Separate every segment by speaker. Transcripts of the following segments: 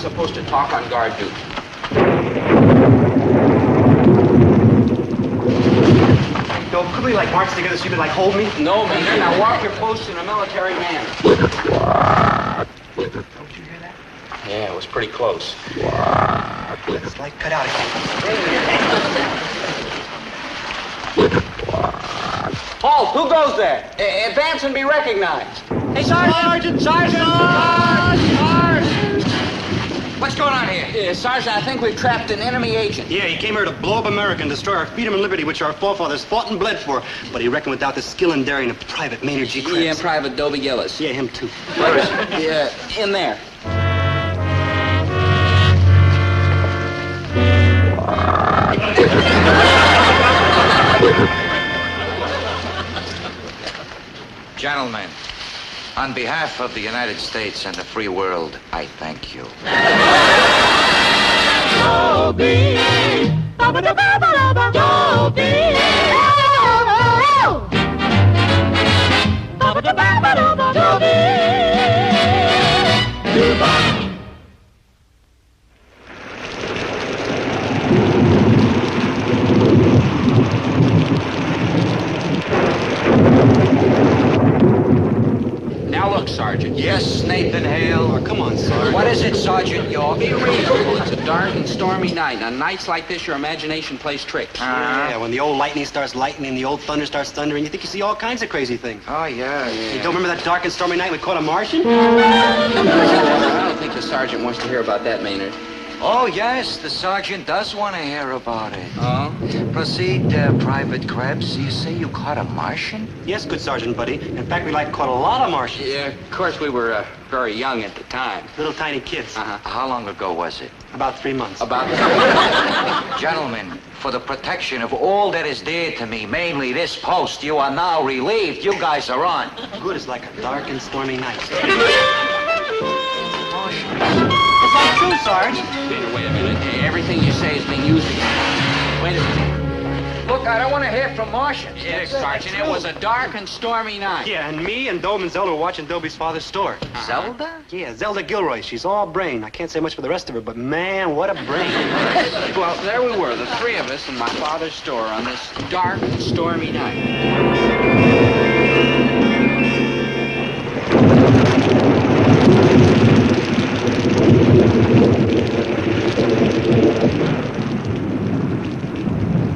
Speaker 1: not supposed to talk on guard duty.
Speaker 2: No, could we, like, march together so you could, like, hold me?
Speaker 1: No, Maynard. Now walk your post in a military manner.
Speaker 2: Don't you hear that?
Speaker 1: Yeah, it was pretty close.
Speaker 2: It's like cut out again.
Speaker 1: Halt! Who goes there? Advance and be recognized.
Speaker 3: Hey, Sergeant! Sergeant!
Speaker 1: What's going on here? Sergeant, I think we've trapped an enemy agent.
Speaker 2: Yeah, he came here to blow up America and destroy our freedom and liberty, which our forefathers fought and bled for. But he reckoned without the skill and daring of Private Maynard G. Krebs.
Speaker 1: Yeah, Private Dobie Gillis.
Speaker 2: Yeah, him too.
Speaker 1: Where is he? Yeah, in there.
Speaker 4: Gentlemen, on behalf of the United States and the free world, I thank you.
Speaker 3: Dobie!
Speaker 1: Now look, Sergeant.
Speaker 4: Yes, Nathan Hale.
Speaker 2: Oh, come on, Sergeant.
Speaker 4: What is it, Sergeant York?
Speaker 1: Be reasonable. It's a dark and stormy night. And on nights like this, your imagination plays tricks.
Speaker 2: Yeah, when the old lightning starts lightning, the old thunder starts thundering, you think you see all kinds of crazy things.
Speaker 4: Oh, yeah.
Speaker 2: You don't remember that dark and stormy night we caught a Martian?
Speaker 1: I don't think the sergeant wants to hear about that, Maynard.
Speaker 4: Oh, yes, the sergeant does want to hear about it.
Speaker 1: Oh?
Speaker 4: Proceed, Private Krebs. You say you caught a Martian?
Speaker 2: Yes, good Sergeant, buddy. In fact, we caught a lot of Martians.
Speaker 1: Yeah, of course, we were very young at the time.
Speaker 2: Little tiny kids.
Speaker 4: How long ago was it?
Speaker 2: About 3 months.
Speaker 1: About
Speaker 4: Gentlemen, for the protection of all that is dear to me, mainly this post, you are now relieved. You guys are on.
Speaker 2: Good as like a dark and stormy night.
Speaker 3: Is that true, Sarge?
Speaker 1: Maynard, wait a minute. Everything you say is being used against. Wait a minute.
Speaker 4: Look, I don't want to hear from Martians.
Speaker 1: Yes, Sergeant, it was a dark and stormy night.
Speaker 2: Yeah, and me and Dome and Zelda were watching Dobie's father's store.
Speaker 4: Zelda?
Speaker 2: Yeah, Zelda Gilroy. She's all brain. I can't say much for the rest of her, but man, what a brain.
Speaker 1: Well, there we were, the three of us in my father's store on this dark and stormy night.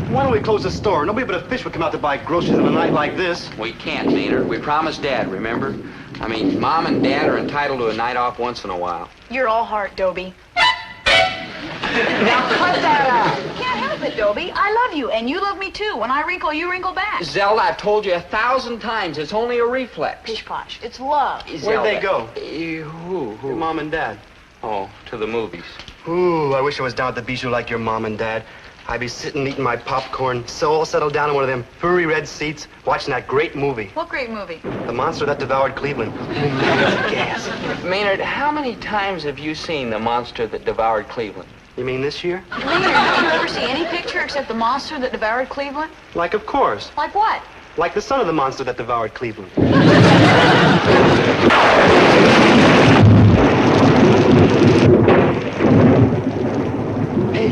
Speaker 2: Why don't we close the store? Nobody but a fish would come out to buy groceries on a night like this.
Speaker 1: We can't, Maynard. We promised Dad, remember? I mean, Mom and Dad are entitled to a night off once in a while.
Speaker 5: You're all heart, Dobie.
Speaker 1: Now cut that out.
Speaker 5: Can't help it, Dobie. I love you, and you love me too. When I wrinkle, you wrinkle back.
Speaker 1: Zelda, I've told you 1,000 times, it's only a reflex.
Speaker 5: Pish-posh. It's love.
Speaker 2: Where'd they go?
Speaker 1: Who?
Speaker 2: Your mom and dad.
Speaker 1: Oh, to the movies.
Speaker 2: Ooh, I wish I was down at the Bijou like your mom and dad. I'd be sitting eating my popcorn, so all settled down in one of them furry red seats, watching that great movie.
Speaker 5: What great movie?
Speaker 2: The Monster That Devoured Cleveland. Gas.
Speaker 1: Maynard, how many times have you seen The Monster That Devoured Cleveland?
Speaker 2: You mean this year?
Speaker 5: Maynard, have you ever seen any picture except the monster that devoured Cleveland?
Speaker 2: Like, of course.
Speaker 5: Like what?
Speaker 2: Like the son of the monster that devoured Cleveland. Hey,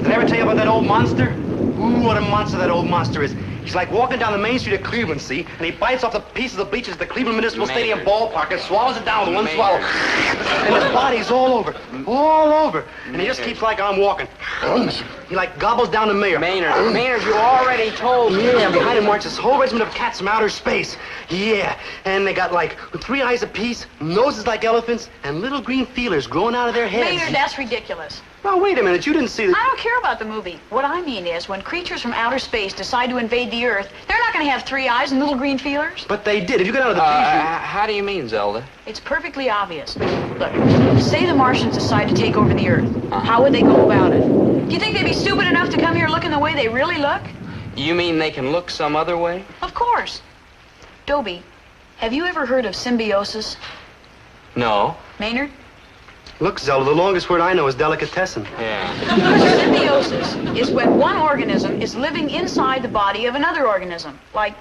Speaker 2: did I ever tell you about that old monster? Ooh, what a monster that old monster is. He's like walking down the main street of Cleveland, see? And he bites off the piece of the bleachers at the Cleveland Municipal Stadium ballpark and swallows it down with one swallow. And his body's all over. And he just keeps like I'm walking. He like gobbles down the mayor.
Speaker 1: Maynard, you already told me.
Speaker 2: Yeah, and behind him marches this whole regiment of cats from outer space. Yeah, and they got like 3 eyes apiece, noses like elephants, and little green feelers growing out of their heads.
Speaker 5: Maynard, that's ridiculous.
Speaker 2: Now, wait a minute, you didn't see the...
Speaker 5: I don't care about the movie. What I mean is, when creatures from outer space decide to invade the Earth, they're not going to have 3 eyes and little green feelers.
Speaker 2: But they did. If you get out of the
Speaker 1: How do you mean, Zelda?
Speaker 5: It's perfectly obvious. Look, say the Martians decide to take over the Earth. How would they go about it? Do you think they'd be stupid enough to come here looking the way they really look?
Speaker 1: You mean they can look some other way?
Speaker 5: Of course. Dobie, have you ever heard of symbiosis?
Speaker 1: No.
Speaker 5: Maynard?
Speaker 2: Look, Zelda, the longest word I know is delicatessen.
Speaker 1: Yeah.
Speaker 5: Symbiosis is when one organism is living inside the body of another organism. Like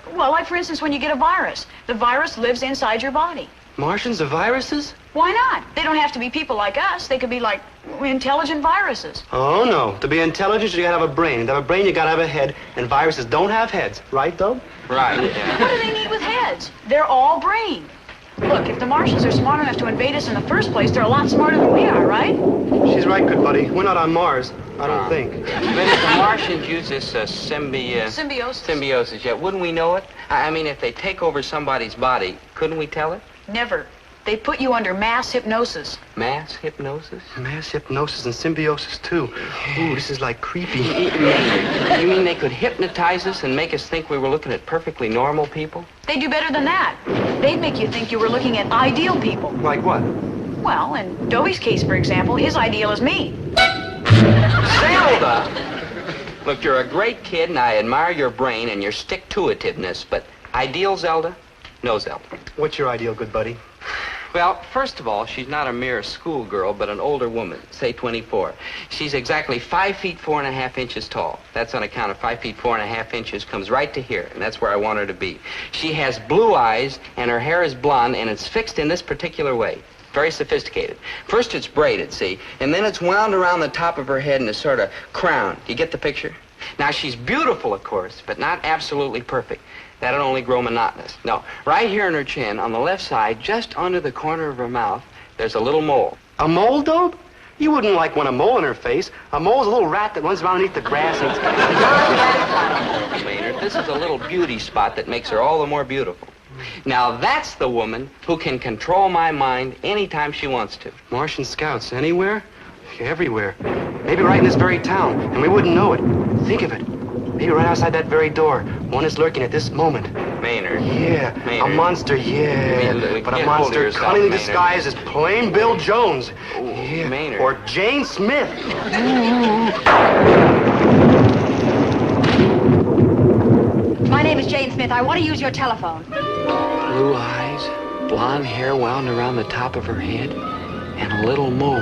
Speaker 5: for instance, when you get a virus. The virus lives inside your body.
Speaker 2: Martians are viruses?
Speaker 5: Why not? They don't have to be people like us. They could be like intelligent viruses.
Speaker 2: Oh, no. To be intelligent, you gotta have a brain. To have a brain, you gotta have a head. And viruses don't have heads. Right, Dob?
Speaker 1: Right, yeah.
Speaker 5: What do they need with heads? They're all brain. Look, if the Martians are smart enough to invade us in the first place, they're a lot smarter than we are, right?
Speaker 2: She's right, good buddy. We're not on Mars. I don't think.
Speaker 1: But if the Martians use this symbiosis, yeah, wouldn't we know it? I mean, if they take over somebody's body, couldn't we tell it?
Speaker 5: Never. They put you under mass hypnosis.
Speaker 1: Mass hypnosis?
Speaker 2: Mass hypnosis and symbiosis, too. Ooh, this is like creepy.
Speaker 1: You mean they could hypnotize us and make us think we were looking at perfectly normal people?
Speaker 5: They do better than that. They'd make you think you were looking at ideal people.
Speaker 2: Like what?
Speaker 5: Well, in Dobie's case, for example, his ideal is me.
Speaker 1: Zelda! Look, you're a great kid, and I admire your brain and your stick-to-itiveness, but ideal Zelda? No, Zelda.
Speaker 2: What's your ideal, good buddy?
Speaker 1: Well, first of all, she's not a mere schoolgirl, but an older woman, say 24. She's exactly 5 feet 4.5 inches tall. That's on account of 5 feet 4.5 inches comes right to here, and that's where I want her to be. She has blue eyes, and her hair is blonde, and it's fixed in this particular way. Very sophisticated. First it's braided, see, and then it's wound around the top of her head in a sort of crown. Do you get the picture? Now, she's beautiful, of course, but not absolutely perfect. That'll only grow monotonous. No, right here in her chin, on the left side, just under the corner of her mouth, there's a little mole.
Speaker 2: A mole, Dob? You wouldn't like one a mole in her face. A mole's a little rat that runs around underneath the grass and it's...
Speaker 1: Maynard, this is a little beauty spot that makes her all the more beautiful. Now, that's the woman who can control my mind anytime she wants to.
Speaker 2: Martian scouts, anywhere? Everywhere. Maybe right in this very town, and we wouldn't know it. Think of it. Maybe right outside that very door. One is lurking at this moment.
Speaker 1: Maynard.
Speaker 2: Yeah,
Speaker 1: Maynard.
Speaker 2: a monster, yeah.
Speaker 1: Maynard,
Speaker 2: But a
Speaker 1: get hold of
Speaker 2: monster
Speaker 1: yourself,
Speaker 2: cunningly
Speaker 1: Maynard.
Speaker 2: disguised as plain Bill Jones.
Speaker 1: Ooh,
Speaker 2: Yeah.
Speaker 1: Maynard.
Speaker 2: Or Jane Smith.
Speaker 6: My name is Jane Smith. I want to use your telephone.
Speaker 1: Blue eyes, blonde hair wound around the top of her head, and a little mole.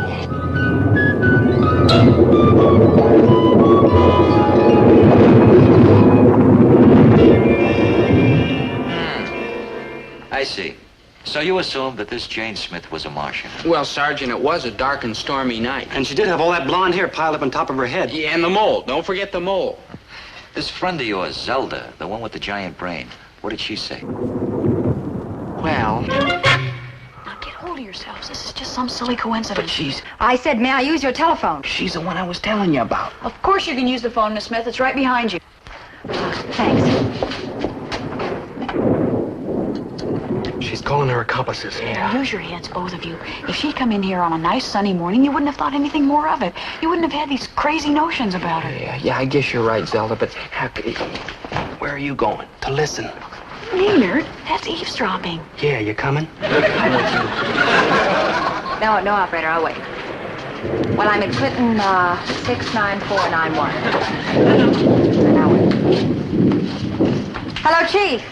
Speaker 4: I see. So you assumed that this Jane Smith was a Martian?
Speaker 1: Well, Sergeant, it was a dark and stormy night.
Speaker 2: And she did have all that blonde hair piled up on top of her head.
Speaker 1: Yeah, and the mole. Don't forget the mole.
Speaker 4: This friend of yours, Zelda, the one with the giant brain, what did she say?
Speaker 1: Well,
Speaker 5: Now get hold of yourselves. This is just some silly coincidence.
Speaker 1: but
Speaker 6: I said, may I use your telephone?
Speaker 1: she's the one I was telling you about.
Speaker 5: Of course you can use the phone, Miss Smith. It's right behind you.
Speaker 6: Thanks.
Speaker 2: She's calling her accomplices.
Speaker 5: Now, use your heads, both of you. If she'd come in here on a nice sunny morning, you wouldn't have thought anything more of it. You wouldn't have had these crazy notions about her.
Speaker 1: Yeah, I guess you're right, Zelda, but where are you going?
Speaker 2: To listen.
Speaker 5: Maynard, that's eavesdropping.
Speaker 2: Yeah, you coming?
Speaker 6: No, operator, I'll wait. Well, I'm at Clinton, 69491. Now wait. Hello, Chief.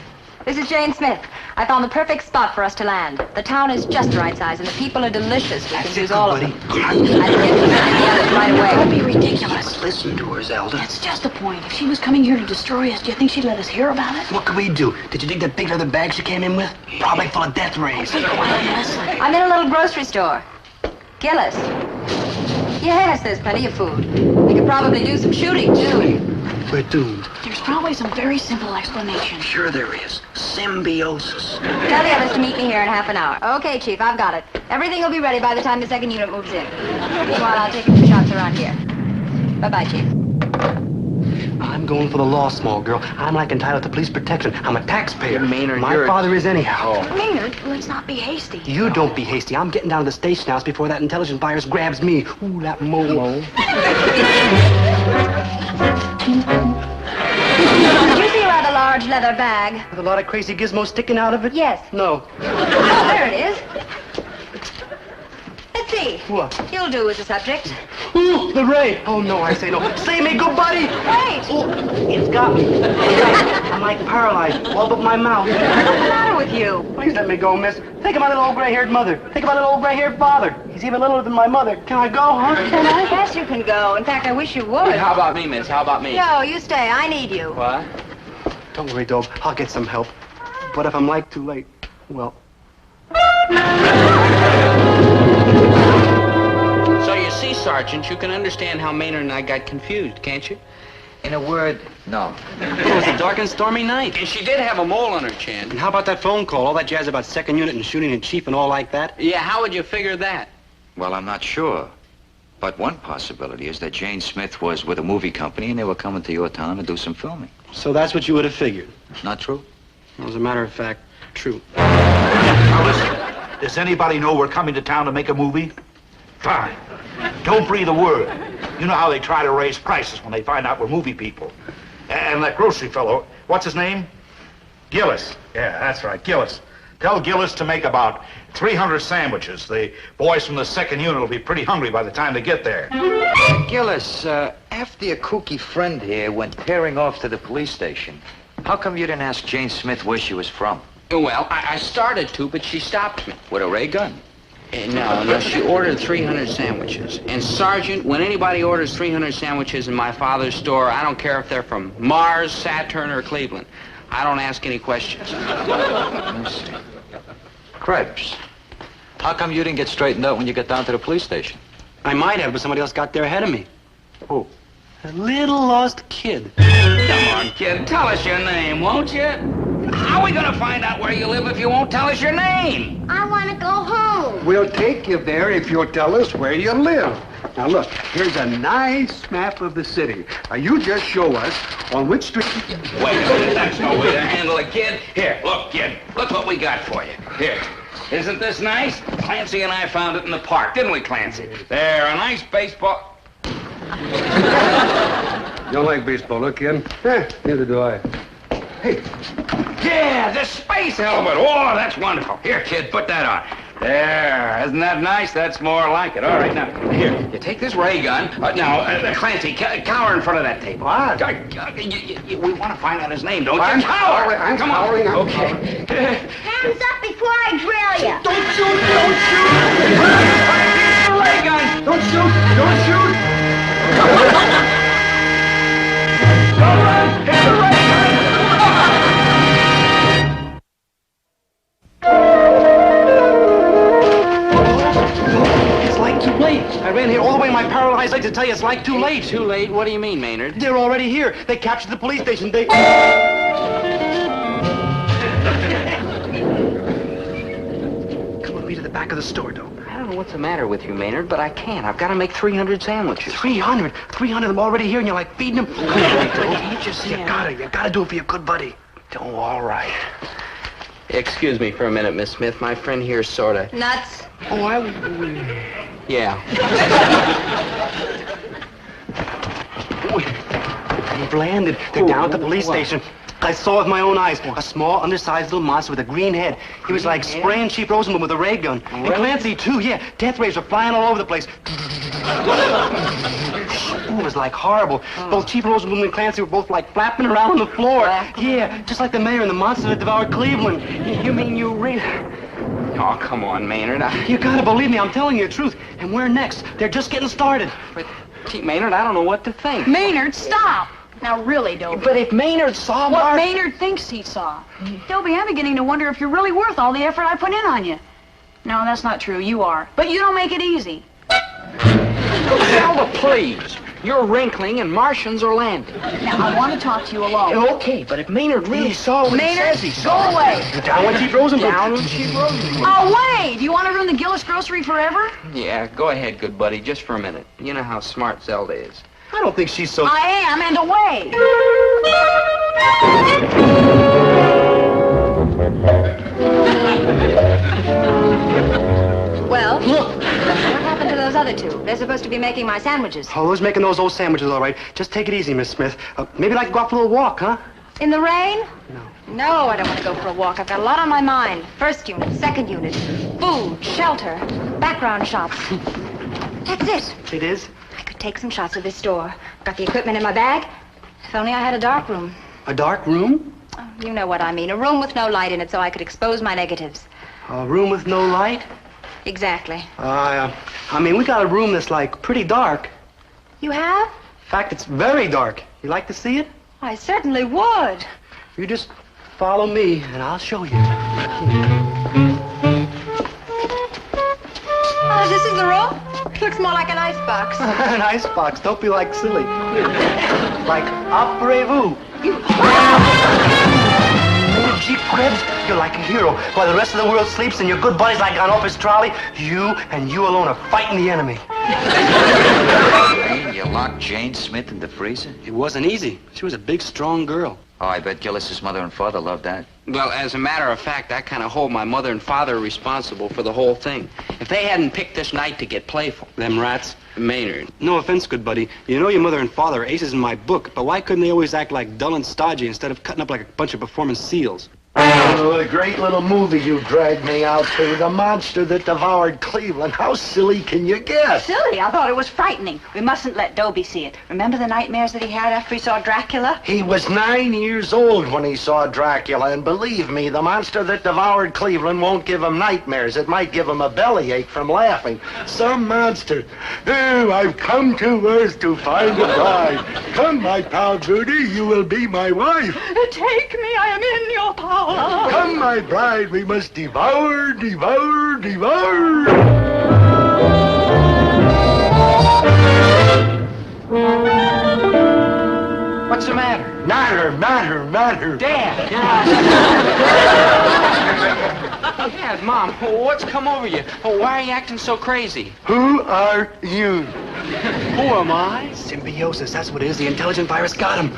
Speaker 6: This is Jane Smith. I found the perfect spot for us to land. The town is just the right size, and the people are delicious. We can use all of them. I can get the others right away.
Speaker 5: Don't be ridiculous.
Speaker 2: Listen to her, Zelda.
Speaker 5: That's just the point. If she was coming here to destroy us, do you think she'd let us hear about it?
Speaker 2: What could we do? Did you dig that big leather bag she came in with? Probably full of death rays.
Speaker 5: Be quiet, Leslie.
Speaker 6: I'm in a little grocery store. Gillis. Yes, there's plenty of food. We could probably do some shooting, too.
Speaker 2: We're doomed.
Speaker 5: There's probably some very simple explanation.
Speaker 2: Sure there is. Symbiosis.
Speaker 6: Tell the others to meet me here in half an hour. Okay, Chief, I've got it. Everything will be ready by the time the second unit moves in. Meanwhile, I'll take a few shots around here. Bye-bye, Chief.
Speaker 2: I'm going for the law, small girl. I'm like entitled to police protection. I'm a taxpayer.
Speaker 1: Maynard,
Speaker 2: My
Speaker 1: you're-
Speaker 2: father is anyhow.
Speaker 5: Maynard, let's not be hasty.
Speaker 2: You don't be hasty. I'm getting down to the station house before that intelligent virus grabs me. Ooh, that mole.
Speaker 6: Did you see a rather large leather bag?
Speaker 2: With a lot of crazy gizmos sticking out of it?
Speaker 6: Yes.
Speaker 2: No.
Speaker 6: Oh, there it is. Let's see.
Speaker 2: What?
Speaker 6: You'll do as a subject.
Speaker 2: Ooh, the ray. Oh, no, I say no. Say me good, buddy.
Speaker 6: Wait.
Speaker 2: Oh, it's got me.
Speaker 6: Right.
Speaker 2: I'm like paralyzed, all but my mouth.
Speaker 5: What's the matter with you?
Speaker 2: Please let me go, miss. Think of my little old gray-haired mother. Think of my little old gray-haired father. He's even littler than my mother. Can I go, huh?
Speaker 6: Then I guess you can go. In fact, I wish you would.
Speaker 1: How about me, miss? How about me?
Speaker 6: No, you stay. I need you.
Speaker 1: What?
Speaker 2: Don't worry, Dobe. I'll get some help. But if I'm like too late, well...
Speaker 1: So you see, Sergeant, you can understand how Maynard and I got confused, can't you?
Speaker 4: In a word, no.
Speaker 2: It was a dark and stormy night.
Speaker 1: And she did have a mole on her chin.
Speaker 2: And how about that phone call? All that jazz about second unit and shooting in chief and all like that?
Speaker 1: Yeah, how would you figure that?
Speaker 4: Well, I'm not sure. But one possibility is that Jane Smith was with a movie company and they were coming to your town to do some filming.
Speaker 2: So that's what you would have figured.
Speaker 4: Not true?
Speaker 2: As a matter of fact, true.
Speaker 7: Now listen, does anybody know we're coming to town to make a movie? Fine. Don't breathe a word. You know how they try to raise prices when they find out we're movie people. And that grocery fellow, what's his name? Gillis. Yeah, that's right, Gillis. Tell Gillis to make about 300 sandwiches. The boys from the second unit will be pretty hungry by the time they get there.
Speaker 4: Gillis, after your kooky friend here went tearing off to the police station, how come you didn't ask Jane Smith where she was from?
Speaker 1: Well, I started to, but she stopped me.
Speaker 4: With a ray gun?
Speaker 1: No, she ordered 300 sandwiches. And, Sergeant, when anybody orders 300 sandwiches in my father's store, I don't care if they're from Mars, Saturn, or Cleveland. I don't ask any questions.
Speaker 4: Krebs, how come you didn't get straightened out when you got down to the police station?
Speaker 2: I might have, but somebody else got there ahead of me.
Speaker 4: Who?
Speaker 2: A little lost kid.
Speaker 1: Come on, kid, tell us your name, won't you? How are we gonna find out where you live if you won't tell us your name?
Speaker 8: I want to go home.
Speaker 9: We'll take you there if you'll tell us where you live. Now look, here's a nice map of the city. Now you just show us on which street...
Speaker 1: Wait a minute, that's no way to handle it, kid. Here, look, kid, look what we got for you. Here. Isn't this nice? Clancy and I found it in the park, didn't we, Clancy? There, a nice baseball...
Speaker 9: You don't like baseball, look, kid? Neither do I. Hey.
Speaker 1: Yeah, the space helmet. Oh, that's wonderful. Here, kid, put that on. There. Isn't that nice? That's more like it. All right, now, here. You take this ray gun. Clancy, cower in front of that table.
Speaker 9: What?
Speaker 1: We want to find out his name, don't
Speaker 9: I'm
Speaker 1: you? Cower.
Speaker 9: I'm
Speaker 1: Come
Speaker 9: cowering.
Speaker 1: on.
Speaker 9: I'm
Speaker 1: Okay.
Speaker 8: Hands up before I drill you.
Speaker 9: Don't shoot! Don't shoot!
Speaker 1: The ray gun.
Speaker 9: Don't shoot! Don't shoot!
Speaker 1: Don't run. Hit the ray gun.
Speaker 2: It's like too late. I ran here all the way in my paralyzed leg to tell you it's like too late.
Speaker 1: Too late? What do you mean, Maynard?
Speaker 2: They're already here. They captured the police station. They... Come with me to the back of the store, Doe.
Speaker 1: I don't know what's the matter with you, Maynard, but I can't. I've got to make 300 sandwiches.
Speaker 2: 300 of them already here, and you're like feeding them. Come on, Doe.
Speaker 1: Can't you see?
Speaker 2: You gotta do it for your good buddy.
Speaker 1: Oh, all right. Excuse me for a minute, Miss Smith. My friend here's sorta...
Speaker 6: Nuts.
Speaker 2: Oh,
Speaker 1: Yeah.
Speaker 2: They've landed. They're down at the police station. I saw with my own eyes a small, undersized little monster with a green head. He was like spraying Chief Rosenblum with a ray gun. And Clancy, too, yeah. Death rays were flying all over the place. It was like horrible. Both Chief Rosenblum and Clancy were both like flapping around on the floor. Yeah, just like the mayor and the monster that devoured Cleveland. You mean you really...
Speaker 1: Oh, come on, Maynard.
Speaker 2: You gotta believe me, I'm telling you the truth. And where next? They're just getting started.
Speaker 1: But, gee, Maynard, I don't know what to think.
Speaker 5: Maynard, stop! Now, really, Dobie.
Speaker 1: But if Maynard saw
Speaker 5: What Maynard thinks he saw. Dobie, I'm beginning to wonder if you're really worth all the effort I put in on you. No, that's not true. You are. But you don't make it easy.
Speaker 1: Zelda, please. You're wrinkling and Martians are landing.
Speaker 5: Now, I want to talk to you alone.
Speaker 1: Okay, but if Maynard really saw what
Speaker 5: Maynard,
Speaker 1: he says he
Speaker 5: go
Speaker 1: saw...
Speaker 5: away.
Speaker 2: Down with Chief Rosenblum.
Speaker 1: Down with Chief Rosenblum.
Speaker 5: Oh, wait! Do you want to run the Gillis grocery forever?
Speaker 1: Yeah, go ahead, good buddy, just for a minute. You know how smart Zelda is.
Speaker 2: I don't think she's so...
Speaker 5: I am, and away.
Speaker 6: Well, what happened to those other two? They're supposed to be making my sandwiches.
Speaker 2: Oh, who's making those old sandwiches, all right? Just take it easy, Miss Smith. Maybe I'd like to go out for a little walk, huh?
Speaker 6: In the rain? No, I don't want to go for a walk. I've got a lot on my mind. First unit, second unit, food, shelter, background shots. That's it.
Speaker 2: It is?
Speaker 6: I could take some shots of this store. Got the equipment in my bag. If only I had a dark room.
Speaker 2: A dark room?
Speaker 6: Oh, you know what I mean. A room with no light in it so I could expose my negatives.
Speaker 2: A room with no light?
Speaker 6: Exactly.
Speaker 2: I mean, we got a room that's, like, pretty dark.
Speaker 6: You have?
Speaker 2: In fact, it's very dark. You like to see it?
Speaker 6: I certainly would.
Speaker 2: You just follow me, and I'll show you.
Speaker 6: Oh, this is the room? Looks more like an icebox.
Speaker 2: An icebox. Don't be like silly. Like après-vous. Gee, Krebs, you're like a hero. While the rest of the world sleeps and your good buddies like on Opus Trolley, you and you alone are fighting the enemy.
Speaker 4: You locked Jane Smith in the freezer?
Speaker 2: It wasn't easy. She was a big, strong girl.
Speaker 4: Oh, I bet Gillis's mother and father loved that.
Speaker 1: Well, as a matter of fact, I kind of hold my mother and father responsible for the whole thing. If they hadn't picked this night to get playful.
Speaker 2: Them rats.
Speaker 1: Maynard.
Speaker 2: No offense, good buddy. You know your mother and father are aces in my book, but why couldn't they always act like dull and stodgy instead of cutting up like a bunch of performance seals?
Speaker 10: Oh, a great little movie you dragged me out to. The monster that devoured Cleveland. How silly can you get?
Speaker 5: Silly? I thought it was frightening. We mustn't let Dobie see it. Remember the nightmares that he had after he saw Dracula?
Speaker 10: He was 9 years old when he saw Dracula, and believe me, the monster that devoured Cleveland won't give him nightmares. It might give him a bellyache from laughing. Some monster. Oh, I've come to Earth to find a bride. Come, my pal Judy, you will be my wife.
Speaker 5: Take me, I am in your power.
Speaker 10: Come, my bride, we must devour, devour, devour.
Speaker 1: What's the matter?
Speaker 10: Matter.
Speaker 1: Dad! Dad, Mom, what's come over you? Why are you acting so crazy?
Speaker 10: Who are you?
Speaker 2: Who am I? Symbiosis, that's what it is. The intelligent virus got him.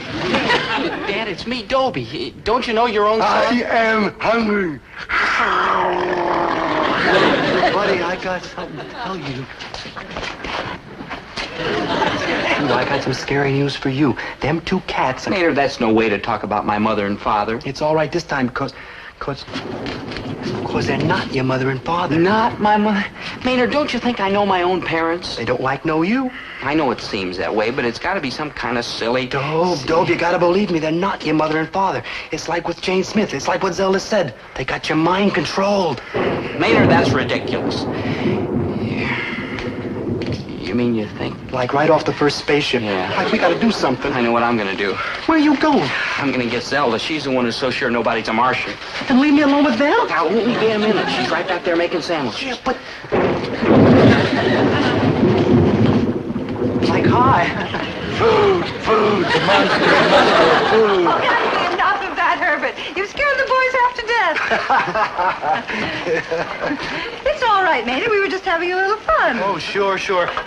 Speaker 1: Dad, it's me, Dobie. Don't you know your own
Speaker 10: I
Speaker 1: son?
Speaker 10: am hungry.
Speaker 2: Buddy, I got something to tell you. I got some scary news for you. Them two cats...
Speaker 1: Maynard, that's no way to talk about my mother and father.
Speaker 2: It's all right this time because they're not your mother and father.
Speaker 1: Not my mother? Maynard, don't you think I know my own parents?
Speaker 2: They don't know you.
Speaker 1: I know it seems that way, but it's got to be some kind of silly...
Speaker 2: Dobe, you got to believe me. They're not your mother and father. It's like with Jane Smith. It's like what Zelda said. They got your mind controlled.
Speaker 1: Maynard, that's ridiculous. You mean you think?
Speaker 2: Like right off the first spaceship.
Speaker 1: Yeah.
Speaker 2: Like we got to do something.
Speaker 1: I know what I'm going to do.
Speaker 2: Where are you going?
Speaker 1: I'm going to get Zelda. She's the one who's so sure nobody's a Martian.
Speaker 2: Then leave me alone with them?
Speaker 1: Now, won't be a minute. She's right back there making sandwiches.
Speaker 2: Yeah, but... Like, hi.
Speaker 10: Food, the monster, food.
Speaker 5: Oh, enough of that, Herbert. You've scared the boys half to death. It's all right, Maynard. We were just having a little fun.
Speaker 2: Oh, sure.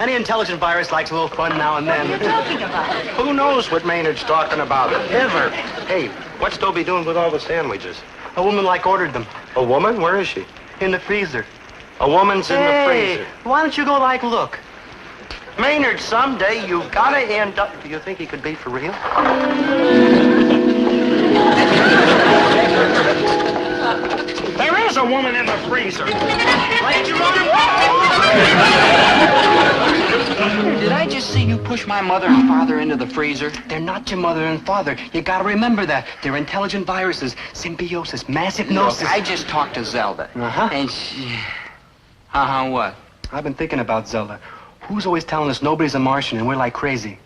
Speaker 2: Any intelligent virus likes a little fun now and
Speaker 5: What are you
Speaker 2: then.
Speaker 5: talking about?
Speaker 10: Who knows what Maynard's talking about? Ever. Hey, what's Dobie doing with all the sandwiches?
Speaker 2: A woman ordered them.
Speaker 10: A woman? Where is she?
Speaker 2: In the freezer.
Speaker 10: A woman's in the freezer.
Speaker 2: Why don't you go look?
Speaker 10: Maynard, someday you gotta end up... Do you think he could be for real?
Speaker 7: There is a woman in the freezer.
Speaker 1: Did I just see you push my mother and father into the freezer?
Speaker 2: They're not your mother and father. You gotta remember that. They're intelligent viruses. Symbiosis, mass hypnosis.
Speaker 1: Look, I just talked to Zelda.
Speaker 2: Uh-huh.
Speaker 1: And she... what?
Speaker 2: I've been thinking about Zelda. Who's always telling us nobody's a Martian and we're like crazy?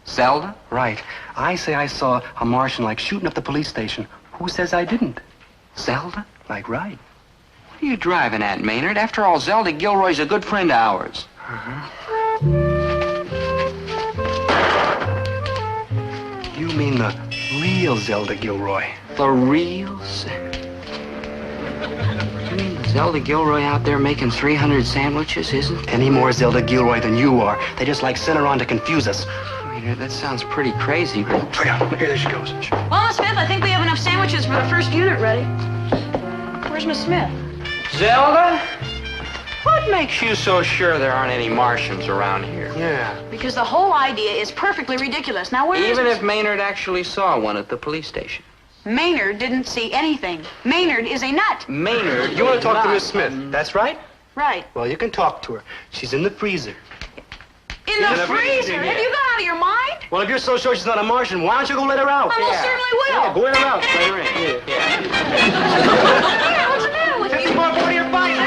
Speaker 1: Zelda?
Speaker 2: Right. I say I saw a Martian like shooting up the police station. Who says I didn't?
Speaker 1: Zelda?
Speaker 2: Like, right.
Speaker 1: What are you driving at, Maynard? After all, Zelda Gilroy's a good friend of ours.
Speaker 2: You mean the real Zelda Gilroy?
Speaker 1: The real You mean Zelda Gilroy out there making 300 sandwiches, isn't?
Speaker 2: Any more Zelda Gilroy than you are. They just like sent her on to confuse us.
Speaker 1: Maynard, that sounds pretty crazy, but...
Speaker 2: Here, there she goes.
Speaker 5: Well, Miss Smith, I think we have enough sandwiches for the first unit ready. Where's Miss Smith?
Speaker 1: Zelda? What makes you so sure there aren't any Martians around here?
Speaker 2: Yeah.
Speaker 5: Because the whole idea is perfectly ridiculous. Now, where is
Speaker 1: Even
Speaker 5: Miss-
Speaker 1: if Maynard actually saw one at the police station.
Speaker 5: Maynard didn't see anything. Maynard is a nut.
Speaker 1: Maynard,
Speaker 2: You want to talk to
Speaker 1: not-
Speaker 2: Miss Smith? That's right?
Speaker 5: Right.
Speaker 2: Well, you can talk to her. She's in the freezer.
Speaker 5: In the freezer? Have you gone out of your mind?
Speaker 2: Well, if you're so sure she's not a Martian, why don't you go let her out?
Speaker 5: I most certainly will.
Speaker 2: Yeah, go let her out. Let her in.
Speaker 5: Yeah, what's the matter with you?
Speaker 2: 50 more for your fight.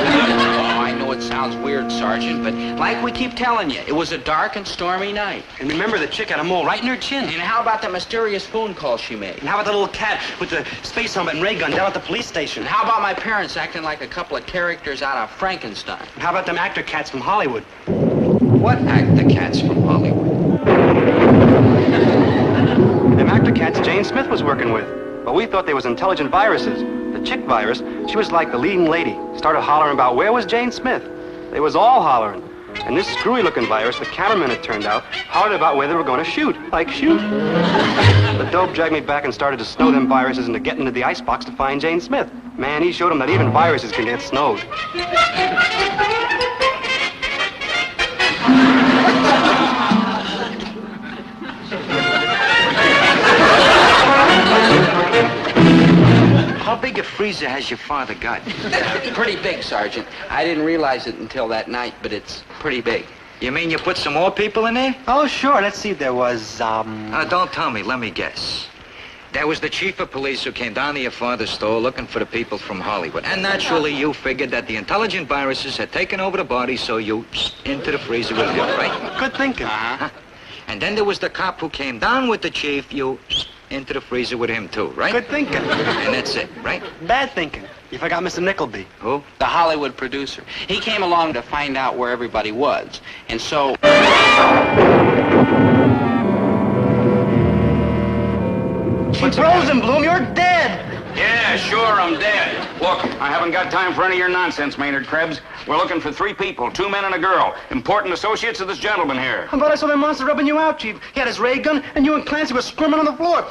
Speaker 1: Oh, I know it sounds weird, Sergeant, but like we keep telling you, it was a dark and stormy night.
Speaker 2: And remember, the chick had a mole right in her chin.
Speaker 1: And how about the mysterious phone call she made?
Speaker 2: And how about the little cat with the space helmet and ray gun down at the police station?
Speaker 1: And how about my parents acting like a couple of characters out of Frankenstein?
Speaker 2: And how about them actor cats from Hollywood?
Speaker 1: What actor cats from Hollywood?
Speaker 2: Them actor cats Jane Smith was working with. But we thought they was intelligent viruses. The chick virus, she was like the leading lady. Started hollering about where was Jane Smith. They was all hollering. And this screwy-looking virus, the cameraman, it turned out, hollered about where they were going to shoot. Like shoot. The dope dragged me back and started to snow them viruses into getting into the icebox to find Jane Smith. Man, he showed them that even viruses can get snowed.
Speaker 4: How big a freezer has your father got?
Speaker 1: Pretty big, Sergeant. I didn't realize it until that night, but it's pretty big.
Speaker 4: You mean you put some more people in there?
Speaker 2: Oh, sure. Let's see. There was,
Speaker 4: Don't tell me. Let me guess. There was the chief of police who came down to your father's store looking for the people from Hollywood. And naturally, you figured that the intelligent viruses had taken over the body, so you into the freezer with him, right?
Speaker 2: Good thinking.
Speaker 4: Uh-huh. And then there was the cop who came down with the chief, you into the freezer with him, too, right?
Speaker 2: Good thinking.
Speaker 4: And that's it, right?
Speaker 2: Bad thinking. You forgot Mr. Nickleby.
Speaker 4: Who?
Speaker 1: The Hollywood producer. He came along to find out where everybody was. And so...
Speaker 2: She frozen, Bloom. You're dead.
Speaker 11: Yeah, sure, I'm dead. Look, I haven't got time for any of your nonsense, Maynard Krebs. We're looking for 3 people, 2 men and a girl. Important associates of this gentleman here.
Speaker 2: But I saw that monster rubbing you out, Chief. He had his ray gun, and you and Clancy were squirming on the floor.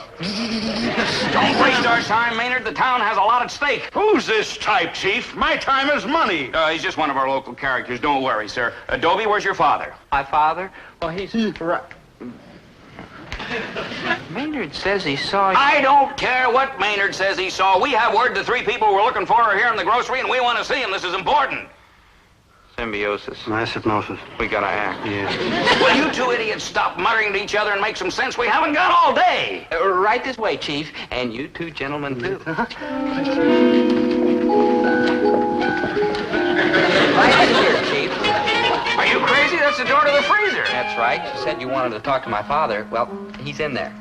Speaker 11: Don't waste our time, Maynard. The town has a lot at stake.
Speaker 7: Who's this type, Chief? My time is money.
Speaker 11: He's just one of our local characters. Don't worry, sir. Dobie, where's your father?
Speaker 1: My father? Well, he's... Maynard says he saw you.
Speaker 11: I don't care what Maynard says he saw. We have word the 3 people we're looking for are here in the grocery, and we want to see them. This is important.
Speaker 1: Symbiosis.
Speaker 2: Massive hypnosis.
Speaker 1: We gotta act.
Speaker 2: Yeah.
Speaker 11: Will you 2 idiots stop muttering to each other and make some sense? We haven't got all day.
Speaker 1: Right this way, Chief. And you 2 gentlemen, too. Right here, Chief.
Speaker 11: Are you crazy? That's the door to the freezer.
Speaker 1: That's right. You said you wanted to talk to my father. Well, he's in there.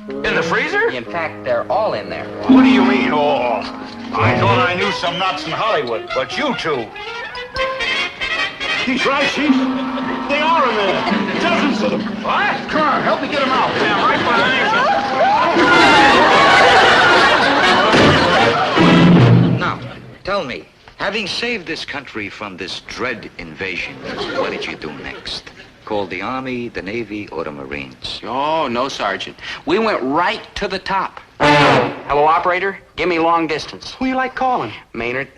Speaker 11: In the freezer?
Speaker 1: In fact, they're all in there.
Speaker 7: What do you mean, all? I thought I knew some nuts in Hollywood, but you 2. He's right, Chief. They are in there. Dozens of them.
Speaker 11: What?
Speaker 7: Come on, help me get them out.
Speaker 11: Yeah, I'm right behind you.
Speaker 4: Now, tell me, having saved this country from this dread invasion, what did you do next? Call the Army, the Navy, or the Marines?
Speaker 1: Oh, no, Sergeant. We went right to the top. Hello, operator. Give me long distance.
Speaker 2: Who you like calling?
Speaker 1: Maynard,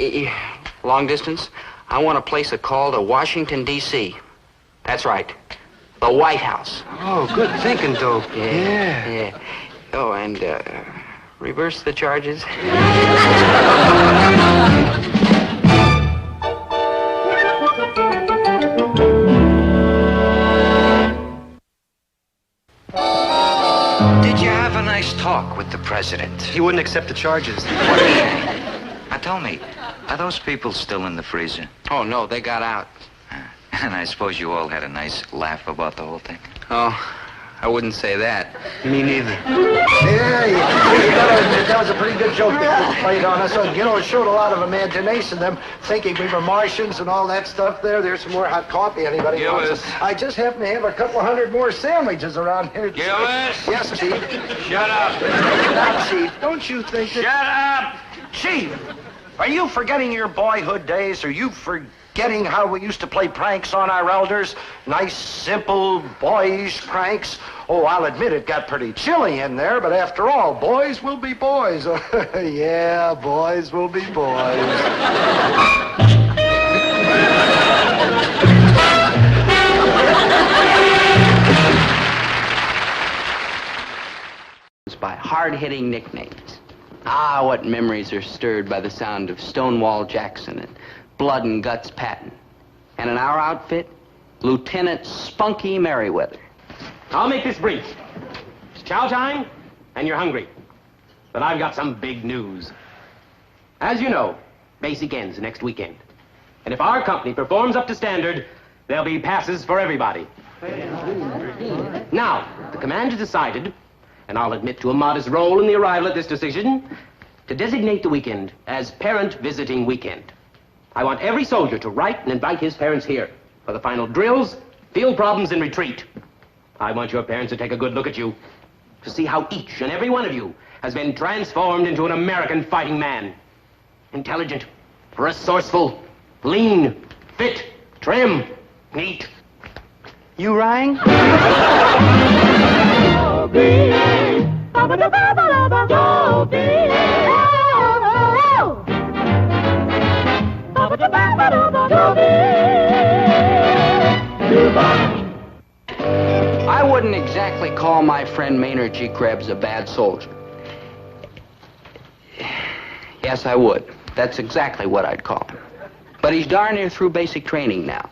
Speaker 1: long distance? I want to place a call to Washington, D.C. That's right. The White House.
Speaker 2: Oh, good thinking, Dope.
Speaker 1: Yeah. Oh, and, reverse the charges.
Speaker 4: Did you have a nice talk with the president?
Speaker 2: He wouldn't accept the charges.
Speaker 4: What a shame. Now tell me, are those people still in the freezer?
Speaker 1: Oh, no, they got out.
Speaker 4: And I suppose you all had a nice laugh about the whole thing?
Speaker 1: Oh, I wouldn't say that.
Speaker 2: Me neither.
Speaker 10: Yeah, you gotta admit, that was a pretty good joke that was played on us. You know, it showed a lot of imagination, them thinking we were Martians and all that stuff there. There's some more hot coffee, anybody wants
Speaker 11: Gillis.
Speaker 10: it? I just happen to have a couple 100 more sandwiches around here.
Speaker 11: Gillis.
Speaker 10: Yes, Chief.
Speaker 11: Shut up.
Speaker 10: Now, Chief, don't you think that...
Speaker 11: Shut up.
Speaker 10: Chief, are you forgetting your boyhood days? Are you forgetting how we used to play pranks on our elders? Nice, simple, boyish pranks? Oh, I'll admit it got pretty chilly in there, but after all, boys will be boys. Yeah, boys will be boys.
Speaker 1: By hard-hitting nicknames. Ah, what memories are stirred by the sound of Stonewall Jackson and Blood and Guts Patton. And in our outfit, Lieutenant Spunky Merriweather.
Speaker 12: I'll make this brief. It's chow time, and you're hungry. But I've got some big news. As you know, basic ends next weekend. And if our company performs up to standard, there'll be passes for everybody. Now, the command has decided, and I'll admit to a modest role in the arrival at this decision, to designate the weekend as Parent Visiting Weekend. I want every soldier to write and invite his parents here for the final drills, field problems, and retreat. I want your parents to take a good look at you, to see how each and every one of you has been transformed into an American fighting man. Intelligent, resourceful, lean, fit, trim, neat.
Speaker 3: You rang?
Speaker 1: I wouldn't exactly call my friend Maynard G. Krebs a bad soldier. Yes, I would. That's exactly what I'd call him. But he's darn near through basic training now.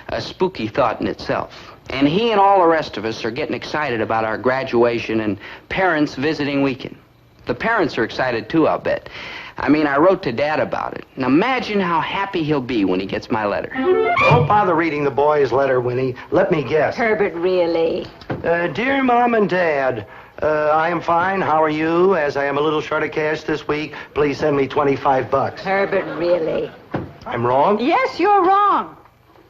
Speaker 1: A spooky thought in itself. And he and all the rest of us are getting excited about our graduation and parents visiting weekend. The parents are excited too, I'll bet. I mean, I wrote to Dad about it. Now imagine how happy he'll be when he gets my letter.
Speaker 10: Don't bother reading the boy's letter, Winnie. Let me guess.
Speaker 8: Herbert, really?
Speaker 10: Dear Mom and Dad, I am fine. How are you? As I am a little short of cash this week, please send me $25.
Speaker 8: Herbert, really?
Speaker 10: I'm wrong?
Speaker 8: Yes, you're wrong.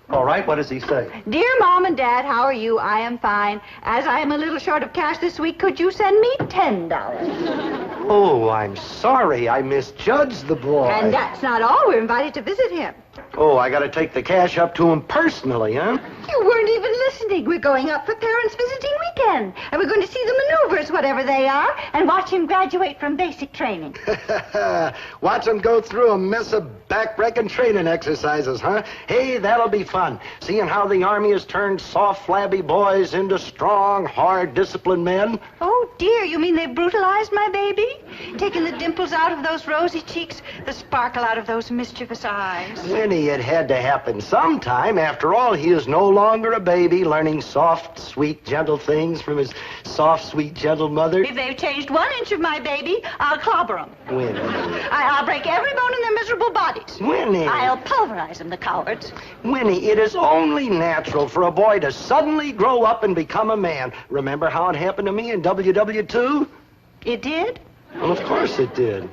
Speaker 10: All right, what does he say?
Speaker 8: Dear Mom and Dad, how are you? I am fine. As I am a little short of cash this week, could you send me $10?
Speaker 10: Oh, I'm sorry. I misjudged the boy.
Speaker 8: And that's not all. We're invited to visit him.
Speaker 10: Oh, I gotta take the cash up to him personally, huh?
Speaker 8: You weren't even listening. We're going up for Parents Visiting Weekend. And we're going to see the maneuvers, whatever they are, and watch him graduate from basic training.
Speaker 10: Watch him go through a mess of back-breaking training exercises, huh? Hey, that'll be fun. Seeing how the Army has turned soft, flabby boys into strong, hard, disciplined men.
Speaker 8: Oh, dear, you mean they've brutalized my baby? Taken the dimples out of those rosy cheeks, the sparkle out of those mischievous eyes.
Speaker 10: Winnie, it had to happen sometime. After all, he is no longer a baby learning soft, sweet, gentle things from his soft, sweet, gentle mother.
Speaker 8: If they've changed 1 inch of my baby, I'll clobber them.
Speaker 10: Winnie.
Speaker 8: I'll break every bone in their miserable bodies.
Speaker 10: Winnie.
Speaker 8: I'll pulverize them, the cowards.
Speaker 10: Winnie, it is only natural for a boy to suddenly grow up and become a man. Remember how it happened to me in WW2?
Speaker 8: It did?
Speaker 10: Well, of course it did.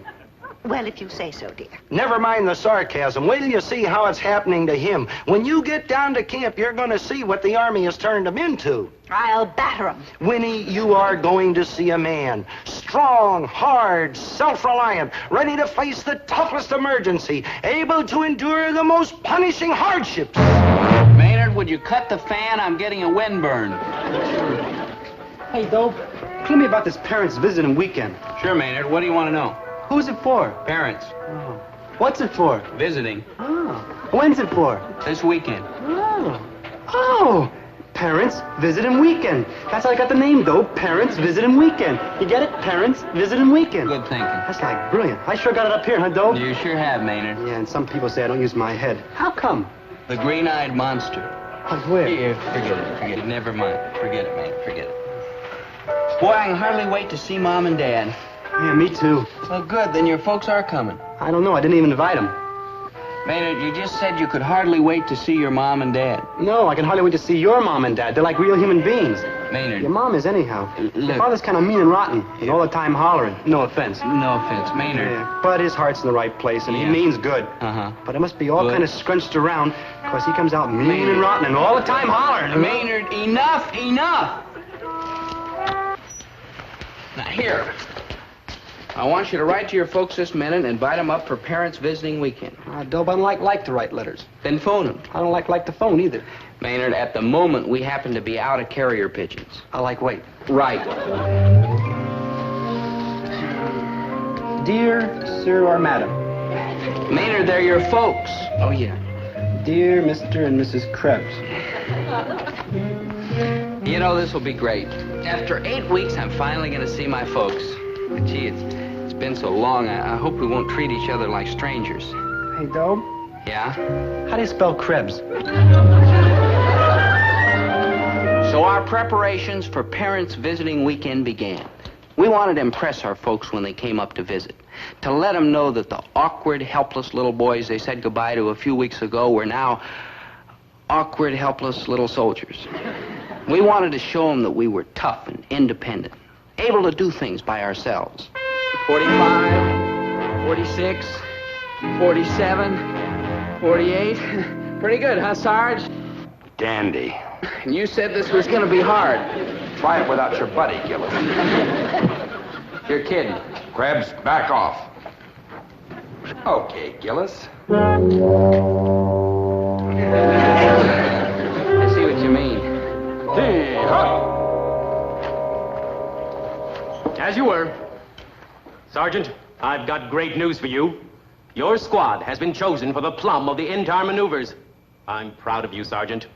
Speaker 8: Well, if you say so, dear.
Speaker 10: Never mind the sarcasm. Wait till you see how it's happening to him. When you get down to camp, you're going to see what the Army has turned him into.
Speaker 8: I'll batter him.
Speaker 10: Winnie, you are going to see a man. Strong, hard, self-reliant, ready to face the toughest emergency, able to endure the most punishing hardships.
Speaker 1: Maynard, would you cut the fan? I'm getting a windburn.
Speaker 3: Hey, Dope, clue me about this Parents Visiting Weekend.
Speaker 1: Sure, Maynard. What do you want to know?
Speaker 3: Who's it for?
Speaker 1: Parents.
Speaker 3: Oh. What's it for?
Speaker 1: Visiting.
Speaker 3: Oh. When's it for?
Speaker 1: This weekend.
Speaker 3: Oh. Oh. Parents Visiting Weekend. That's how I got the name, though. Parents Visiting Weekend. You get it? Parents Visiting Weekend.
Speaker 1: Good thinking.
Speaker 3: That's like brilliant. I sure got it up here, huh, Dope?
Speaker 1: You sure have, Maynard.
Speaker 3: Yeah, and some people say I don't use my head. How come?
Speaker 1: The green-eyed monster.
Speaker 3: Where?
Speaker 1: Here, forget it. Never mind. Forget it, Maynard. Forget it. Boy, I can hardly wait to see Mom and Dad.
Speaker 3: Yeah, me too.
Speaker 1: Well, good. Then your folks are coming.
Speaker 3: I don't know. I didn't even invite them.
Speaker 1: Maynard, you just said you could hardly wait to see your Mom and Dad.
Speaker 3: No, I can hardly wait to see your Mom and Dad. They're like real human beings.
Speaker 1: Maynard.
Speaker 3: Your mom is anyhow.
Speaker 1: Look.
Speaker 3: Your father's kind of mean and rotten, and all the time hollering. No offense.
Speaker 1: No offense, Maynard.
Speaker 3: Yeah, but his heart's in the right place, and
Speaker 1: Yeah.
Speaker 3: he means good.
Speaker 1: Uh-huh.
Speaker 3: But it must be all
Speaker 1: Good.
Speaker 3: kind of scrunched around, because he comes out mean and rotten, and all the time hollering.
Speaker 1: Maynard, enough! Now, here. I want you to write to your folks this minute and invite them up for Parents Visiting Weekend.
Speaker 3: Dope, I don't like to write letters.
Speaker 1: Then phone them.
Speaker 3: I don't like to phone either.
Speaker 1: Maynard, at the moment, we happen to be out of carrier pigeons.
Speaker 3: I like wait.
Speaker 1: Right.
Speaker 3: Dear Sir or Madam.
Speaker 1: Maynard, they're your folks.
Speaker 3: Oh, yeah. Dear Mr. and Mrs. Krebs.
Speaker 1: You know, this will be great. After 8 weeks, I'm finally going to see my folks. Gee, it's been so long. I hope we won't treat each other like strangers.
Speaker 3: Hey, Dope,
Speaker 1: Yeah?
Speaker 3: How do you spell Krebs?
Speaker 1: So our preparations for Parents Visiting Weekend began. We wanted to impress our folks when they came up to visit, to let them know that the awkward, helpless little boys they said goodbye to a few weeks ago were now awkward, helpless little soldiers. We wanted to show them that we were tough and independent, able to do things by ourselves. 45, 46, 47, 48. Pretty good, huh, Sarge?
Speaker 11: Dandy.
Speaker 1: And you said this was going to be hard.
Speaker 11: Try it without your buddy, Gillis.
Speaker 1: You're kidding.
Speaker 11: Krebs, back off. Okay, Gillis.
Speaker 1: I see what you mean.
Speaker 12: As you were. Sergeant, I've got great news for you. Your squad has been chosen for the plum of the entire maneuvers. I'm proud of you, Sergeant.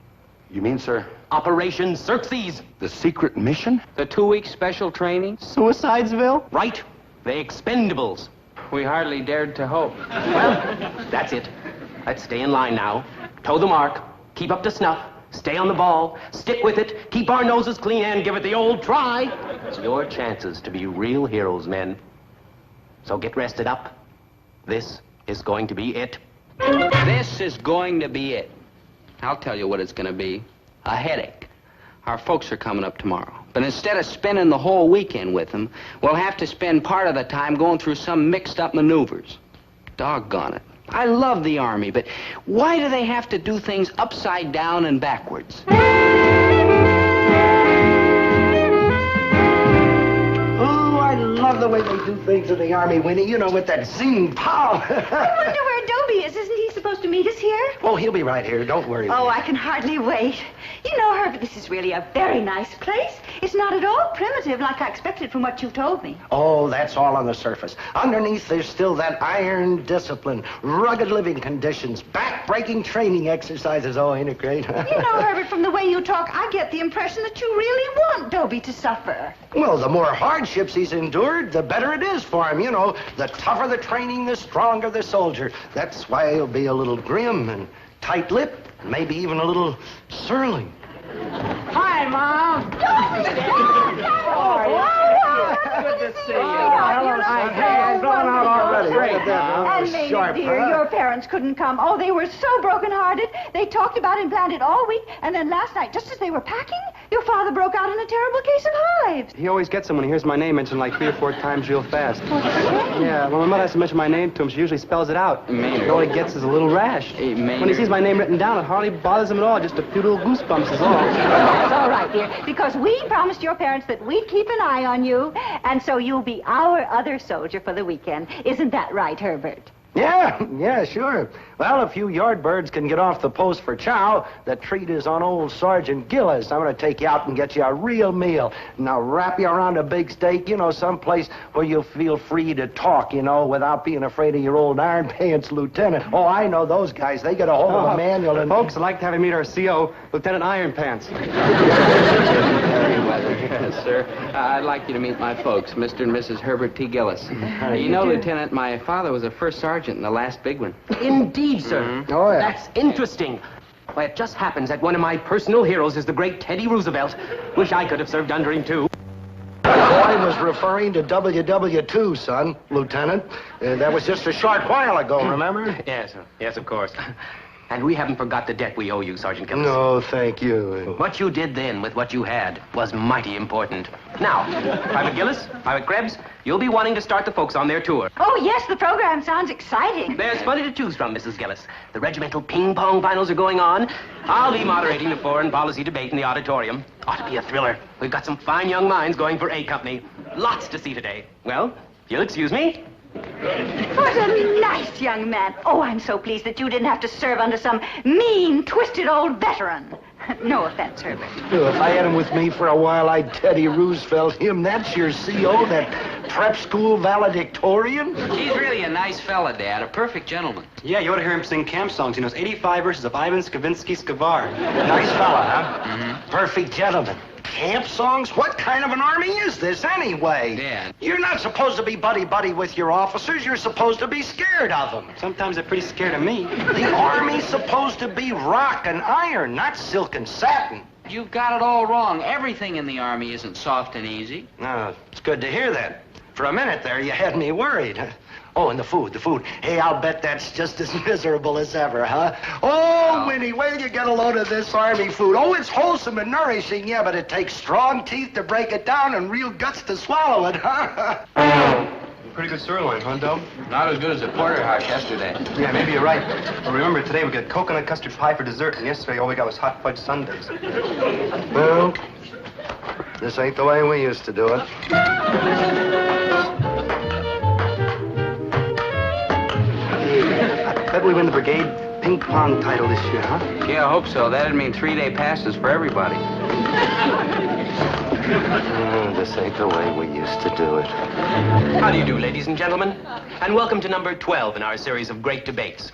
Speaker 11: You mean, sir?
Speaker 12: Operation Xerxes.
Speaker 11: The secret mission?
Speaker 1: The 2-week special training?
Speaker 3: Suicidesville?
Speaker 12: Right. The Expendables.
Speaker 1: We hardly dared to hope.
Speaker 12: Well, that's it. Let's stay in line now. Toe the mark. Keep up to snuff. Stay on the ball. Stick with it. Keep our noses clean and give it the old try. It's your chances to be real heroes, men. So get rested up. This is going to be it.
Speaker 1: This is going to be it. I'll tell you what it's going to be. A headache. Our folks are coming up tomorrow. But instead of spending the whole weekend with them, we'll have to spend part of the time going through some mixed-up maneuvers. Doggone it. I love the Army, but why do they have to do things upside down and backwards?
Speaker 10: I love the way they do things in the Army, Winnie. You know, with that zing pow.
Speaker 8: I wonder where Dobie is. Isn't he supposed to meet us here?
Speaker 10: Oh, he'll be right here. Don't worry.
Speaker 8: Oh, I can hardly wait. You know, Herbert, this is really a very nice place. It's not at all primitive like I expected from what you told me.
Speaker 10: Oh, that's all on the surface. Underneath, there's still that iron discipline, rugged living conditions, back-breaking training exercises. Oh, ain't it great?
Speaker 8: You know, Herbert, from the way you talk, I get the impression that you really want Dobie to suffer.
Speaker 10: Well, the more hardships he's endured, the better it is for him. You know, the tougher the training, the stronger the soldier. That's why he'll be a little grim and tight-lipped, maybe even a little surly.
Speaker 8: Hi, Mom.
Speaker 3: Good to see you.
Speaker 10: I've gone out already. Look at that.
Speaker 8: And maybe, dear, your parents couldn't come. Oh, they were so broken-hearted. They talked about it and planned it all week. And then last night, just as they were packing, your father broke out in a terrible case of hives.
Speaker 3: He always gets them when he hears my name mentioned like 3 or 4 times real fast. Yeah, when my mother has to mention my name to him, she usually spells it out.
Speaker 1: Maynard.
Speaker 3: All he gets is a little rash.
Speaker 1: Hey, Maynard.
Speaker 3: When he sees my name written down, it hardly bothers him at all. Just a few little goosebumps is all.
Speaker 8: That's all right, dear, because we promised your parents that we'd keep an eye on you, and so you'll be our other soldier for the weekend. Isn't that right, Herbert?
Speaker 10: Yeah, sure. Well, if you yardbirds can get off the post for chow, the treat is on old Sergeant Gillis. I'm going to take you out and get you a real meal. Now, wrap you around a big steak, you know, someplace where you'll feel free to talk, you know, without being afraid of your old iron pants lieutenant. Oh, I know those guys. They get a hold of a manual and...
Speaker 3: Folks, I'd like to have you meet our CO, Lieutenant Iron Pants.
Speaker 1: Yes, sir. I'd like you to meet my folks, Mr. and Mrs. Herbert T. Gillis. You know, Lieutenant, my father was a first sergeant in the last big one.
Speaker 12: Indeed, sir.
Speaker 10: Mm-hmm. Oh, yeah.
Speaker 12: That's interesting. Why, it just happens that one of my personal heroes is the great Teddy Roosevelt. Wish I could have served under him, too.
Speaker 10: I was referring to WW2, son, Lieutenant. That was just a short while ago, remember?
Speaker 12: Yes, sir. Yes, of course. And we haven't forgot the debt we owe you, Sergeant Gillis.
Speaker 10: No, thank you.
Speaker 12: What you did then with what you had was mighty important. Now, Private Gillis, Private Krebs, you'll be wanting to start the folks on their tour.
Speaker 8: Oh, yes, the program sounds exciting.
Speaker 12: There's plenty to choose from, Mrs. Gillis. The regimental ping-pong finals are going on. I'll be moderating the foreign policy debate in the auditorium. Ought to be a thriller. We've got some fine young minds going for A Company. Lots to see today. Well, you'll excuse me?
Speaker 8: What a nice young man. Oh, I'm so pleased that you didn't have to serve under some mean, twisted old veteran. No offense, Herbert.
Speaker 10: If I had him with me for a while, I'd Teddy Roosevelt him. That's your CO, that prep school valedictorian?
Speaker 1: He's really a nice fella, Dad. A perfect gentleman.
Speaker 3: Yeah, you ought to hear him sing camp songs. He knows 85 verses of Ivan Stravinsky Skavar.
Speaker 10: Nice fella, huh? Mm-hmm. Perfect gentleman. Camp songs? What kind of an army is this, anyway?
Speaker 1: Dad.
Speaker 10: You're not supposed to be buddy-buddy with your officers. You're supposed to be scared of them.
Speaker 3: Sometimes they're pretty scared of me.
Speaker 10: The Army's supposed to be rock and iron, not silk and satin.
Speaker 1: You've got it all wrong. Everything in the Army isn't soft and easy.
Speaker 10: No, it's good to hear that. For a minute there, you had me worried. Oh, and the food. Hey, I'll bet that's just as miserable as ever, huh? Oh, Winnie, where do you get a load of this Army food? Oh, it's wholesome and nourishing, yeah, but it takes strong teeth to break it down and real guts to swallow it, huh?
Speaker 3: Pretty good sirloin, huh, Doe?
Speaker 1: Not as good as the porterhouse yesterday.
Speaker 3: Yeah, maybe you're right. But remember, today we got coconut custard pie for dessert, and yesterday all we got was hot fudge sundaes.
Speaker 10: Well, this ain't the way we used to do it.
Speaker 3: I bet we win the brigade ping pong title this year, huh?
Speaker 1: Yeah, I hope so. That'd mean 3-day passes for everybody.
Speaker 10: This ain't the way we used to do it.
Speaker 12: How do you do, ladies and gentlemen? And welcome to number 12 in our series of great debates.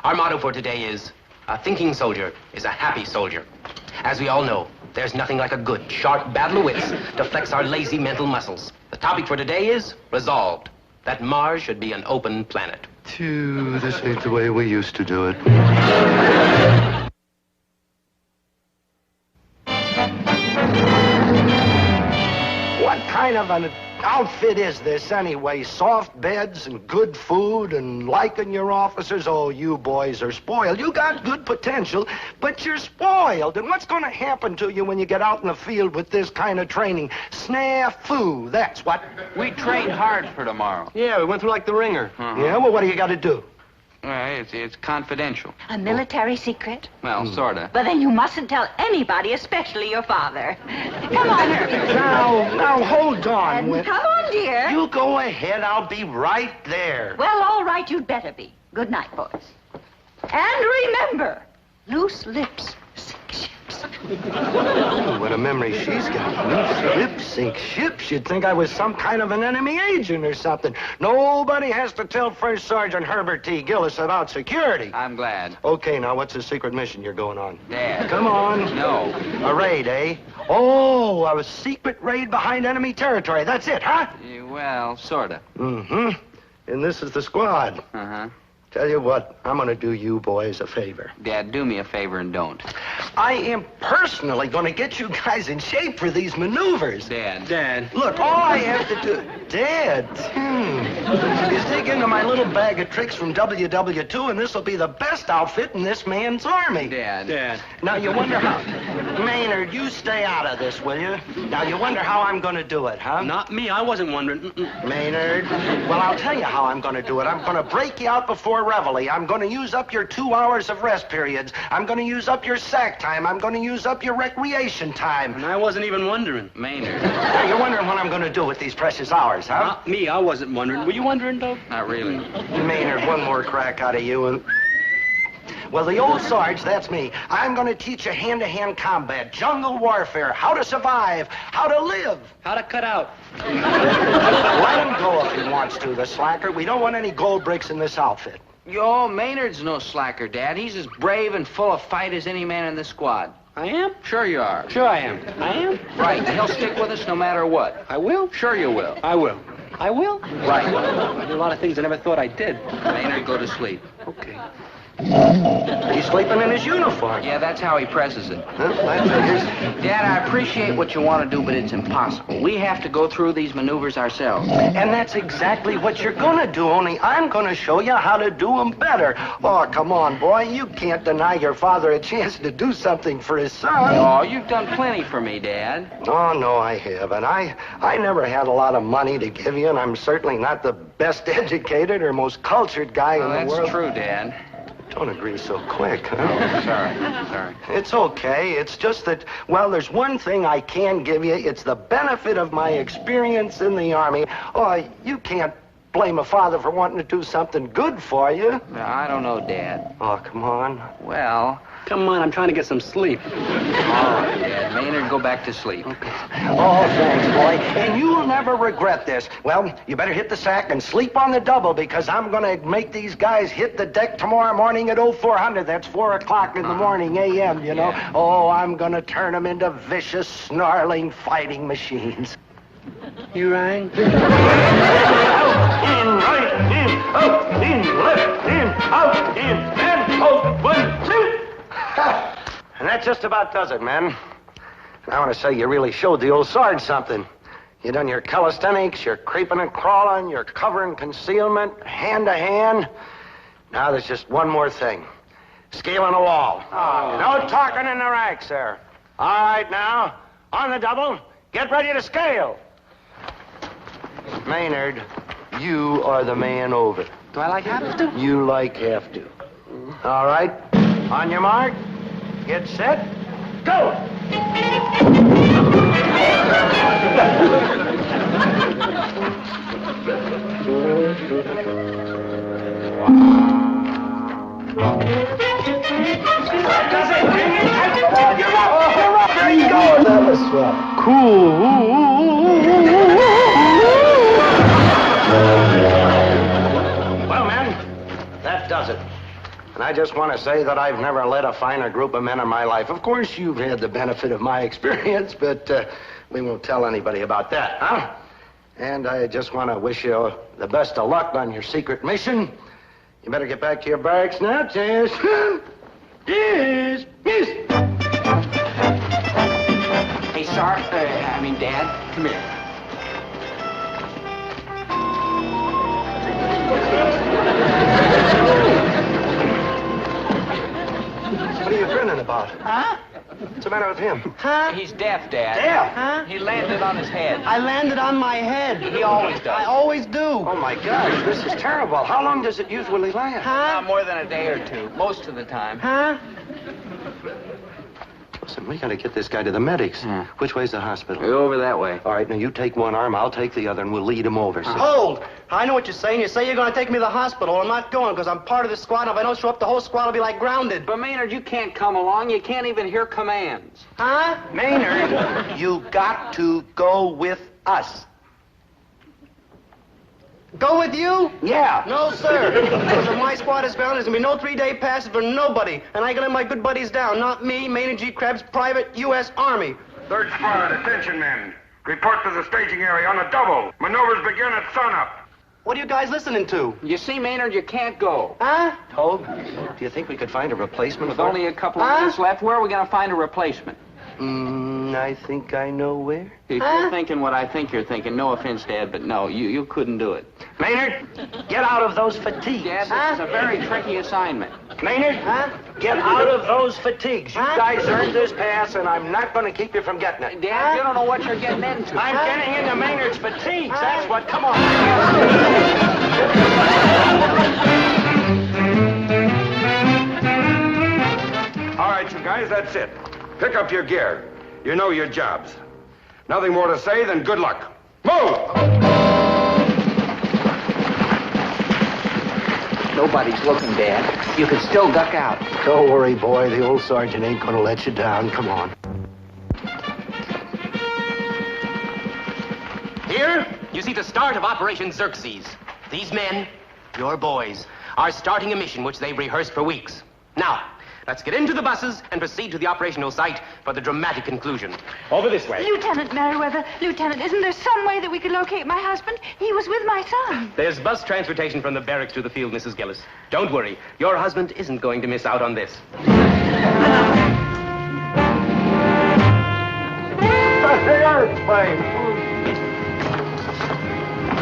Speaker 12: Our motto for today is, a thinking soldier is a happy soldier. As we all know, there's nothing like a good, sharp battle of wits to flex our lazy mental muscles. The topic for today is, resolved, that Mars should be an open planet.
Speaker 10: Phew, this ain't the way we used to do it. What kind of an outfit is this, anyway? Soft beds and good food and liking your officers? Oh, you boys are spoiled. You got good potential, but you're spoiled. And what's going to happen to you when you get out in the field with this kind of training? Snafu, that's what.
Speaker 1: We trained hard for tomorrow.
Speaker 3: Yeah, we went through like the ringer.
Speaker 10: Yeah, well, what do you got to do?
Speaker 1: Well, it's confidential.
Speaker 8: A military secret?
Speaker 1: Well, sorta.
Speaker 8: But then you mustn't tell anybody, especially your father. Come on, Herbie.
Speaker 10: Now, hold on.
Speaker 8: And come on, dear.
Speaker 10: You go ahead. I'll be right there.
Speaker 8: Well, all right, you'd better be. Good night, boys. And remember, loose lips sink ships.
Speaker 10: Oh, what a memory she's got. Loose lips sink ships. You'd think I was some kind of an enemy agent or something. Nobody has to tell First Sergeant Herbert T. Gillis about security.
Speaker 1: I'm glad.
Speaker 10: Okay, now, what's the secret mission you're going on?
Speaker 1: Dad.
Speaker 10: Come on.
Speaker 1: No.
Speaker 10: A raid, eh? Oh, a secret raid behind enemy territory. That's it, huh?
Speaker 1: Well, sorta.
Speaker 10: Mm-hmm. And this is the squad.
Speaker 1: Uh-huh.
Speaker 10: Tell you what, I'm going to do you boys a favor.
Speaker 1: Dad, do me a favor and don't.
Speaker 10: I am personally going to get you guys in shape for these maneuvers.
Speaker 1: Dad.
Speaker 10: Look, all I have to do... Dad, is dig into my little bag of tricks from WW2, and this will be the best outfit in this man's army.
Speaker 1: Dad.
Speaker 10: Now, you wonder how... Maynard, you stay out of this, will you? Now, you wonder how I'm going to do it, huh?
Speaker 3: Not me. I wasn't wondering.
Speaker 10: Maynard, well, I'll tell you how I'm going to do it. I'm going to break you out before reveille. I'm going to use up your 2 hours of rest periods. I'm going to use up your sack time. I'm going to use up your recreation time.
Speaker 3: And I wasn't even wondering.
Speaker 1: Maynard.
Speaker 10: Now, you're wondering what I'm going to do with these precious hours, huh?
Speaker 3: Not me. I wasn't wondering. Were you wondering, Doe?
Speaker 1: Not really.
Speaker 10: Maynard, one more crack out of you and... Well, the old Sarge, that's me. I'm going to teach you hand-to-hand combat, jungle warfare, how to survive, how to live.
Speaker 3: How to cut out.
Speaker 10: Let him go if he wants to, the slacker. We don't want any gold bricks in this outfit.
Speaker 1: Yo, Maynard's no slacker, Dad. He's as brave and full of fight as any man in this squad.
Speaker 3: I am?
Speaker 1: Sure you are.
Speaker 3: Sure I am. I am?
Speaker 1: Right. He'll stick with us no matter what.
Speaker 3: I will?
Speaker 1: Sure you will.
Speaker 3: I will. I will?
Speaker 1: Right.
Speaker 3: I do a lot of things I never thought I did.
Speaker 1: Maynard, go to sleep.
Speaker 3: Okay.
Speaker 10: He's sleeping in his uniform.
Speaker 1: Yeah, that's how he presses it.
Speaker 10: Huh? That figures.
Speaker 1: Dad, I appreciate what you want to do, but it's impossible. We have to go through these maneuvers ourselves.
Speaker 10: And that's exactly what you're going to do, only I'm going to show you how to do them better. Oh, come on, boy. You can't deny your father a chance to do something for his son.
Speaker 1: Oh, you've done plenty for me, Dad.
Speaker 10: Oh, no, I haven't. I never had a lot of money to give you, and I'm certainly not the best educated or most cultured guy in the world.
Speaker 1: That's true, Dad.
Speaker 10: Don't agree so quick, huh?
Speaker 1: Oh, sorry.
Speaker 10: It's okay. It's just that, well, there's one thing I can give you. It's the benefit of my experience in the Army. Oh, you can't blame a father for wanting to do something good for you.
Speaker 1: I don't know, Dad.
Speaker 10: Oh, come on.
Speaker 1: Well...
Speaker 3: Come on, I'm trying to get some sleep.
Speaker 1: All right, Dad. Maynard, go back to sleep.
Speaker 10: Oh, thanks, boy. And you'll never regret this. Well, you better hit the sack and sleep on the double because I'm going to make these guys hit the deck tomorrow morning at 0400. That's 4 o'clock in the morning, a.m., you know.
Speaker 1: Yeah.
Speaker 10: Oh, I'm going to turn them into vicious, snarling fighting machines.
Speaker 3: You rang?
Speaker 7: Out, in, right, in, out, in, left, in, out, in, and out, 1, 2.
Speaker 10: And that just about does it, men. And I want to say you really showed the old Sarge something. You done your calisthenics, your creeping and crawling, your cover and concealment, hand to hand. Now there's just one more thing. Scaling a wall. Oh. No talking in the ranks there. All right, now, on the double, get ready to scale. Maynard, you are the man over.
Speaker 1: Do I have to?
Speaker 10: You have to. All right, on your mark, get set, go! You're up. There you go. That was Well, men, that does it. And I just want to say that I've never led a finer group of men in my life. Of course, you've had the benefit of my experience, but we won't tell anybody about that, huh? And I just want to wish you the best of luck on your secret mission. You better get back to your barracks now, Tess. Yes, yes.
Speaker 1: Hey, Dad, come here.
Speaker 10: What are you grinning about?
Speaker 8: Huh?
Speaker 10: What's the matter with him?
Speaker 8: Huh?
Speaker 1: He's deaf, Dad.
Speaker 10: Deaf?
Speaker 8: Huh?
Speaker 1: He landed on his head.
Speaker 8: I landed on my head.
Speaker 1: He always does.
Speaker 8: I always do.
Speaker 10: Oh, my gosh, this is terrible. How long does it usually last?
Speaker 8: Huh?
Speaker 1: Not more than a day or two, most of the time.
Speaker 8: Huh?
Speaker 10: Listen, we got to get this guy to the medics.
Speaker 1: Yeah.
Speaker 10: Which way's the hospital?
Speaker 1: Go over that way.
Speaker 10: All right, now you take one arm, I'll take the other, and we'll lead him over. So.
Speaker 2: Hold! I know what you're saying. You say you're going to take me to the hospital. I'm not going because I'm part of the squad. And if I don't show up, the whole squad will be like grounded.
Speaker 1: But, Maynard, you can't come along. You can't even hear commands.
Speaker 2: Huh?
Speaker 10: Maynard, you got to go with us.
Speaker 2: Go with you?
Speaker 10: Yeah.
Speaker 2: No, sir. Because if my squad is found, there's going to be no 3-day passes for nobody. And I got to let my good buddies down. Not me, Maynard G. Krebs, Private U.S. Army.
Speaker 13: Third squad, attention, men. Report to the staging area on a double. Maneuvers begin at sunup.
Speaker 2: What are you guys listening to?
Speaker 1: You see, Maynard, you can't go.
Speaker 2: Huh?
Speaker 10: Toad, do you think we could find a replacement
Speaker 1: With
Speaker 10: for
Speaker 1: only a couple of minutes left, where are we going to find a replacement?
Speaker 10: I think I know where.
Speaker 1: If you're thinking what I think you're thinking, no offense, Dad, but no, you couldn't do it.
Speaker 10: Maynard, get out of those fatigues.
Speaker 1: Dad, this is a very tricky assignment.
Speaker 10: Maynard, get out of those fatigues. You guys earned this pass, and I'm not going to keep you from getting it.
Speaker 1: Dad, you don't know what you're getting into.
Speaker 10: I'm getting into Maynard's fatigues. That's what. Come on.
Speaker 13: All right, you guys, that's it. Pick up your gear. You know your jobs. Nothing more to say than good luck. Move!
Speaker 1: Nobody's looking, Dad. You can still duck out.
Speaker 10: Don't worry, boy. The old sergeant ain't going to let you down. Come on.
Speaker 12: Here, you see the start of Operation Xerxes. These men, your boys, are starting a mission which they've rehearsed for weeks. Now, let's get into the buses and proceed to the operational site for the dramatic conclusion. Over this way.
Speaker 8: Lieutenant Merriweather, Lieutenant, isn't there some way that we could locate my husband? He was with my son.
Speaker 12: There's bus transportation from the barracks to the field, Mrs. Gillis. Don't worry. Your husband isn't going to miss out on this.
Speaker 10: The airplane.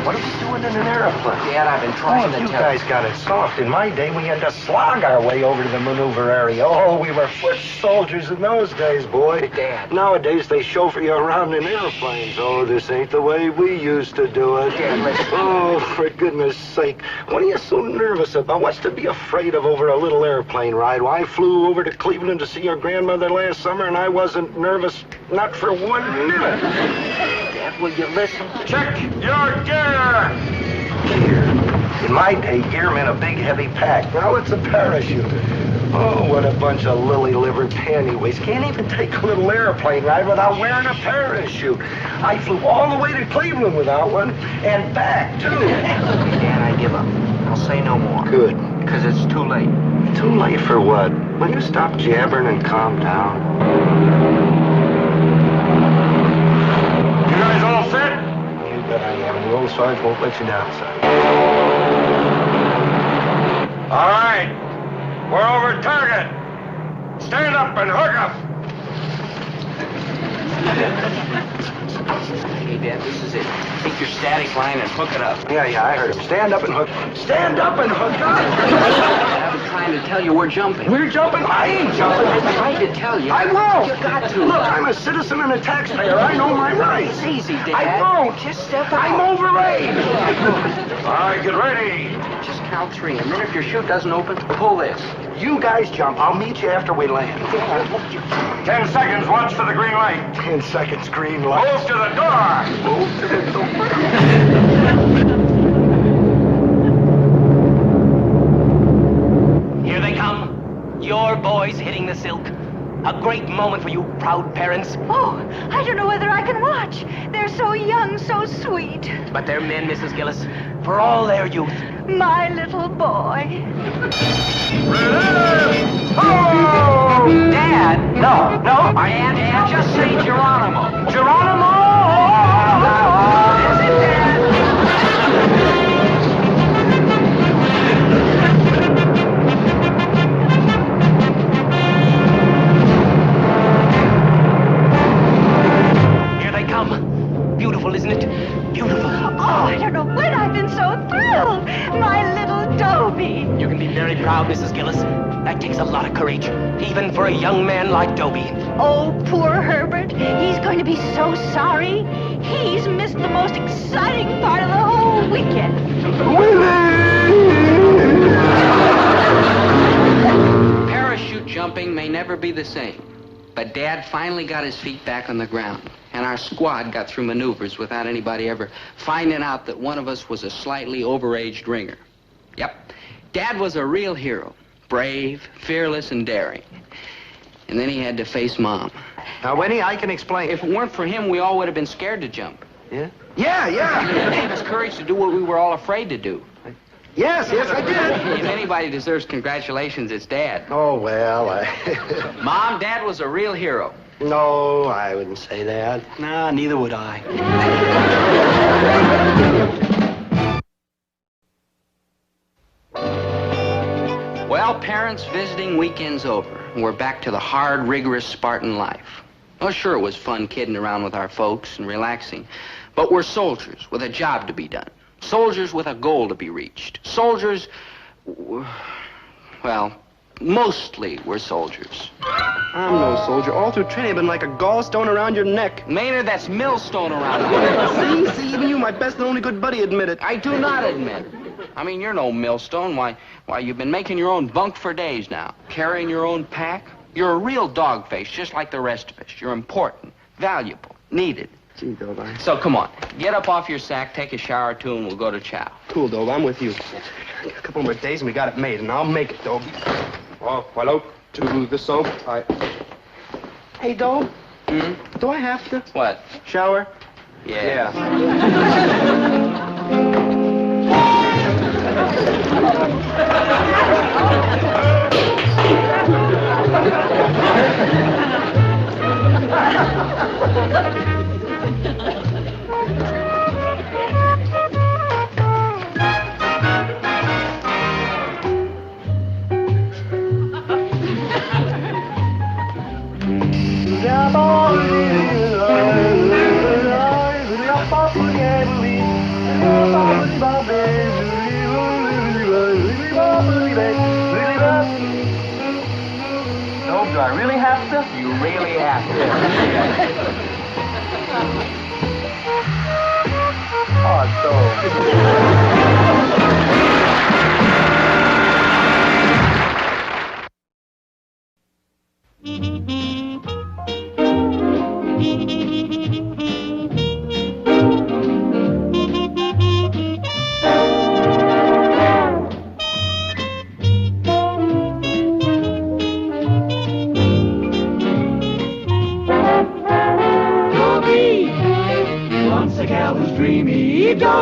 Speaker 10: What are we doing in an airplane?
Speaker 1: Dad, I've been trying to
Speaker 10: you
Speaker 1: tell
Speaker 10: guys got it soft. In my day, we had to slog our way over to the maneuver area. Oh, we were foot soldiers in those days, boy.
Speaker 1: Dad.
Speaker 10: Nowadays, they chauffeur you around in airplanes. Oh, this ain't the way we used to do it.
Speaker 1: Dad, listen.
Speaker 10: Oh, for goodness sake. What are you so nervous about? What's to be afraid of over a little airplane ride? Well, I flew over to Cleveland to see your grandmother last summer, and I wasn't nervous, not for 1 minute. Dad, will you listen?
Speaker 13: Check your gear!
Speaker 10: Gear. In my day, gear meant a big, heavy pack. Now it's a parachute. Oh, what a bunch of lily-livered pantyweights. Can't even take a little airplane ride without wearing a parachute. I flew all the way to Cleveland without one, and back, too.
Speaker 1: Dan, I give up. I'll say no more.
Speaker 10: Good.
Speaker 1: Because it's too late.
Speaker 10: Too late for what? Will you stop jabbering and calm down?
Speaker 13: You guys all set?
Speaker 10: You bet I am. And the old Sarge won't let you down, son.
Speaker 13: All right. We're over target. Stand up and hook up.
Speaker 1: Hey, Dad, this is it. Take your static line and hook it up.
Speaker 10: Yeah, I heard him. Stand up and hook. Stand up and hook up.
Speaker 1: I was trying to tell you we're jumping.
Speaker 10: We're jumping? I ain't jumping.
Speaker 1: I tried to tell you.
Speaker 10: I won't.
Speaker 1: You got to.
Speaker 10: Look, I'm a citizen and a taxpayer. I know my rights.
Speaker 1: It's easy, Dad.
Speaker 10: I won't.
Speaker 1: Just step out.
Speaker 10: I'm overage.
Speaker 13: All right, get ready.
Speaker 1: Just count 3, and then if your chute doesn't open, pull this.
Speaker 10: You guys jump. I'll meet you after we land.
Speaker 13: 10 seconds. Watch for the green light.
Speaker 10: 10 seconds, green light.
Speaker 13: Move to the door.
Speaker 10: Move to the door.
Speaker 12: Here they come. Your boys hitting the silk. A great moment for you proud parents.
Speaker 8: Oh, I don't know whether I can watch. They're so young, so sweet.
Speaker 12: But they're men, Mrs. Gillis, for all their youth.
Speaker 8: My little boy.
Speaker 12: Oh! Dad! No.
Speaker 1: Dad, just say Geronimo.
Speaker 12: Geronimo! Is it, Dad? Here they come. Beautiful, isn't it? Beautiful.
Speaker 8: Oh, I don't know when I've been so thrilled. My little Dobie.
Speaker 12: You can be very proud, Mrs. Gillis. That takes a lot of courage, even for a young man like Dobie.
Speaker 8: Oh, poor Herbert. He's going to be so sorry. He's missed the most exciting part of the whole weekend.
Speaker 1: Parachute jumping may never be the same, but Dad finally got his feet back on the ground, and our squad got through maneuvers without anybody ever finding out that one of us was a slightly overaged ringer. Yep, Dad was a real hero, brave, fearless, and daring. And then he had to face Mom.
Speaker 2: Now, Winnie, I can explain.
Speaker 1: If it weren't for him, we all would have been scared to jump.
Speaker 2: Yeah? Yeah.
Speaker 1: It gave us courage to do what we were all afraid to do.
Speaker 2: Yes, I did.
Speaker 1: If anybody deserves congratulations, it's Dad.
Speaker 10: Oh, well,
Speaker 1: Mom, Dad was a real hero.
Speaker 10: No, I wouldn't say that.
Speaker 3: Nah, neither would I.
Speaker 1: Well, parents, visiting weekend's over. We're back to the hard, rigorous Spartan life. Oh, sure, it was fun kidding around with our folks and relaxing. But we're soldiers with a job to be done. Soldiers with a goal to be reached. Soldiers, well, mostly we're soldiers.
Speaker 3: I'm no soldier. All through training, I've been like a gallstone around your neck.
Speaker 1: Maynard, that's millstone around your neck.
Speaker 3: See, even you, my best and only good buddy, admit it.
Speaker 1: I do not admit. I mean, you're no millstone. Why, you've been making your own bunk for days now. Carrying your own pack. You're a real dog face, just like the rest of us. You're important, valuable, needed.
Speaker 3: Gee, Dobe.
Speaker 1: So come on, get up off your sack, take a shower or two, and we'll go to chow.
Speaker 3: Cool, Dobe, I'm with you. A couple more days and we got it made, and I'll make it, Dobe.
Speaker 14: Oh, hello to the soap.
Speaker 3: Hey, Dobe. Do I have to?
Speaker 1: What?
Speaker 3: Shower?
Speaker 1: Yeah.
Speaker 3: Do I really have to?
Speaker 1: You really have to.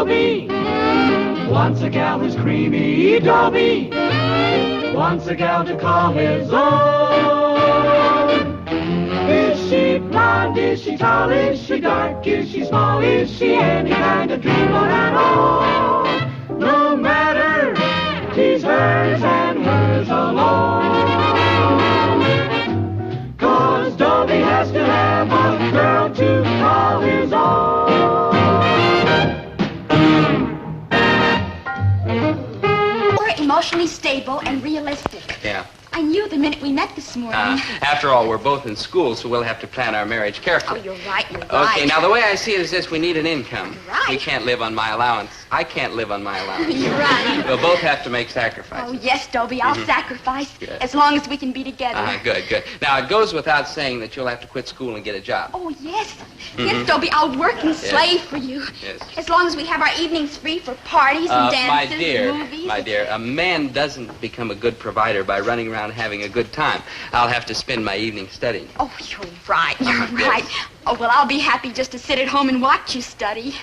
Speaker 15: Dobie wants a gal who's creamy. Dobie wants a gal to call his own. Is she blonde? Is she tall? Is she dark? Is she small? Is she any kind of dreamer at all? No matter, she's hers and hers alone. 'Cause Dobie has to have a girl to call his own.
Speaker 16: We're emotionally stable and realistic.
Speaker 1: Yeah.
Speaker 16: I knew the minute we met this morning.
Speaker 1: After all, we're both in school, so we'll have to plan our marriage carefully.
Speaker 16: Oh, you're right, you're right.
Speaker 1: Okay, now the way I see it is this: we need an income.
Speaker 16: You're right.
Speaker 1: We can't live on my allowance. I can't live on my allowance.
Speaker 16: You're right.
Speaker 1: We'll both have to make sacrifices.
Speaker 16: Oh, yes, Dobie, I'll sacrifice
Speaker 1: Good.
Speaker 16: as long as we can be together.
Speaker 1: Good, good. Now, it goes without saying that you'll have to quit school and get a job.
Speaker 16: Oh, yes. Yes, Dobie, I'll work and slave for you.
Speaker 1: Yes.
Speaker 16: As long as we have our evenings free for parties and dances and movies.
Speaker 1: My dear, a man doesn't become a good provider by running around having a good time. I'll have to spend my evening studying.
Speaker 16: Oh, you're right, you're right. Oh, well, I'll be happy just to sit at home and watch you study.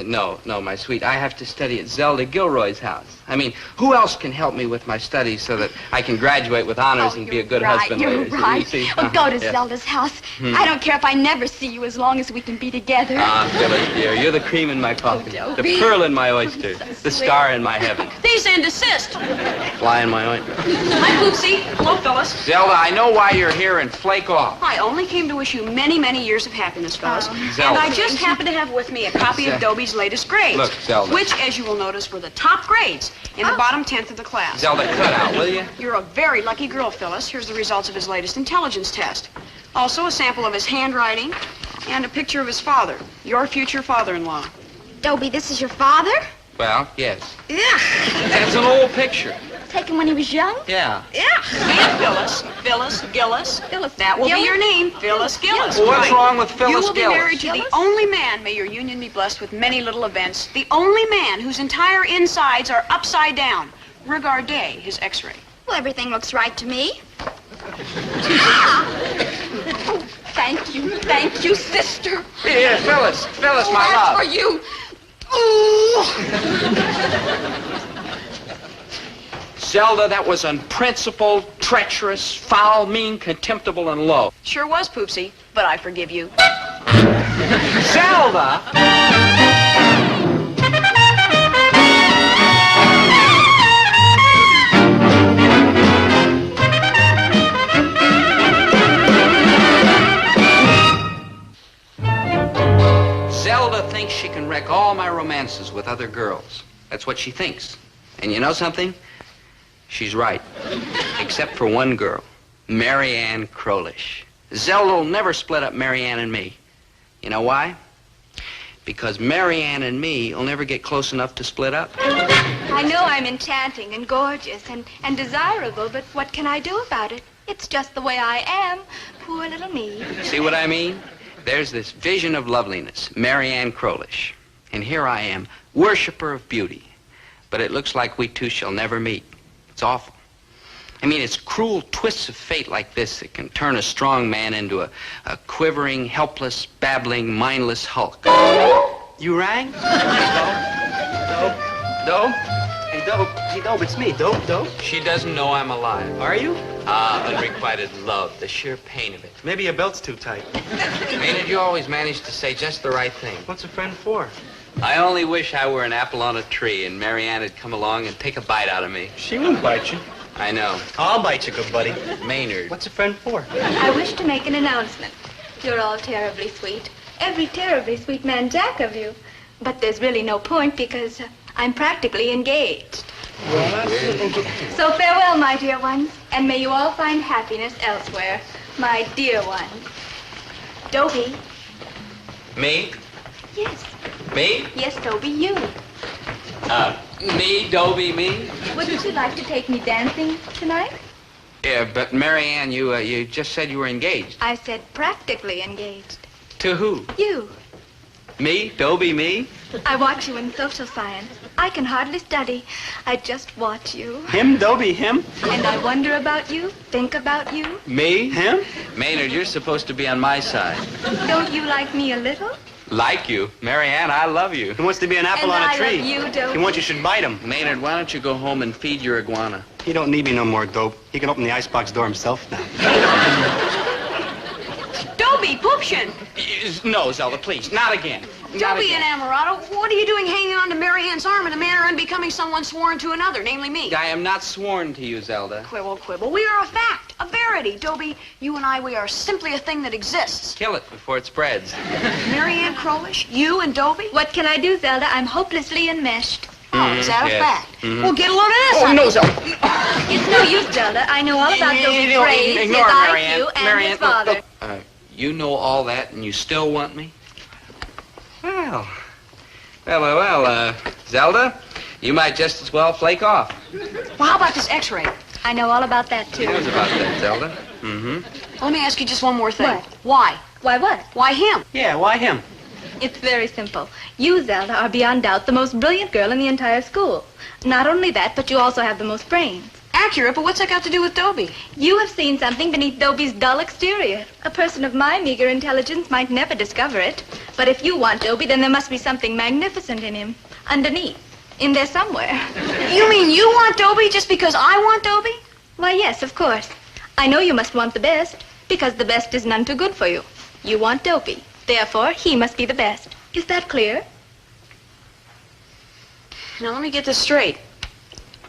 Speaker 1: No, my sweet. I have to study at Zelda Gilroy's house. I mean, who else can help me with my studies so that I can graduate with honors and be a good husband
Speaker 16: you're
Speaker 1: later?
Speaker 16: Right.
Speaker 1: You see?
Speaker 16: Well, go to
Speaker 1: Yes.
Speaker 16: Zelda's house. I don't care if I never see you as long as we can be together.
Speaker 1: Phyllis, dear, you're the cream in my coffee, the pearl in my oyster, the star in my heaven,
Speaker 5: Cease and desist.
Speaker 1: fly in my ointment.
Speaker 5: Hi, Poopsie. Hello, Phyllis.
Speaker 1: Zelda, I know why you're here, and flake off.
Speaker 5: I only came to wish you many, many years of happiness, fellas.
Speaker 1: Zelda.
Speaker 5: And I just happen to have with me a copy of Dobie's latest grades.
Speaker 1: Look, Zelda.
Speaker 5: Which, as you will notice, were the top grades in the bottom 10th of the class.
Speaker 1: Zelda, cut out, will you?
Speaker 5: You're a very lucky girl, Phyllis. Here's the results of his latest intelligence test. Also, a sample of his handwriting and a picture of his father, your future father-in-law.
Speaker 16: Dobie, this is your father?
Speaker 1: Well, yes.
Speaker 16: Yeah.
Speaker 1: That's an old picture.
Speaker 16: Taken when he was young?
Speaker 1: Yeah.
Speaker 5: Yeah. And Phyllis Gillis. That will be your name, Phyllis Gillis.
Speaker 1: Well, what's
Speaker 5: Right.
Speaker 1: wrong with Phyllis
Speaker 5: You will be
Speaker 1: Gillis?
Speaker 5: married to the only man, may your union be blessed with many little events, the only man whose entire insides are upside down. Regardez his x-ray.
Speaker 16: Well, everything looks right to me. Oh, thank you, sister.
Speaker 1: Here, Phyllis, my
Speaker 16: That's
Speaker 1: love.
Speaker 16: for you. Ooh.
Speaker 1: Zelda, that was unprincipled, treacherous, foul, mean, contemptible, and low.
Speaker 5: Sure was, Poopsie, but I forgive you.
Speaker 1: Zelda! Zelda thinks she can wreck all my romances with other girls. That's what she thinks. And you know something? She's right. Except for one girl, Mary Ann Crowlish. Zelda will never split up Mary Ann and me. You know why? Because Mary Ann and me will never get close enough to split up.
Speaker 16: I know I'm enchanting and gorgeous and desirable, but what can I do about it? It's just the way I am. Poor little me.
Speaker 1: See what I mean? There's this vision of loveliness, Mary Ann Crowlish. And here I am, worshiper of beauty. But it looks like we two shall never meet. It's awful. I mean, it's cruel twists of fate like this that can turn a strong man into a quivering, helpless, babbling, mindless hulk.
Speaker 3: You rang? Dope? Hey, Dope. Hey, Dope, it's me. Dope?
Speaker 1: She doesn't know I'm alive.
Speaker 3: Are you?
Speaker 1: Unrequited love, the sheer pain of it.
Speaker 3: Maybe your belt's too tight.
Speaker 1: Maynard, you always manage to say just the right thing.
Speaker 3: What's a friend for?
Speaker 1: I only wish I were an apple on a tree and Mary Ann had come along and take a bite out of me.
Speaker 3: She wouldn't bite you.
Speaker 1: I know.
Speaker 3: I'll bite you, good buddy.
Speaker 1: Maynard.
Speaker 3: What's a friend for?
Speaker 16: I wish to make an announcement. You're all terribly sweet. Every terribly sweet man jack of you. But there's really no point because I'm practically engaged. So farewell, my dear ones, and may you all find happiness elsewhere. My dear ones. Dobie.
Speaker 1: Me?
Speaker 16: Yes.
Speaker 1: Me?
Speaker 16: Yes, Dobie, you.
Speaker 1: Me, Dobie, me?
Speaker 16: Wouldn't you like to take me dancing tonight?
Speaker 1: Yeah, but Mary Ann, you just said you were engaged.
Speaker 16: I said practically engaged.
Speaker 1: To who?
Speaker 16: You.
Speaker 1: Me? Dobie, me?
Speaker 16: I watch you in social science. I can hardly study. I just watch you.
Speaker 3: Him, Dobie, him?
Speaker 16: And I wonder about you, think about you.
Speaker 1: Me?
Speaker 3: Him?
Speaker 1: Maynard, you're supposed to be on my side.
Speaker 16: Don't you like me a little?
Speaker 1: Like you? Marianne, I love you.
Speaker 3: He wants to be an apple
Speaker 16: And
Speaker 3: on a
Speaker 16: I
Speaker 3: tree.
Speaker 16: love you, Dobie.
Speaker 3: He wants you should bite him.
Speaker 1: Maynard, why don't you go home and feed your iguana?
Speaker 3: He don't need me no more, Dope. He can open the icebox door himself now.
Speaker 5: Dobie, Poopshin!
Speaker 1: No, Zelda, please, not again. Not
Speaker 5: Dobie
Speaker 1: again.
Speaker 5: and Amarato, what are you doing hanging on to Marianne's arm in a manner unbecoming someone sworn to another, namely me?
Speaker 1: I am not sworn to you, Zelda.
Speaker 5: Quibble, quibble. We are a fact, a verity. Dobie, you and I, we are simply a thing that exists.
Speaker 1: Kill it before it spreads.
Speaker 5: Marianne Crowlish, you and Dobie?
Speaker 16: What can I do, Zelda? I'm hopelessly enmeshed.
Speaker 5: Oh, is that a
Speaker 1: yes.
Speaker 5: fact?
Speaker 1: Mhm.
Speaker 5: Well, get a load of this.
Speaker 1: Oh, no, Zelda.
Speaker 16: It's no use, Zelda. I know all about Dobie's grades, his
Speaker 1: Ignore
Speaker 16: IQ,
Speaker 1: Marianne.
Speaker 16: and
Speaker 1: Marianne,
Speaker 16: his father.
Speaker 1: look. You know all that, and you still want me? Well, Zelda, you might just as well flake off.
Speaker 5: Well, how about this x-ray?
Speaker 16: I know all about that,
Speaker 1: He
Speaker 16: too.
Speaker 1: knows about that, Zelda. Mm-hmm.
Speaker 5: Let me ask you just one more thing.
Speaker 16: What?
Speaker 5: Why?
Speaker 16: Why what?
Speaker 5: Why him?
Speaker 3: Yeah, why him?
Speaker 16: It's very simple. You, Zelda, are beyond doubt the most brilliant girl in the entire school. Not only that, but you also have the most brains.
Speaker 5: Accurate, but what's that got to do with Dobie?
Speaker 16: You have seen something beneath Dobie's dull exterior. A person of my meager intelligence might never discover it. But if you want Dobie, then there must be something magnificent in him. Underneath. In there somewhere.
Speaker 5: You mean you want Dobie just because I want Dobie?
Speaker 16: Why, yes, of course. I know you must want the best, because the best is none too good for you. You want Dobie. Therefore, he must be the best. Is that clear?
Speaker 5: Now, let me get this straight.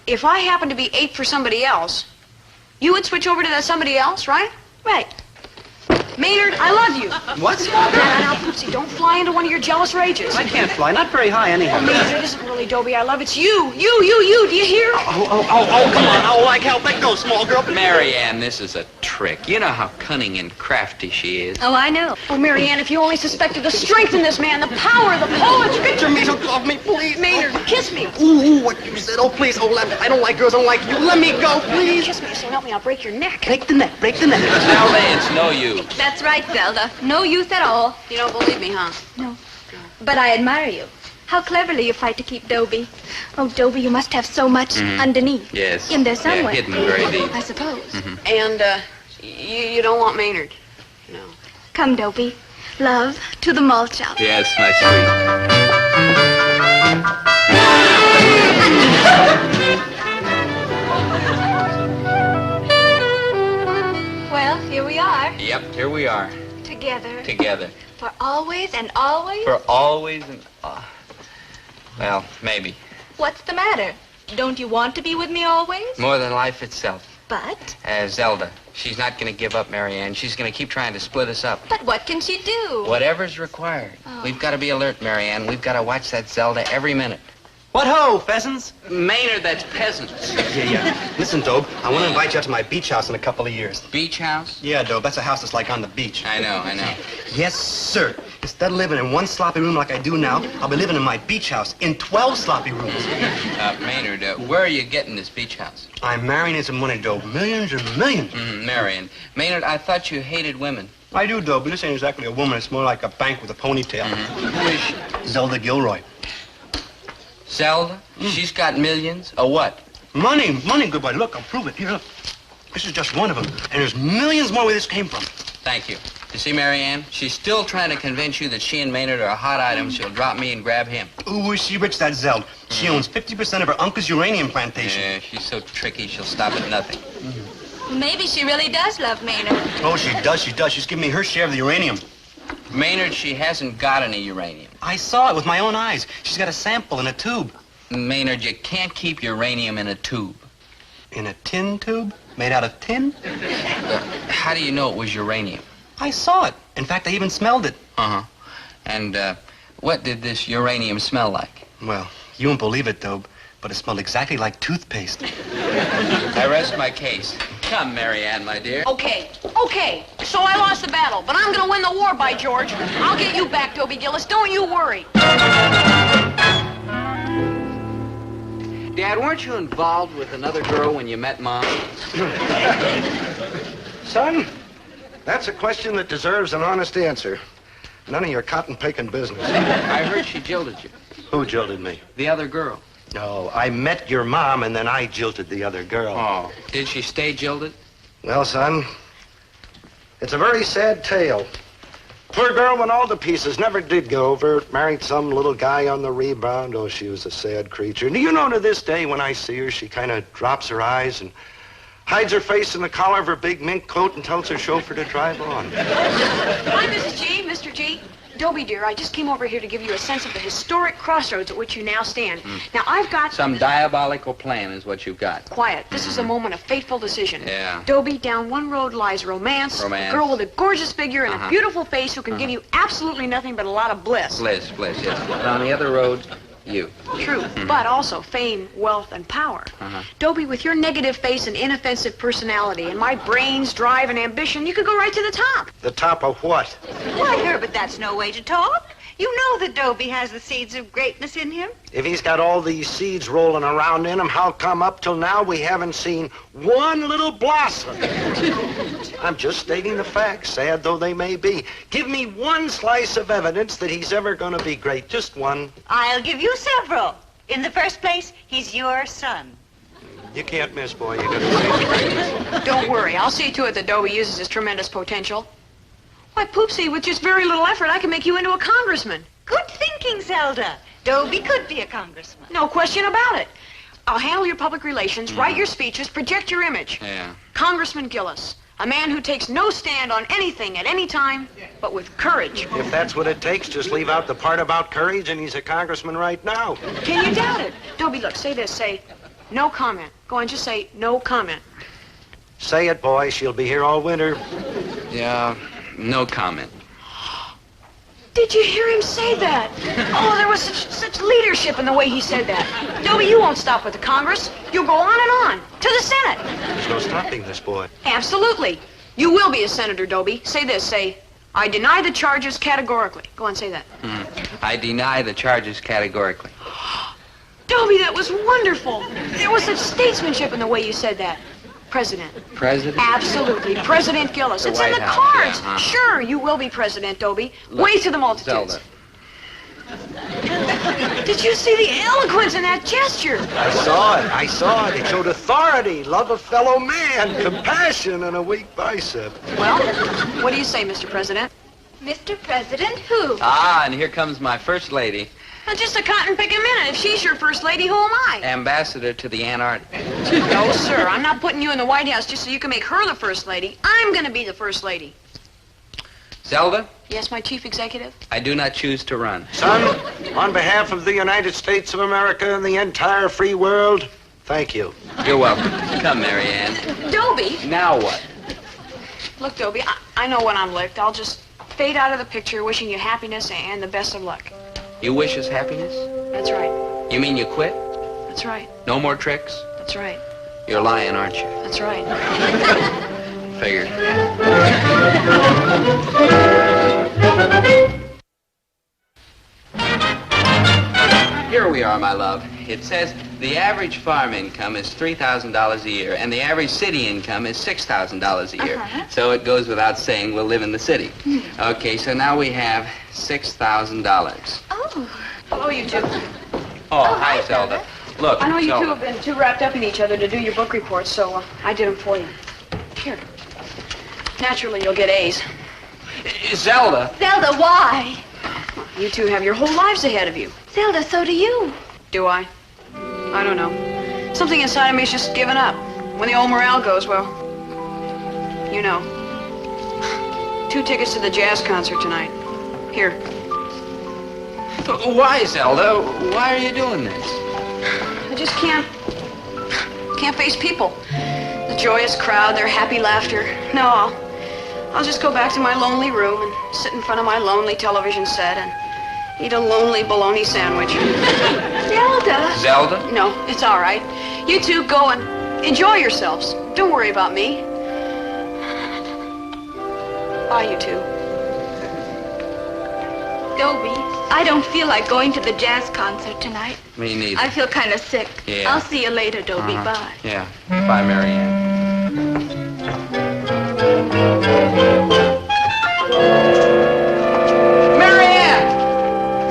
Speaker 5: If I happen to be ape for somebody else, you would switch over to that somebody else, right?
Speaker 16: Right.
Speaker 5: Maynard, I love you.
Speaker 3: What?
Speaker 5: Now, Poopsie, don't fly into one of your jealous rages.
Speaker 3: I can't fly. Not very high, anyhow.
Speaker 5: Maynard, it isn't really Dobie I love. It's you. You. Do you hear?
Speaker 3: Oh, come on. Oh, like hell. Let go, small girl.
Speaker 1: Marianne, this is a trick. You know how cunning and crafty she is.
Speaker 16: Oh, I know.
Speaker 5: Oh, Marianne, if you only suspected the strength in this man, the power, the poetry.
Speaker 3: Get your measles off me, please.
Speaker 5: Maynard, kiss me.
Speaker 3: Ooh, what you said. Oh, please. Oh, I don't like girls. I don't like you. Let me go, please.
Speaker 5: Kiss me, so help me, I'll break your neck.
Speaker 3: Break the neck. Break the neck.
Speaker 1: Zelda, it's no use.
Speaker 16: That's right, Zelda. No use at all.
Speaker 5: You don't believe me, huh?
Speaker 16: No. But I admire you. How cleverly you fight to keep Dobie. Oh, Dobie, you must have so much underneath.
Speaker 1: Yes.
Speaker 16: In there somewhere.
Speaker 1: Yeah, hidden very deep.
Speaker 16: I suppose.
Speaker 5: And, you don't want Maynard? No.
Speaker 16: Come, Dobie. Love, to the malt shop.
Speaker 1: Yes, my sweet.
Speaker 16: Well, here we are.
Speaker 1: Yep, here we are.
Speaker 16: Together.
Speaker 1: Together.
Speaker 16: For always and always?
Speaker 1: For always and... well, maybe.
Speaker 16: What's the matter? Don't you want to be with me always?
Speaker 1: More than life itself.
Speaker 16: But?
Speaker 1: Zelda, she's not going to give up, Marianne. She's going to keep trying to split us up.
Speaker 16: But what can she do?
Speaker 1: Whatever's required.
Speaker 16: Oh.
Speaker 1: We've got to be alert, Marianne. We've got to watch that Zelda every minute.
Speaker 3: What ho, pheasants?
Speaker 1: Maynard, that's peasants.
Speaker 3: Yeah. Listen, Dobe, I want to invite you out to my beach house in a couple of years.
Speaker 1: Beach house?
Speaker 3: Yeah, Dobe, that's a house that's like on the beach.
Speaker 1: I know.
Speaker 3: Yes, sir. Instead of living in one sloppy room like I do now, I'll be living in my beach house in 12 sloppy rooms.
Speaker 1: Maynard, where are you getting this beach house?
Speaker 3: I'm marrying into money, Dobe. Millions and millions.
Speaker 1: Marion. Maynard, I thought you hated women.
Speaker 3: I do, Dobe, but this ain't exactly a woman. It's more like a bank with a ponytail.
Speaker 1: Who is she?
Speaker 3: Zelda Gilroy.
Speaker 1: Zelda? She's got millions? Or what?
Speaker 3: Money, good boy. Look, I'll prove it. Here, look. This is just one of them. And there's millions more where this came from.
Speaker 1: Thank you. You see, Marianne, she's still trying to convince you that she and Maynard are hot items. She'll drop me and grab him.
Speaker 3: Ooh, is she rich, that Zeld? She owns 50% of her uncle's uranium plantation.
Speaker 1: Yeah, she's so tricky, she'll stop at nothing.
Speaker 16: Maybe she really does love Maynard.
Speaker 3: Oh, she does. She's giving me her share of the uranium.
Speaker 1: Maynard, she hasn't got any uranium.
Speaker 3: I saw it with my own eyes. She's got a sample in a tube.
Speaker 1: Maynard, you can't keep uranium in a tube.
Speaker 3: In a tin tube? Made out of tin?
Speaker 1: How do you know it was uranium?
Speaker 3: I saw it. In fact, I even smelled it.
Speaker 1: Uh-huh. And, what did this uranium smell like?
Speaker 3: Well, you won't believe it, Dobe, but it smelled exactly like toothpaste.
Speaker 1: I rest my case. Come, Marianne, my dear.
Speaker 5: Okay. So I lost the battle, but I'm gonna win the war, by George. I'll get you back, Dobie Gillis. Don't you worry.
Speaker 1: Dad, weren't you involved with another girl when you met Mom?
Speaker 10: Son, that's a question that deserves an honest answer. None of your cotton-picking business.
Speaker 1: I heard she jilted you.
Speaker 10: Who jilted me?
Speaker 1: The other girl.
Speaker 10: No, I met your mom, and then I jilted the other girl.
Speaker 1: Oh. Did she stay jilted?
Speaker 10: Well, son, it's a very sad tale. Poor girl went all to pieces, never did go over. Married some little guy on the rebound. Oh, she was a sad creature. And do you know, to this day, when I see her, she kind of drops her eyes and hides her face in the collar of her big mink coat and tells her chauffeur to drive on.
Speaker 5: Hi, Mrs. G, Mr. G. Dobie, dear, I just came over here to give you a sense of the historic crossroads at which you now stand. Now, I've got...
Speaker 1: Some diabolical plan is what you've got.
Speaker 5: Quiet. This is a moment of fateful decision.
Speaker 1: Yeah.
Speaker 5: Dobie, down one road lies romance.
Speaker 1: Romance.
Speaker 5: A girl with a gorgeous figure and a beautiful face who can give you absolutely nothing but a lot of bliss.
Speaker 1: Bliss, yes. And on the other road, you.
Speaker 5: True, but also fame, wealth, and power. Dobie, with your negative face and inoffensive personality and my brains, drive, and ambition, you could go right to the top.
Speaker 10: The top of what?
Speaker 17: Why, Herbert, that's no way to talk. You know that Dobie has the seeds of greatness in him.
Speaker 10: If he's got all these seeds rolling around in him, how come up till now we haven't seen one little blossom? I'm just stating the facts, sad though they may be. Give me one slice of evidence that he's ever going to be great, just one.
Speaker 17: I'll give you several. In the first place, he's your son.
Speaker 10: You can't miss, boy. You gotta
Speaker 5: Don't worry, I'll see to it that Dobie uses his tremendous potential. Why, Poopsie, with just very little effort, I can make you into a congressman.
Speaker 17: Good thinking, Zelda. Dobie could be a congressman.
Speaker 5: No question about it. I'll handle your public relations, write your speeches, project your image.
Speaker 1: Yeah.
Speaker 5: Congressman Gillis, a man who takes no stand on anything at any time, but with courage.
Speaker 10: If that's what it takes, just leave out the part about courage and he's a congressman right now.
Speaker 5: Can you doubt it? Dobie, look, say this, say, no comment. Go on, just say, no comment.
Speaker 10: Say it, boy. She'll be here all winter.
Speaker 1: Yeah, no comment.
Speaker 5: Did you hear him say that? Oh, there was such leadership in the way he said that. Dobie, you won't stop with the Congress. You'll go on and on, to the Senate.
Speaker 10: There's no stopping this boy.
Speaker 5: Absolutely. You will be a senator, Dobie. Say this, say, I deny the charges categorically. Go on, say that.
Speaker 1: I deny the charges categorically.
Speaker 5: Dobie, that was wonderful. There was such statesmanship in the way you said that. President.
Speaker 1: President?
Speaker 5: Absolutely. President Gillis.
Speaker 1: The
Speaker 5: It's
Speaker 1: White
Speaker 5: in the
Speaker 1: House,
Speaker 5: cards.
Speaker 1: yeah,
Speaker 5: Sure, you will be president, Dobie.
Speaker 1: Look,
Speaker 5: Wave to the multitudes.
Speaker 1: Zelda.
Speaker 5: Did you see the eloquence in that gesture?
Speaker 10: I saw it. It showed authority, love of fellow man, compassion, and a weak bicep.
Speaker 5: Well, what do you say, Mr. President?
Speaker 16: Mr. President, who?
Speaker 1: Ah, and here comes my first lady.
Speaker 5: Now, just a cotton-picking minute. If she's your first lady, who am I?
Speaker 1: Ambassador to the Antarctic.
Speaker 5: No, sir. I'm not putting you in the White House just so you can make her the first lady. I'm going to be the first lady.
Speaker 1: Zelda,
Speaker 5: Yes, my chief executive?
Speaker 1: I do not choose to run.
Speaker 10: Son, on behalf of the United States of America and the entire free world, thank you.
Speaker 1: You're welcome. Come, Mary Ann.
Speaker 5: Dobie!
Speaker 1: Now what?
Speaker 5: Look, Dobie, I know when I'm licked. I'll just fade out of the picture wishing you happiness and the best of luck.
Speaker 1: You wish us happiness?
Speaker 5: That's right.
Speaker 1: You mean you quit?
Speaker 5: That's right.
Speaker 1: No more tricks?
Speaker 5: That's right.
Speaker 1: You're lying, aren't you?
Speaker 5: That's right.
Speaker 1: Figured. Here we are, my love. It says the average farm income is $3,000 a year, and the average city income is $6,000 a year. So it goes without saying we'll live in the city. Okay, so now we have $6,000.
Speaker 16: Oh.
Speaker 5: Hello, you two.
Speaker 1: Oh, hi, Zelda. Look,
Speaker 5: I know you
Speaker 1: Zelda.
Speaker 5: two have been too wrapped up in each other to do your book reports, so I did them for you. Here. Naturally, you'll get A's.
Speaker 1: Zelda.
Speaker 16: Zelda, why?
Speaker 5: You two have your whole lives ahead of you.
Speaker 16: Zelda, so do you.
Speaker 5: Do I? I don't know. Something inside of me is just giving up. When the old morale goes, well, you know. 2 tickets to the jazz concert tonight. Here.
Speaker 1: Why, Zelda? Why are you doing this?
Speaker 5: I just can't face people. The joyous crowd, their happy laughter. No, I'll just go back to my lonely room and sit in front of my lonely television set and eat a lonely bologna sandwich.
Speaker 16: Zelda!
Speaker 1: Zelda?
Speaker 5: No, it's all right. You two go and enjoy yourselves. Don't worry about me. Bye, you two.
Speaker 16: Dobie, I don't feel like going to the jazz concert tonight.
Speaker 1: Me neither.
Speaker 16: I feel kind of sick.
Speaker 1: Yeah.
Speaker 16: I'll see you later, Dobie. Bye.
Speaker 1: Yeah. Bye, Mary Ann.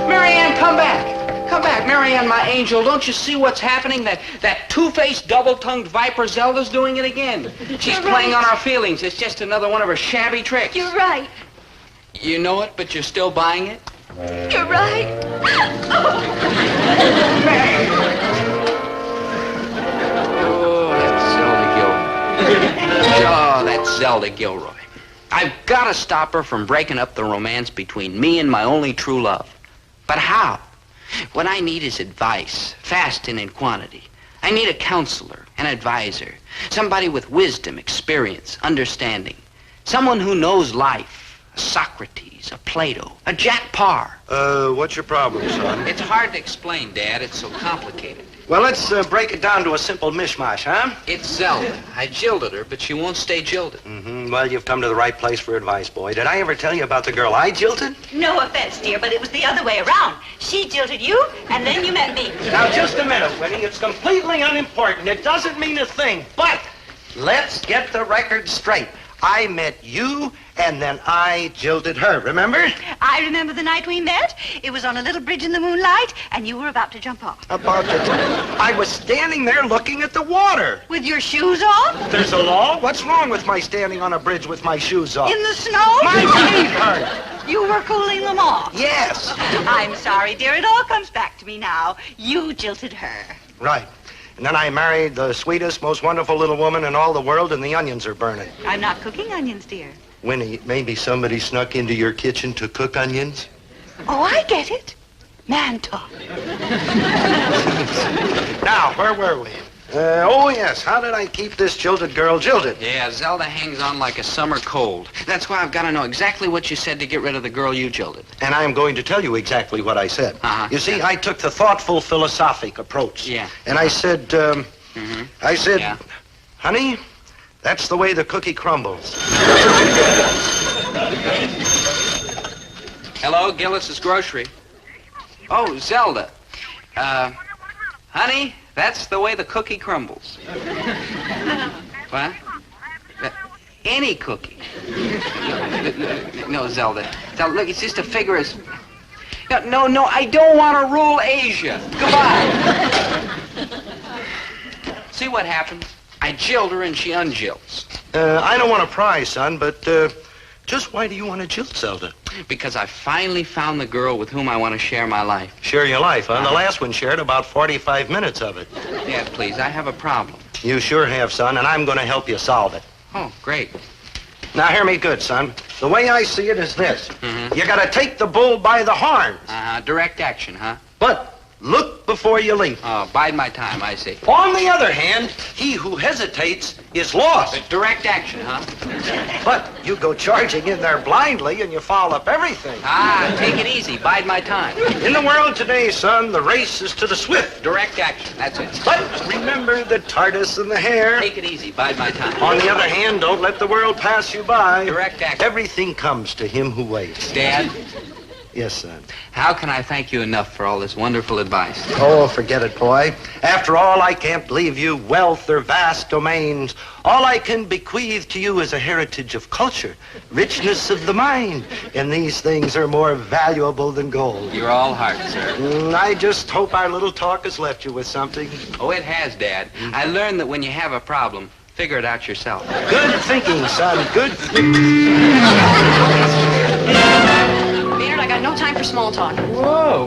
Speaker 1: Mary Ann, come back. Come back, Mary Ann, my angel. Don't you see what's happening? That two-faced, double-tongued viper Zelda's doing it again. She's playing on our feelings. It's just another one of her shabby tricks.
Speaker 16: You're right.
Speaker 1: You know it, but you're still buying it?
Speaker 16: You're right.
Speaker 1: Oh, that's Zelda Gilroy. Oh, that's Zelda Gilroy. I've got to stop her from breaking up the romance between me and my only true love. But how? What I need is advice, fast and in quantity. I need a counselor, an advisor, somebody with wisdom, experience, understanding, someone who knows life, a Socrates, a Plato, a Jack Parr.
Speaker 10: What's your problem, son?
Speaker 1: It's hard to explain, Dad. It's so complicated.
Speaker 10: Well, let's break it down to a simple mishmash, huh?
Speaker 1: It's Zelda. I jilted her, but she won't stay jilted.
Speaker 10: Well, you've come to the right place for advice, boy. Did I ever tell you about the girl I jilted?
Speaker 17: No offense, dear, but it was the other way around. She jilted you, and then you met me.
Speaker 10: Now, just a minute, Winnie. It's completely unimportant. It doesn't mean a thing. But let's get the record straight. I met you, and then I jilted her. Remember?
Speaker 17: I remember the night we met. It was on a little bridge in the moonlight, and you were about to jump off.
Speaker 10: About to jump? I was standing there looking at the water.
Speaker 17: With your shoes off?
Speaker 10: There's a law? What's wrong with my standing on a bridge with my shoes off?
Speaker 17: In the snow?
Speaker 10: My feet hurt.
Speaker 17: You were cooling them off.
Speaker 10: Yes.
Speaker 17: I'm sorry, dear. It all comes back to me now. You jilted her.
Speaker 10: Right. And then I married the sweetest, most wonderful little woman in all the world, and the onions are burning.
Speaker 17: I'm not cooking onions, dear.
Speaker 10: Winnie, maybe somebody snuck into your kitchen to cook onions?
Speaker 17: Oh, I get it. Man talk.
Speaker 10: Now, where were we? Oh, yes. How did I keep this jilted girl jilted?
Speaker 1: Yeah, Zelda hangs on like a summer cold. That's why I've got to know exactly what you said to get rid of the girl you jilted.
Speaker 10: And I am going to tell you exactly what I said. You see, I took the thoughtful, philosophic approach.
Speaker 1: Yeah.
Speaker 10: And I said,
Speaker 1: Yeah.
Speaker 10: Honey, that's the way the cookie crumbles.
Speaker 1: Hello, Gillis's Grocery. Oh, Zelda. Honey, that's the way the cookie crumbles. What? Any cookie. No, Zelda. Zelda, look, it's just a figure of... No, I don't want to rule Asia. Goodbye. See what happens? I jilt her and she unjilts.
Speaker 10: I don't want to pry, son, but just why do you want to jilt Zelda?
Speaker 1: Because I finally found the girl with whom I want to share my life.
Speaker 10: Share your life, huh? The last one shared about 45 minutes of it.
Speaker 1: Dad, please, I have a problem.
Speaker 10: You sure have, son, and I'm going to help you solve it.
Speaker 1: Oh, great.
Speaker 10: Now, hear me good, son. The way I see it is this. You got to take the bull by the horns.
Speaker 1: Direct action, huh?
Speaker 10: But look before you leap.
Speaker 1: Oh, bide my time, I see.
Speaker 10: On the other hand, he who hesitates is lost.
Speaker 1: Direct action, huh?
Speaker 10: But you go charging in there blindly and you foul up everything.
Speaker 1: Take it easy. Bide my time.
Speaker 10: In the world today, son, the race is to the swift.
Speaker 1: Direct action. That's it.
Speaker 10: But remember the tortoise and the hare.
Speaker 1: Take it easy. Bide my time.
Speaker 10: On the other hand, don't let the world pass you by.
Speaker 1: Direct action.
Speaker 10: Everything comes to him who waits.
Speaker 1: Dad?
Speaker 10: Yes, son.
Speaker 1: How can I thank you enough for all this wonderful advice?
Speaker 10: Oh, forget it, boy. After all, I can't leave you wealth or vast domains. All I can bequeath to you is a heritage of culture, richness of the mind. And these things are more valuable than gold.
Speaker 1: You're all heart, sir.
Speaker 10: I just hope our little talk has left you with something.
Speaker 1: Oh, it has, Dad. I learned that when you have a problem, figure it out yourself.
Speaker 10: Good thinking, son. Good thinking.
Speaker 5: Maynard, I got no time for small talk.
Speaker 3: Whoa,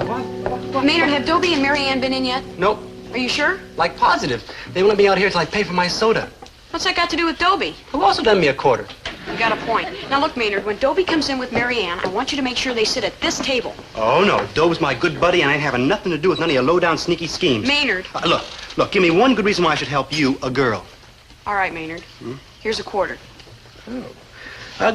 Speaker 3: what?
Speaker 5: Maynard, have Dobie and Mary Ann been in yet?
Speaker 3: Nope.
Speaker 5: Are you sure?
Speaker 3: Like positive. They won't be out here till I pay for my soda.
Speaker 5: What's that got to do with Dobie?
Speaker 3: Who also lent me a quarter?
Speaker 5: You got a point. Now look, Maynard, when Dobie comes in with Mary Ann, I want you to make sure they sit at this table.
Speaker 3: Oh, no. Dobe's my good buddy, and I ain't having nothing to do with none of your low-down, sneaky schemes.
Speaker 5: Maynard.
Speaker 3: Look, give me one good reason why I should help you, a girl.
Speaker 5: All right, Maynard. Here's a quarter.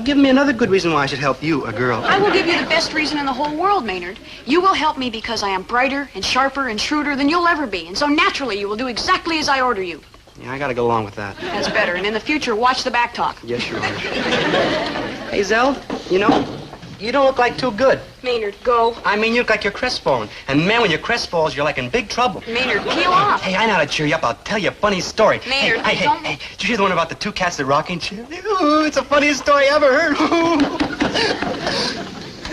Speaker 3: Give me another good reason why I should help you, a girl.
Speaker 5: I will give you the best reason in the whole world, Maynard. You will help me because I am brighter and sharper and shrewder than you'll ever be. And so naturally, you will do exactly as I order you.
Speaker 3: Yeah, I gotta go along with that.
Speaker 5: That's better. And in the future, watch the back talk.
Speaker 3: Yes, Your Honor. Hey, Zeld, you know, you don't look like too good.
Speaker 5: Maynard, go.
Speaker 3: I mean, you look like you're crestfallen. And man, when you're crestfalls, you're like in big trouble.
Speaker 5: Maynard, peel off.
Speaker 3: Hey, I know how to cheer you up. I'll tell you a funny story.
Speaker 5: Maynard,
Speaker 3: hey,
Speaker 5: don't...
Speaker 3: Hey, did you hear the one about the two cats that rocking chair? Ooh, it's the funniest story I ever heard.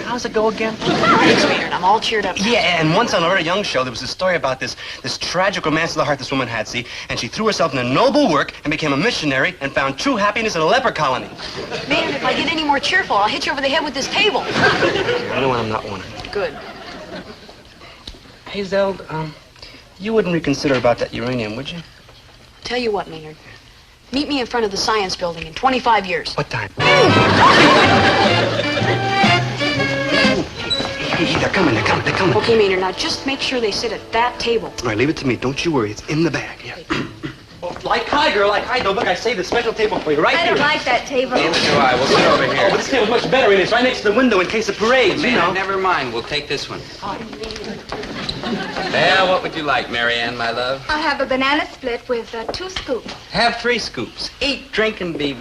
Speaker 2: how's it go again?
Speaker 5: Thanks, Maynard. I'm all cheered up.
Speaker 2: Yeah, and once on a very young show, there was a story about this tragic romance of the heart this woman had, see? And she threw herself into noble work and became a missionary and found true happiness in a leper colony.
Speaker 5: Maynard, if I get any more cheerful, I'll hit you over the head with this table.
Speaker 2: I know I'm not one.
Speaker 5: Good.
Speaker 2: Hey, Zeld, you wouldn't reconsider about that uranium, would you?
Speaker 5: Tell you what, Maynard. Meet me in front of the science building in 25 years.
Speaker 2: What time? Hey, they're coming.
Speaker 5: Okay, Maynard, now just make sure they sit at that table.
Speaker 2: All right, leave it to me. Don't you worry. It's in the bag. Yeah. Like hi, girl, like hi. Look, I saved a special table for you right
Speaker 16: I
Speaker 2: here.
Speaker 16: don't like that table.
Speaker 1: Neither do I. We'll sit over here.
Speaker 2: Oh, but this table's much better. It's right next to the window in case of parades, you know.
Speaker 1: Never mind. We'll take this one. Well, what would you like, Marianne, my love?
Speaker 16: I'll have a banana split with 2 scoops.
Speaker 1: Have 3 scoops. Eat, drink, and be...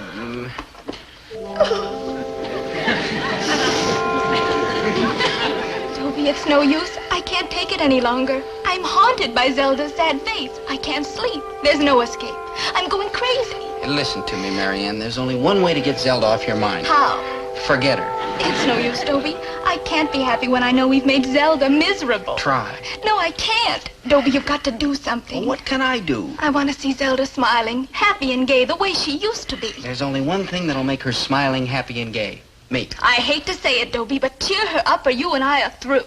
Speaker 16: Dobie, it's no use. I can't take it any longer. I'm haunted by Zelda's sad face. I can't sleep. There's no escape. I'm going crazy.
Speaker 1: And listen to me, Marianne. There's only one way to get Zelda off your mind.
Speaker 16: How?
Speaker 1: Forget her.
Speaker 16: It's no use, Dobie. I can't be happy when I know we've made Zelda miserable.
Speaker 1: Try.
Speaker 16: No, I can't. Dobie, you've got to do something.
Speaker 1: Well, what can I do?
Speaker 16: I want to see Zelda smiling, happy and gay, the way she used to be.
Speaker 1: There's only one thing that'll make her smiling, happy, and gay. Me.
Speaker 16: I hate to say it, Dobie, but cheer her up or you and I are through.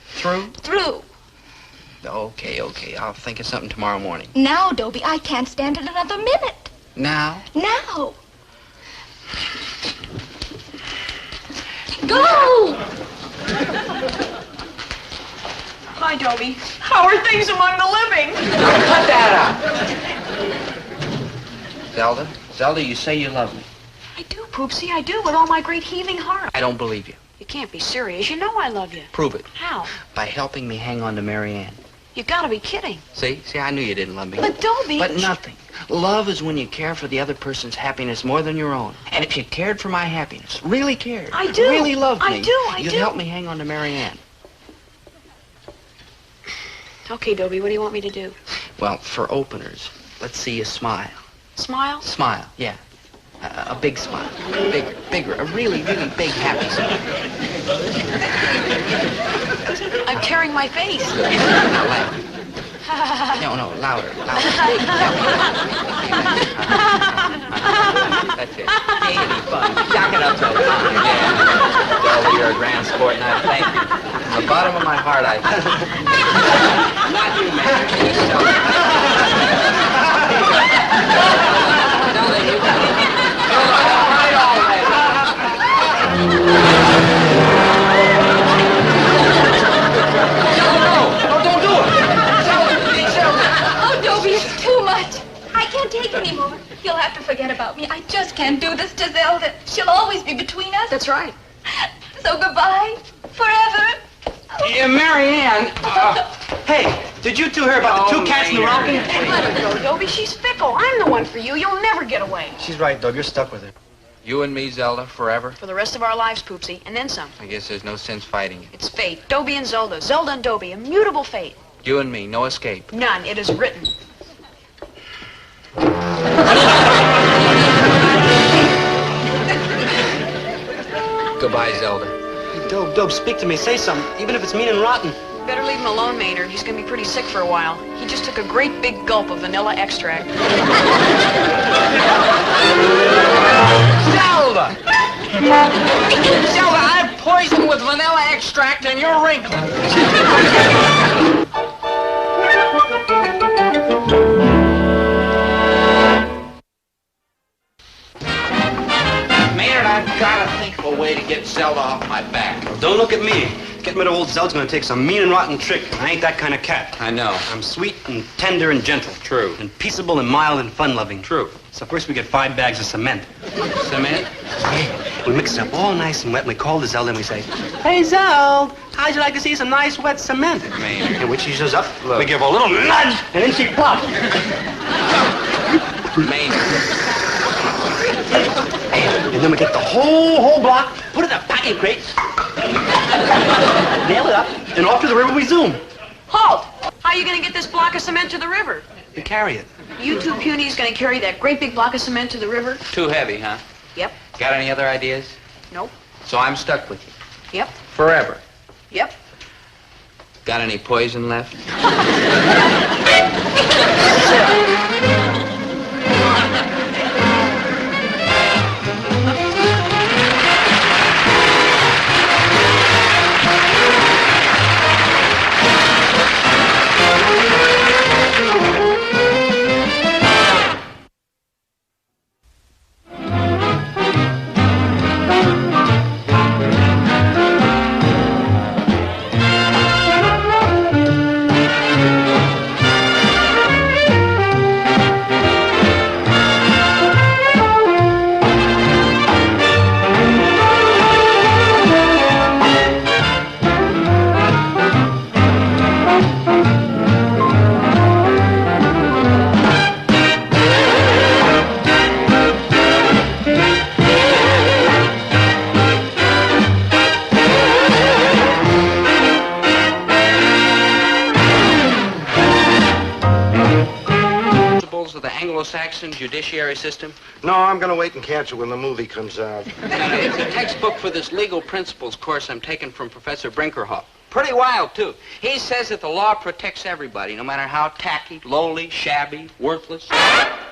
Speaker 1: Through?
Speaker 16: Through.
Speaker 1: Okay. I'll think of something tomorrow morning.
Speaker 16: Now, Dobie, I can't stand it another minute.
Speaker 1: Now?
Speaker 16: Now. Go!
Speaker 5: Hi, Dobie. How are things among the living?
Speaker 1: Cut that out. Zelda, you say you love me.
Speaker 5: I do, Poopsie, I do, with all my great heaving heart.
Speaker 1: I don't believe you.
Speaker 5: You can't be serious. You know I love you.
Speaker 1: Prove it.
Speaker 5: How?
Speaker 1: By helping me hang on to Marianne.
Speaker 5: You gotta be kidding.
Speaker 1: See, I knew you didn't love me.
Speaker 5: But Dobie...
Speaker 1: But nothing. Love is when you care for the other person's happiness more than your own. And if you cared for my happiness, really cared,
Speaker 5: I do.
Speaker 1: really loved me,
Speaker 5: I do.
Speaker 1: you'd help me hang on to Marianne.
Speaker 5: Okay, Dobie, what do you want me to do?
Speaker 1: Well, for openers, let's see you smile.
Speaker 5: Smile?
Speaker 1: Smile, yeah. A big smile. Bigger. A really, really big, happy smile.
Speaker 5: I'm tearing my face.
Speaker 1: Now laugh. No, louder. Big, That's it. Ain't any fun. Jack it up, Zelda. Yeah. Zelda, you're a grand sport, and I thank you. From the bottom of my heart, I thank you. Not you, man. Zelda, you... Don't do it!
Speaker 16: Oh, Dobie, it's too much. I can't take anymore. You'll have to forget about me. I just can't do this to Zelda. She'll always be between us.
Speaker 5: That's right.
Speaker 16: So goodbye. Forever.
Speaker 2: Yeah, Marianne. Hey, did you two hear about the 2 cats in the rocking?
Speaker 5: Let her go, Dobie. She's fickle. I'm the one for you. You'll never get away.
Speaker 2: She's right, Doug. You're stuck with her.
Speaker 1: You and me, Zelda, forever?
Speaker 5: For the rest of our lives, Poopsie, and then some.
Speaker 1: I guess there's no sense fighting it.
Speaker 5: It's fate. Dobie and Zelda. Zelda and Dobie. Immutable fate.
Speaker 1: You and me, no escape.
Speaker 5: None. It is written.
Speaker 1: Goodbye, Zelda.
Speaker 2: Hey, Dobe, speak to me. Say something, even if it's mean and rotten.
Speaker 5: Better leave him alone, Maynard. He's gonna be pretty sick for a while. He just took a great big gulp of vanilla extract.
Speaker 1: Zelda! Zelda, I'm poisoned with vanilla extract and you're wrinkled. Maynard, I've got to think of a way to get Zelda off my back.
Speaker 2: Don't look at me. Getting rid of old Zeld's gonna take some mean and rotten trick. I ain't that kind of cat.
Speaker 1: I know.
Speaker 2: I'm sweet and tender and gentle.
Speaker 1: True.
Speaker 2: And peaceable and mild and fun-loving.
Speaker 1: True.
Speaker 2: So first we get 5 bags of cement.
Speaker 1: Cement?
Speaker 2: Yeah. We mix it up all nice and wet, and we call the Zeld and we say, "Hey, Zeld, how'd you like to see some nice wet cement?"
Speaker 1: Maynard.
Speaker 2: And when she shows up,
Speaker 1: Look.
Speaker 2: we give her a little nudge, and then she pops.
Speaker 1: Maynard.
Speaker 2: And then we take the whole block, put it in a packing crate, nail it up, and off to the river we zoom.
Speaker 5: Halt! How are you gonna get this block of cement to the river?
Speaker 2: We carry it.
Speaker 5: You 2 punies gonna carry that great big block of cement to the river?
Speaker 1: Too heavy, huh?
Speaker 5: Yep.
Speaker 1: Got any other ideas?
Speaker 5: Nope.
Speaker 1: So I'm stuck with you.
Speaker 5: Yep.
Speaker 1: Forever.
Speaker 5: Yep.
Speaker 1: Got any poison left? Of the Anglo-Saxon judiciary system?
Speaker 10: No, I'm going to wait and catch it when the movie comes out.
Speaker 1: It's a textbook for this legal principles course I'm taking from Professor Brinkerhoff. Pretty wild, too. He says that the law protects everybody, no matter how tacky, lowly, shabby, worthless.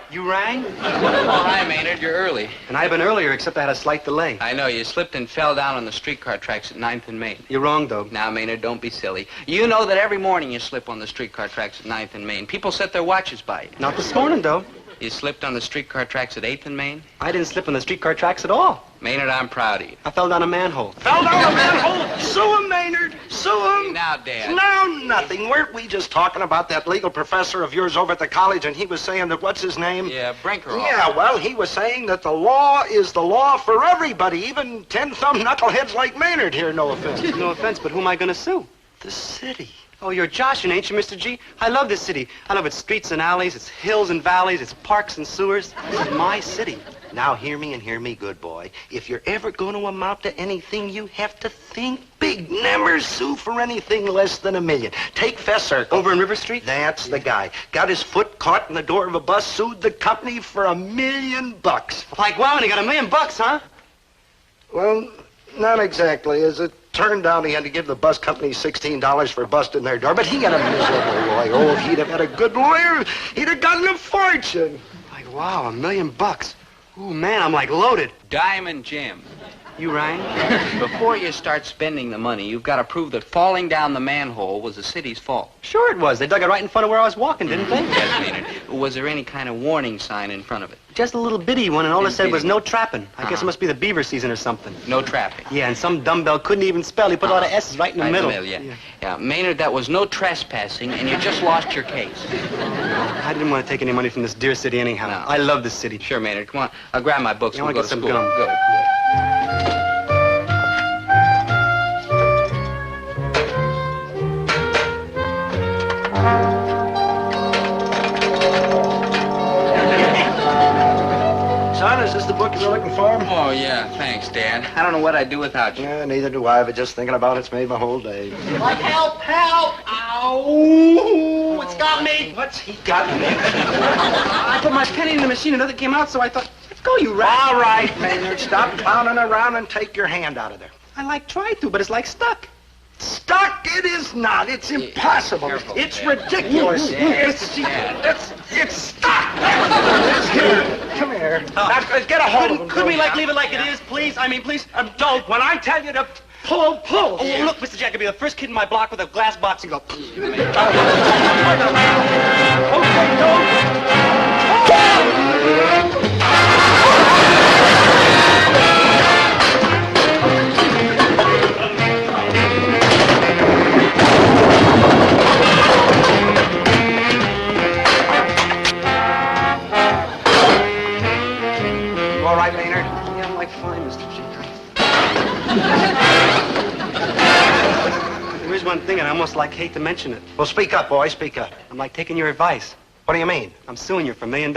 Speaker 3: You rang?
Speaker 1: Oh, hi, Maynard. You're early.
Speaker 3: And I've been earlier, except I had a slight delay.
Speaker 1: I know. You slipped and fell down on the streetcar tracks at 9th and Main.
Speaker 3: You're wrong, though.
Speaker 1: Now, Maynard, don't be silly. You know that every morning you slip on the streetcar tracks at 9th and Main. People set their watches by you.
Speaker 3: Not this morning, though.
Speaker 1: You slipped on the streetcar tracks at 8th and Main?
Speaker 3: I didn't slip on the streetcar tracks at all.
Speaker 1: Maynard, I'm proud of you.
Speaker 3: I fell down a manhole.
Speaker 10: Fell down a manhole? Sue him, Maynard. Sue him.
Speaker 1: Now, Dad.
Speaker 10: No, nothing. Weren't we just talking about that legal professor of yours over at the college, and he was saying that, what's his name?
Speaker 1: Yeah, Brinkerhoff.
Speaker 10: Yeah, well, he was saying that the law is the law for everybody, even 10-thumb knuckleheads like Maynard here, no offense.
Speaker 3: No offense, but who am I going to sue?
Speaker 10: The city.
Speaker 3: Oh, you're Joshing, ain't you, Mr. G? I love this city. I love its streets and alleys, its hills and valleys, its parks and sewers. This is my city.
Speaker 10: Now, hear me and hear me, good boy. If you're ever going to amount to anything, you have to think big. Never sue for anything less than $1 million. Take Fess Circle.
Speaker 3: Over in River Street?
Speaker 10: That's the guy. Got his foot caught in the door of a bus, sued the company for $1 million.
Speaker 3: Like, wow, and he got $1 million, huh?
Speaker 10: Well, not exactly. As it turned out, he had to give the bus company $16 for busting their door, but he got a miserable lawyer. Oh, if he'd have had a good lawyer, he'd have gotten a fortune.
Speaker 3: Like, wow, $1 million. Ooh, man, I'm like loaded.
Speaker 1: Diamond Jim.
Speaker 3: You rang?
Speaker 1: Before you start spending the money, you've got to prove that falling down the manhole was the city's fault.
Speaker 3: Sure it was. They dug it right in front of where I was walking, didn't they?
Speaker 1: Yes, Maynard. Was there any kind of warning sign in front of it?
Speaker 3: Just a little bitty one, and all it said was no trapping. I guess it must be the beaver season or something.
Speaker 1: No trapping.
Speaker 3: Yeah, and some dumbbell couldn't even spell. He put a lot of S's right in the middle.
Speaker 1: Yeah, Maynard, that was no trespassing, and you just lost your case.
Speaker 3: I didn't want to take any money from this dear city anyhow.
Speaker 1: No.
Speaker 3: I love this city.
Speaker 1: Sure, Maynard. Come on. I'll grab my books.
Speaker 3: I
Speaker 1: We'll
Speaker 3: want to
Speaker 1: go
Speaker 3: get
Speaker 1: to
Speaker 3: some
Speaker 1: school.
Speaker 3: gum.
Speaker 1: Good.
Speaker 10: Son, is this the book you were looking for?
Speaker 1: Oh, yeah. Thanks, Dad. I don't know what I'd do without you.
Speaker 10: Yeah, neither do I, but just thinking about it's made my whole day.
Speaker 3: Like, help! Ow! What's got me?
Speaker 10: What's he got me?
Speaker 3: I put my penny in the machine and nothing came out, so I thought, let's go, you rat.
Speaker 10: All right, Maynard, stop pounding around and take your hand out of there.
Speaker 3: I like tried to, but it's like stuck.
Speaker 10: Stuck? It is not. It's impossible.
Speaker 1: Careful,
Speaker 10: it's
Speaker 1: Dad.
Speaker 10: ridiculous.
Speaker 1: Dad.
Speaker 10: It's stuck. Come here. Now, get a hold of him.
Speaker 3: Could we, leave it like it is, please? I mean, please,
Speaker 10: Don't. When I tell you to pull.
Speaker 3: Oh, look, Mr. Jack, could be the first kid in my block with a glass box and go.
Speaker 10: Okay, don't.
Speaker 3: You all right, Maynard? Yeah, I'm like fine, Mr. G. There is one thing, and I almost hate to mention it.
Speaker 10: Well, speak up, boy. Speak up.
Speaker 3: I'm like taking your advice.
Speaker 10: What do you mean?
Speaker 3: I'm suing you for $1 million.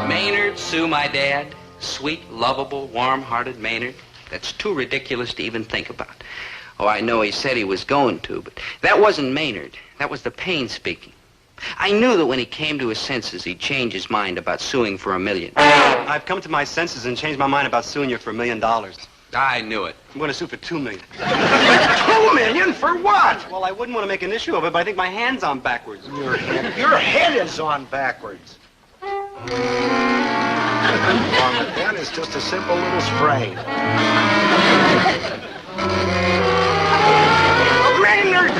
Speaker 1: Maynard, sue my dad. Sweet, lovable, warm-hearted Maynard. That's too ridiculous to even think about. Oh, I know he said he was going to, but that wasn't Maynard. That was the pain speaking. I knew that when he came to his senses, he'd change his mind about suing for $1 million.
Speaker 3: I've come to my senses and changed my mind about suing you for $1 million.
Speaker 1: I knew it.
Speaker 3: I'm going to sue for $2 million.
Speaker 10: $2 million for what?
Speaker 3: Well, I wouldn't want to make an issue of it, but I think my hand's on backwards.
Speaker 10: Your head is on backwards. Wrong with that is just a simple little sprain.
Speaker 1: Maynard!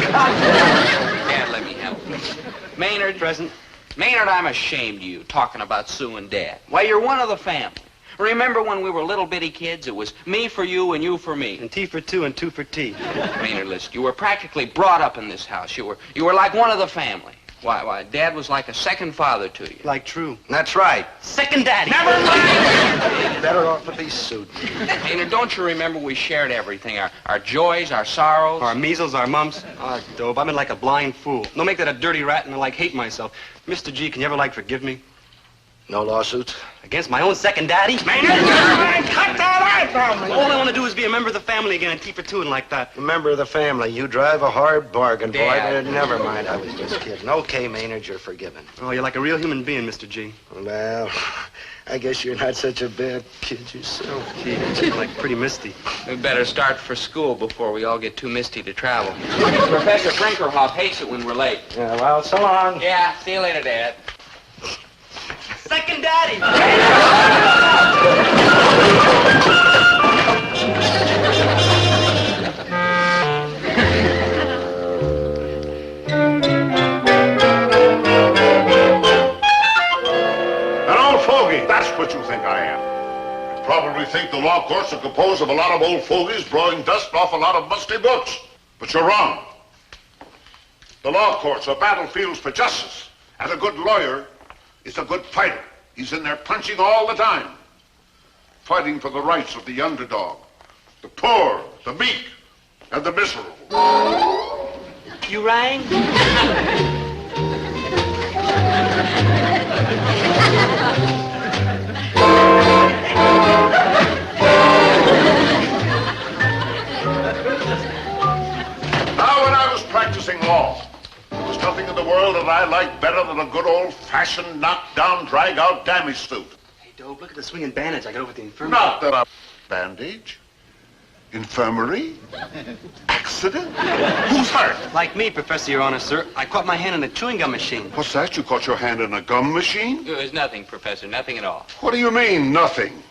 Speaker 1: Dad, let me help you. Maynard.
Speaker 3: Present.
Speaker 1: Maynard, I'm ashamed of you talking about suing Dad. Why, you're one of the family. Remember when we were little bitty kids? It was me for you and you for me.
Speaker 3: And T for two and two for T.
Speaker 1: Maynard, listen, you were practically brought up in this house. You were like one of the family. Why, Dad was like a second father to you.
Speaker 3: Like true.
Speaker 10: That's right.
Speaker 3: Second daddy.
Speaker 1: Never mind!
Speaker 10: Better off with these suits.
Speaker 1: Maynard, don't you remember we shared everything? Our joys, our sorrows.
Speaker 3: Our measles, our mumps. Oh, Dobe, I've been like a blind fool. Don't make that a dirty rat and I like hate myself. Mr. G, can you ever like forgive me?
Speaker 10: No lawsuits?
Speaker 3: Against my own second daddy?
Speaker 10: Maynard, cut that out from me!
Speaker 3: All I want to do is be a member of the family again and T for two and like that.
Speaker 10: A member of the family. You drive a hard bargain, boy.
Speaker 1: Dad.
Speaker 10: Never mind, I was just kidding. Okay, Maynard, you're forgiven.
Speaker 3: Oh, you're like a real human being, Mr. G.
Speaker 10: Well, I guess you're not such a bad kid yourself.
Speaker 3: Gee, you're like pretty misty.
Speaker 1: We better start for school before we all get too misty to travel. Professor Brinkerhoff hates it when we're late.
Speaker 10: Yeah, well, so long.
Speaker 1: Yeah, see you later, Dad.
Speaker 3: Second daddy!
Speaker 18: An old fogey, that's what you think I am. You probably think the law courts are composed of a lot of old fogies blowing dust off a lot of musty books. But you're wrong. The law courts are battlefields for justice, and a good lawyer is a good fighter. He's in there punching all the time, fighting for the rights of the underdog, the poor, the meek, and the miserable.
Speaker 3: You rang?
Speaker 18: Now, when I was practicing law, there's nothing in the world that I like better than a good old-fashioned, knock-down, drag-out damage suit.
Speaker 3: Hey, Dobe, look at the swinging bandage I got over at the infirmary.
Speaker 18: Not that a bandage. Infirmary? Accident? Who's hurt?
Speaker 3: Like me, Professor, Your Honor, sir. I caught my hand in a chewing gum machine.
Speaker 18: What's that? You caught your hand in a gum machine?
Speaker 1: It was nothing, Professor, nothing at all.
Speaker 18: What do you mean, nothing?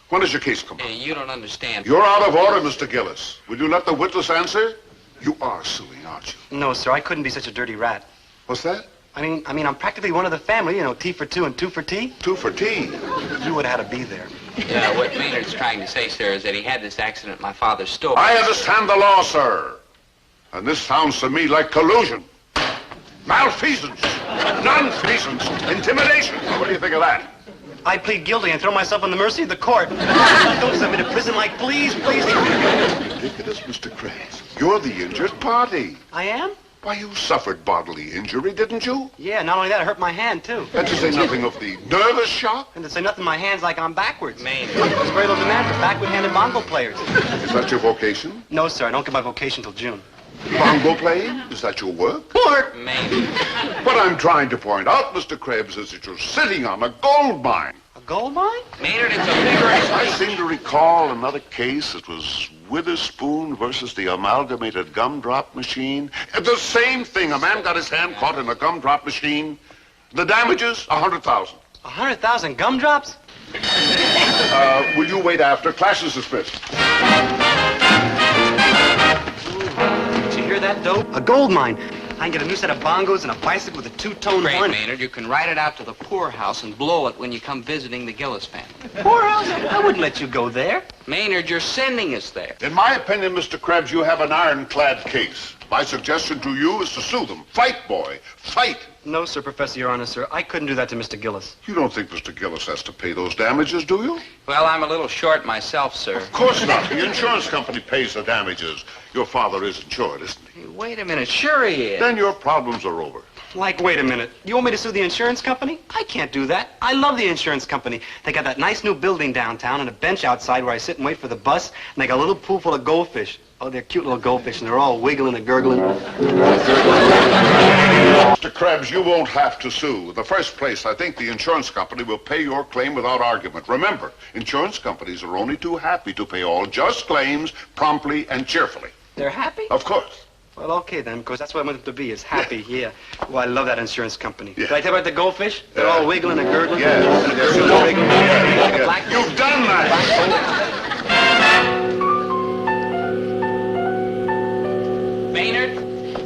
Speaker 18: When does your case come up?
Speaker 1: You don't understand.
Speaker 18: You're out of order, Mr. Gillis. Will you let the witness answer? You are suing, aren't you?
Speaker 3: No, sir, I couldn't be such a dirty rat.
Speaker 18: What's that?
Speaker 3: I mean, I'm practically one of the family, you know, T for two and two for T.
Speaker 18: Two for T.
Speaker 3: You would have had to be there.
Speaker 1: Yeah, what Maynard's trying to say, sir, is that he had this accident at my father's store.
Speaker 18: I understand the law, sir. And this sounds to me like collusion. Malfeasance. Nonfeasance. Intimidation. What do you think of that?
Speaker 3: I plead guilty and throw myself on the mercy of the court. Don't send me to prison, like, please, please.
Speaker 18: Ridiculous, Mr. Krebs. You're the injured party.
Speaker 3: I am?
Speaker 18: Why, you suffered bodily injury, didn't you?
Speaker 3: Yeah, not only that, I hurt my hand, too.
Speaker 18: And to say nothing of the nervous shock?
Speaker 3: And to say nothing, my hand's like I'm backwards.
Speaker 1: Maynard.
Speaker 3: There's very little demand for backward-handed bongo players.
Speaker 18: Is that your vocation?
Speaker 3: No, sir, I don't get my vocation till June.
Speaker 18: Bongo playing? Is that your work?
Speaker 3: Work!
Speaker 1: Maynard.
Speaker 18: What I'm trying to point out, Mr. Krebs, is that you're sitting on a gold mine.
Speaker 3: A gold mine?
Speaker 1: Maynard, it's a vigorous...
Speaker 18: I seem to recall another case. It was Witherspoon versus the amalgamated gumdrop machine. The same thing. A man got his hand caught in a gumdrop machine. The damages, $100,000.
Speaker 3: 100,000 gumdrops?
Speaker 18: Will you wait after? Class is dismissed.
Speaker 3: Did you hear that, Dope? A gold mine. I can get a new set of bongos and a bicycle with a two-tone
Speaker 1: Great,
Speaker 3: horn.
Speaker 1: Maynard. You can ride it out to the poorhouse and blow it when you come visiting the Gillis family.
Speaker 3: Poorhouse? I wouldn't let you go there.
Speaker 1: Maynard, you're sending us there.
Speaker 18: In my opinion, Mr. Krebs, you have an ironclad case. My suggestion to you is to sue them. Fight, boy. Fight.
Speaker 3: No, sir, Professor, Your Honor, sir. I couldn't do that to Mr. Gillis.
Speaker 18: You don't think Mr. Gillis has to pay those damages, do you?
Speaker 1: Well, I'm a little short myself, sir.
Speaker 18: Of course not. The insurance company pays the damages. Your father is insured, isn't he?
Speaker 1: Hey, wait a minute. Sure he is.
Speaker 18: Then your problems are over.
Speaker 3: Like, wait a minute. You want me to sue the insurance company? I can't do that. I love the insurance company. They got that nice new building downtown and a bench outside where I sit and wait for the bus, and they got a little pool full of goldfish. Oh, they're cute little goldfish, and they're all wiggling and gurgling.
Speaker 18: Mr. Krebs, you won't have to sue. In the first place, I think the insurance company will pay your claim without argument. Remember, insurance companies are only too happy to pay all just claims promptly and cheerfully.
Speaker 3: They're happy?
Speaker 18: Of course.
Speaker 3: Well, okay then, because that's what I want them to be, is happy, yeah. Well, I love that insurance company.
Speaker 18: Yeah.
Speaker 3: Did I tell you about the goldfish? They're all wiggling and gurgling.
Speaker 18: Yes. You've done that.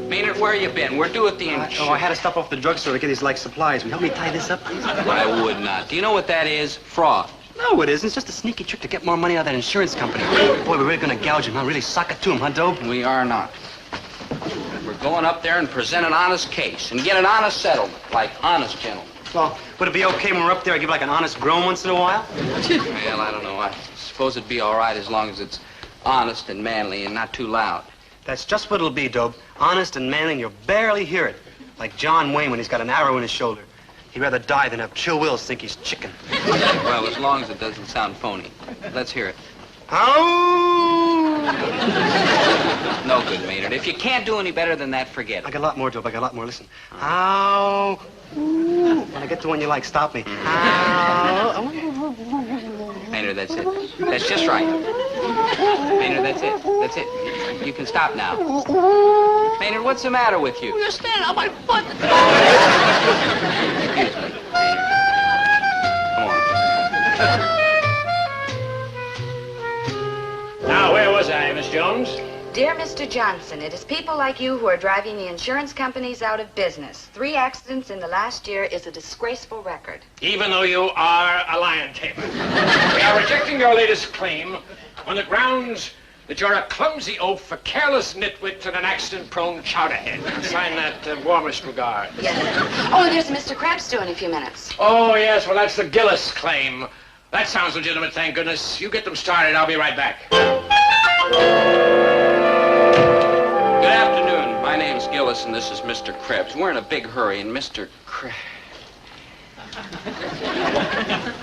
Speaker 1: Maynard, where you been? We're due at the insurance.
Speaker 3: I had to stop off the drugstrore to get these, like, supplies. Will you help me tie this up, please?
Speaker 1: I would not. Do you know what that is? Fraud.
Speaker 3: No, it isn't. It's just a sneaky trick to get more money out of that insurance company. Boy, we're really going to gouge him, huh? Really sock it to him, huh, Dobe?
Speaker 1: We are not. We're going up there and present an honest case and get an honest settlement, like honest gentlemen.
Speaker 3: Well, would it be okay when we're up there I give, like, an honest groan once in a while?
Speaker 1: Well, I don't know. I suppose it'd be all right as long as it's honest and manly and not too loud.
Speaker 3: That's just what it'll be, Dobe. Honest and manly, and you'll barely hear it. Like John Wayne when he's got an arrow in his shoulder. He'd rather die than have Chill Wills think he's chicken.
Speaker 1: Well, as long as it doesn't sound phony. Let's hear it.
Speaker 3: Oh!
Speaker 1: No good, Maynard. If you can't do any better than that, forget it.
Speaker 3: I got a lot more, Dobe. I got a lot more. Listen. Ow! Ooh. When I get to one you like, stop me. Ow!
Speaker 1: Maynard, that's it. That's just right. Maynard, that's it. That's it. You can stop now. Maynard, what's the matter with you?
Speaker 15: You're standing on my foot.
Speaker 1: Excuse me, Maynard. Come on.
Speaker 19: Now, where was I, Miss Jones?
Speaker 6: Dear Mr. Johnson, it is people like you who are driving the insurance companies out of business. 3 accidents in the last year is a disgraceful record.
Speaker 19: Even though you are a lion tamer. We are rejecting your latest claim on the grounds that you're a clumsy oaf, a careless nitwit, and an accident-prone chowderhead. Sign that warmest regard.
Speaker 6: Yes. Oh, there's Mr. Krebs due in a few minutes.
Speaker 19: Oh, yes, well, that's the Gillis claim. That sounds legitimate, thank goodness. You get them started, I'll be right back.
Speaker 1: Good afternoon. My name's Gillis, and this is Mr. Krebs. We're in a big hurry, and Mr. Krebs...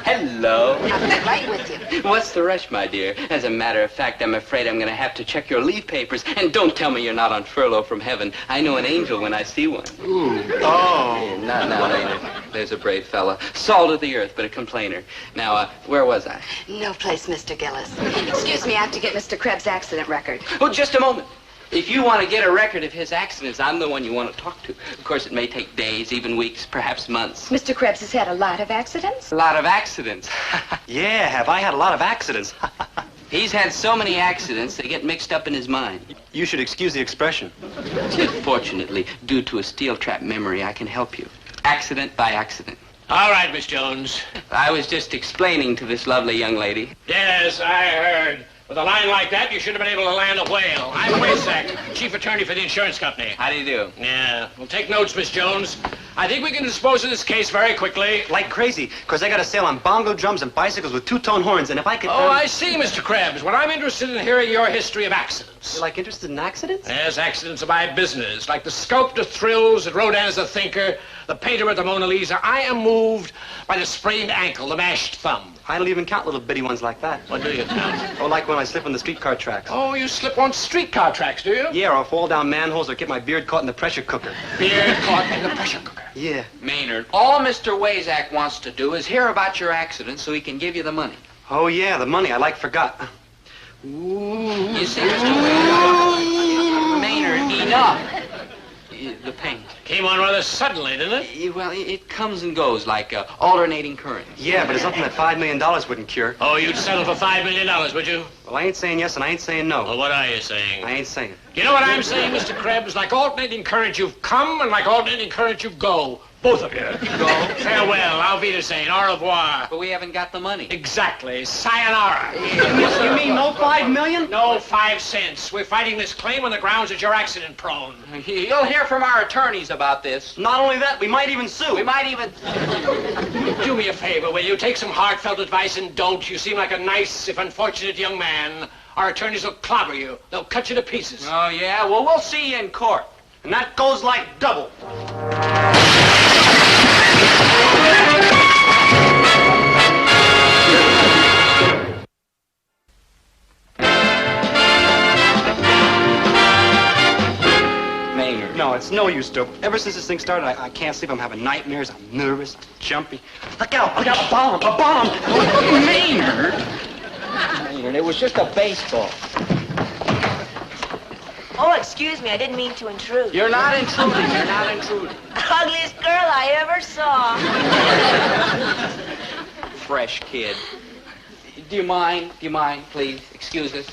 Speaker 1: Hello.
Speaker 6: I'll be right with you.
Speaker 1: What's the rush, my dear? As a matter of fact, I'm afraid I'm going to have to check your leave papers. And don't tell me you're not on furlough from heaven. I know an angel when I see one.
Speaker 3: Ooh. Oh.
Speaker 1: Not now, Maynard. There's a brave fella. Salt of the earth, but a complainer. Now, where was I?
Speaker 6: No place, Mr. Gillis. Excuse me, I have to get Mr. Krebs' accident record.
Speaker 1: Oh, just a moment. If you want to get a record of his accidents, I'm the one you want to talk to. Of course, it may take days, even weeks, perhaps months.
Speaker 6: Mr. Krebs has had a lot of accidents?
Speaker 1: A lot of accidents.
Speaker 3: Yeah, have I had a lot of accidents?
Speaker 1: He's had so many accidents, they get mixed up in his mind.
Speaker 3: You should excuse the expression.
Speaker 1: Fortunately, due to a steel trap memory, I can help you. Accident by accident.
Speaker 19: All right, Miss Jones.
Speaker 1: I was just explaining to this lovely young lady.
Speaker 19: Yes, I heard. With a line like that, you should have been able to land a whale. I'm Waysack, chief attorney for the insurance company.
Speaker 1: How do you do?
Speaker 19: Yeah. Well, take notes, Miss Jones. I think we can dispose of this case very quickly.
Speaker 3: Like crazy, because they got a sale on bongo drums and bicycles with 2-tone horns, and if I could...
Speaker 19: Oh, I see, Mr. Krebs. Well, I'm interested in hearing your history of accidents.
Speaker 3: You're, like, interested in accidents?
Speaker 19: Yes, accidents are my business. Like the sculptor Thrills at Rodin's The Thinker, the painter at the Mona Lisa. I am moved by the sprained ankle, the mashed thumb.
Speaker 3: I don't even count little bitty ones like that.
Speaker 19: What do you count?
Speaker 3: Oh, like when I slip on the streetcar tracks.
Speaker 19: Oh, you slip on streetcar tracks, do you?
Speaker 3: Yeah, or I'll fall down manholes or get my beard caught in the pressure cooker.
Speaker 19: Beard caught in the pressure cooker?
Speaker 3: Yeah.
Speaker 1: Maynard, all Mr. Waysack wants to do is hear about your accident so he can give you the money.
Speaker 3: Oh, yeah, the money. I forgot.
Speaker 1: Ooh. You see, Mr. Waysack, Maynard, enough. The pain.
Speaker 19: Came on rather suddenly, didn't it?
Speaker 1: Well, it comes and goes like alternating current.
Speaker 3: Yeah, but it's something that $5 million wouldn't cure.
Speaker 19: Oh, you'd settle for $5 million, would you?
Speaker 3: Well, I ain't saying yes and I ain't saying no.
Speaker 19: Well, what are you saying?
Speaker 3: I ain't saying.
Speaker 19: You know what I'm saying, Mr. Krebs? Like alternating current, you've come, and like alternating current, you go. Both of you.
Speaker 1: Go.
Speaker 19: Farewell. Auf Wiedersehen. Au revoir.
Speaker 1: But we haven't got the money.
Speaker 19: Exactly. Sayonara.
Speaker 3: Yeah. You mean no $5 million?
Speaker 19: No 5 cents. We're fighting this claim on the grounds that you're accident prone.
Speaker 1: You'll hear from our attorneys about this.
Speaker 3: Not only that, we might even sue.
Speaker 1: We might even...
Speaker 19: Do me a favor, will you? Take some heartfelt advice and don't. You seem like a nice, if unfortunate, young man. Our attorneys will clobber you. They'll cut you to pieces.
Speaker 1: Oh, yeah? Well, we'll see you in court.
Speaker 3: And that goes like double. No, it's no use, Dope. Ever since this thing started, I can't sleep. I'm having nightmares. I'm nervous. I'm jumpy. Look out! Look out! A bomb! A bomb!
Speaker 1: Maynard! Maynard, it was just a baseball.
Speaker 20: Oh, excuse me. I didn't mean to intrude.
Speaker 1: You're not intruding. You're not intruding.
Speaker 20: Ugliest girl I ever saw.
Speaker 1: Fresh kid. Do you mind? Do you mind, please? Excuse us.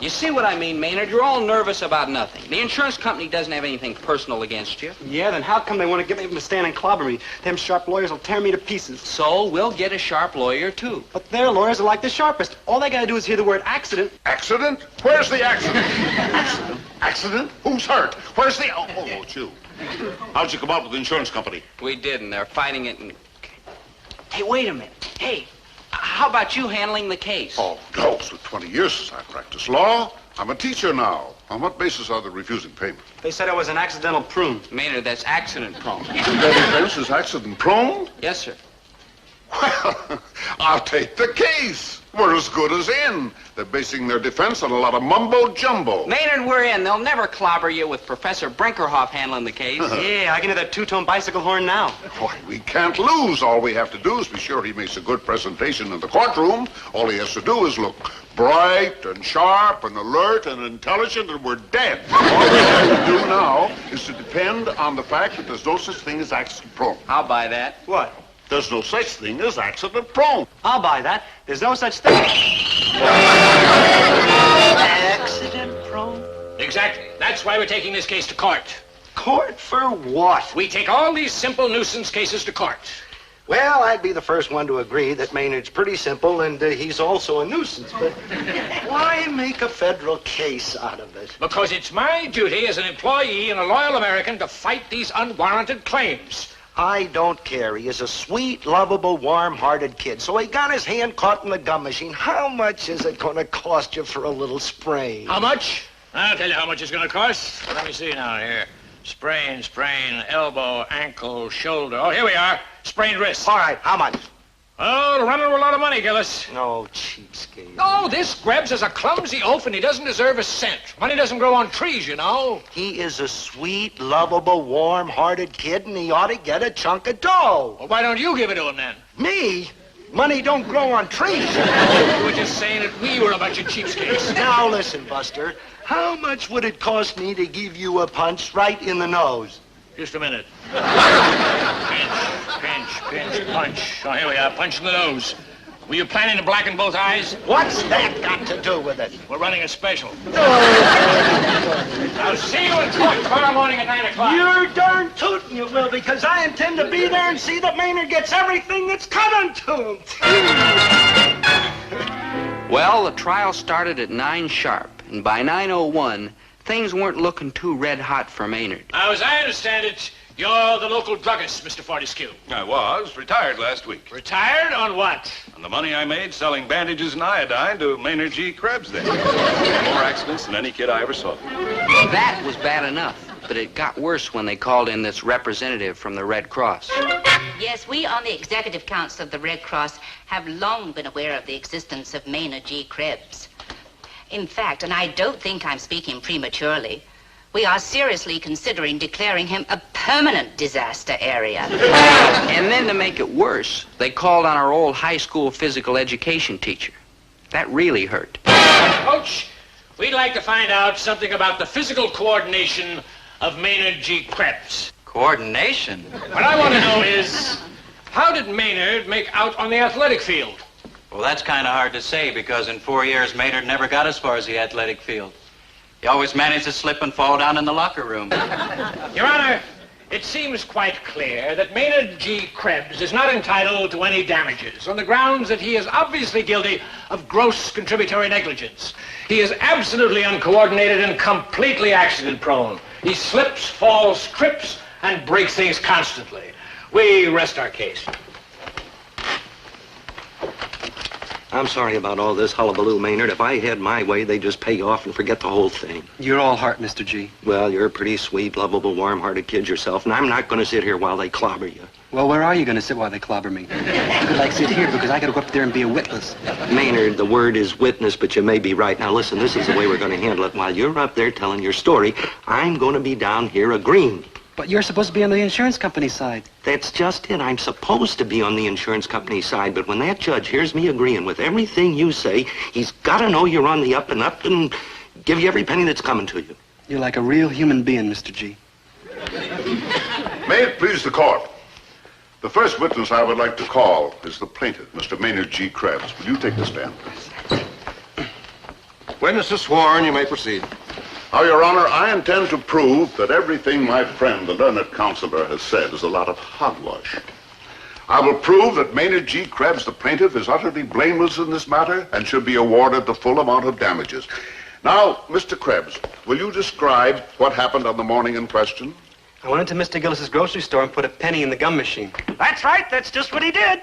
Speaker 1: You see what I mean, Maynard? You're all nervous about nothing. The insurance company doesn't have anything personal against you.
Speaker 3: Yeah, then how come they want to get me to stand and clobber me? Them sharp lawyers will tear me to pieces.
Speaker 1: So we'll get a sharp lawyer, too.
Speaker 3: But their lawyers are like the sharpest. All they got to do is hear the word accident.
Speaker 18: Accident? Where's the accident? Accident? Accident? Who's hurt? Where's the... Oh, it's you. How'd you come up with the insurance company?
Speaker 1: We did, and they're fighting it and... Hey, wait a minute. Hey, how about you handling the case?
Speaker 18: Oh, no. It's been 20 years since I practiced law. I'm a teacher now. On what basis are they refusing payment?
Speaker 3: They said I was an accidental prune.
Speaker 1: Maynard, that's accident prone.
Speaker 18: Their defense is accident prone?
Speaker 1: Yes, sir.
Speaker 18: Well, I'll take the case. We're as good as in. They're basing their defense on a lot of mumbo-jumbo.
Speaker 1: Maynard, we're in. They'll never clobber you with Professor Brinkerhoff handling the case.
Speaker 3: Yeah, I can hear that two-tone bicycle horn now.
Speaker 18: Why, we can't lose. All we have to do is be sure he makes a good presentation in the courtroom. All he has to do is look bright and sharp and alert and intelligent, and we're dead. All we have to do now is to depend on the fact that there's no such thing as accident prone.
Speaker 1: I'll buy that.
Speaker 3: What?
Speaker 18: There's no such thing as accident prone.
Speaker 3: I'll buy that. There's no such thing.
Speaker 19: Accident prone? Exactly. That's why we're taking this case to court.
Speaker 10: Court for what?
Speaker 19: We take all these simple nuisance cases to court.
Speaker 10: Well, I'd be the first one to agree that Maynard's pretty simple and he's also a nuisance, but why make a federal case out of it?
Speaker 19: Because it's my duty as an employee and a loyal American to fight these unwarranted claims.
Speaker 10: I don't care. He is a sweet, lovable, warm-hearted kid. So he got his hand caught in the gum machine. How much is it going to cost you for a little sprain?
Speaker 19: How much? I'll tell you how much it's going to cost. Let me see now here. Sprain, elbow, ankle, shoulder. Oh, here we are. Sprained wrist.
Speaker 10: All right, how much?
Speaker 19: Oh, running a lot of money, Gillis.
Speaker 10: No, cheapskate.
Speaker 19: Oh, this Grebs is a clumsy oaf, and he doesn't deserve a cent. Money doesn't grow on trees, you know.
Speaker 10: He is a sweet, lovable, warm-hearted kid, and he ought to get a chunk of dough.
Speaker 19: Well, why don't you give it to him, then?
Speaker 10: Me? Money don't grow on trees.
Speaker 19: You were just saying that we were a bunch of cheapskates.
Speaker 10: Now, listen, Buster. How much would it cost me to give you a punch right in the nose?
Speaker 19: Just a minute. Pinch, punch. Oh, here we are, punch in the nose. Were you planning to blacken both eyes?
Speaker 10: What's that got to do with it?
Speaker 19: We're running a special. I'll see you in court tomorrow morning at 9 o'clock.
Speaker 10: You're darn tootin' you will, because I intend to be there and see that Maynard gets everything that's coming to him.
Speaker 1: Well, the trial started at 9 sharp, and by 9:01, things weren't looking too red-hot for Maynard.
Speaker 19: Now, as I understand it, you're the local druggist, Mr. Fortescue.
Speaker 21: I was. Retired last week.
Speaker 19: Retired on what?
Speaker 21: On the money I made selling bandages and iodine to Maynard G. Krebs then. More accidents than any kid I ever saw.
Speaker 1: That was bad enough, but it got worse when they called in this representative from the Red Cross.
Speaker 22: Yes, we on the Executive Council of the Red Cross have long been aware of the existence of Maynard G. Krebs. In fact, and I don't think I'm speaking prematurely, we are seriously considering declaring him a permanent disaster area.
Speaker 1: And then to make it worse, they called on our old high school physical education teacher. That really hurt.
Speaker 19: Coach, we'd like to find out something about the physical coordination of Maynard G. Krebs.
Speaker 4: Coordination?
Speaker 19: What I want to know is, how did Maynard make out on the athletic field?
Speaker 4: Well, that's kind of hard to say, because in 4 years, Maynard never got as far as the athletic field. He always managed to slip and fall down in the locker room.
Speaker 19: Your Honor, it seems quite clear that Maynard G. Krebs is not entitled to any damages on the grounds that he is obviously guilty of gross contributory negligence. He is absolutely uncoordinated and completely accident-prone. He slips, falls, trips, and breaks things constantly. We rest our case.
Speaker 10: I'm sorry about all this hullabaloo, Maynard. If I had my way, they'd just pay you off and forget the whole thing.
Speaker 3: You're all heart, Mr. G.
Speaker 10: Well, you're a pretty sweet, lovable, warm-hearted kid yourself, and I'm not going to sit here while they clobber you.
Speaker 3: Well, where are you going to sit while they clobber me? I could, like, sit here because I got to go up there and be a witness.
Speaker 10: Maynard, the word is witness, but you may be right. Now, listen, this is the way we're going to handle it. While you're up there telling your story, I'm going to be down here agreeing.
Speaker 3: But you're supposed to be on the insurance company side.
Speaker 10: That's just it. I'm supposed to be on the insurance company side, but when that judge hears me agreeing with everything you say, he's got to know you're on the up and up and give you every penny that's coming to you.
Speaker 3: You're like a real human being, Mr. G.
Speaker 18: May it please the court. The first witness I would like to call is the plaintiff, Mr. Maynard G. Krebs. Will you take the stand, please?
Speaker 13: Witness is sworn. You may proceed.
Speaker 18: Now, Your Honor, I intend to prove that everything my friend, the learned counselor, has said is a lot of hogwash. I will prove that Maynard G. Krebs, the plaintiff, is utterly blameless in this matter and should be awarded the full amount of damages. Now, Mr. Krebs, will you describe what happened on the morning in question?
Speaker 3: I went into Mr. Gillis's grocery store and put a penny in the gum machine.
Speaker 2: That's right. That's just what he did.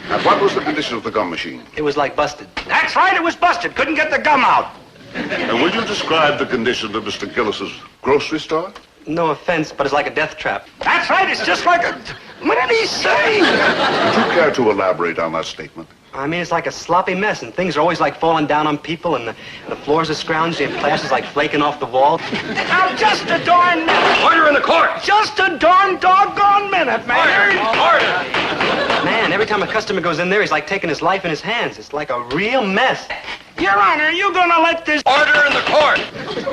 Speaker 18: And what was the condition of the gum machine?
Speaker 3: It was like busted.
Speaker 2: That's right. It was busted. Couldn't get the gum out.
Speaker 18: And will you describe the condition of Mr. Gillis's grocery store?
Speaker 3: No offense, but it's like a death trap.
Speaker 2: That's right. It's just like a... What did he say?
Speaker 18: Would you care to elaborate on that statement?
Speaker 3: I mean, it's like a sloppy mess, and things are always like falling down on people, and the floors are scrounged, and plaster's like flaking off the wall.
Speaker 2: Now, just a darn minute.
Speaker 19: Order in the court.
Speaker 2: Just a darn doggone minute, man.
Speaker 19: Order.
Speaker 3: Man, every time a customer goes in there, he's like taking his life in his hands. It's like a real mess.
Speaker 2: Your Honor, you gonna let this...
Speaker 13: Order in the court.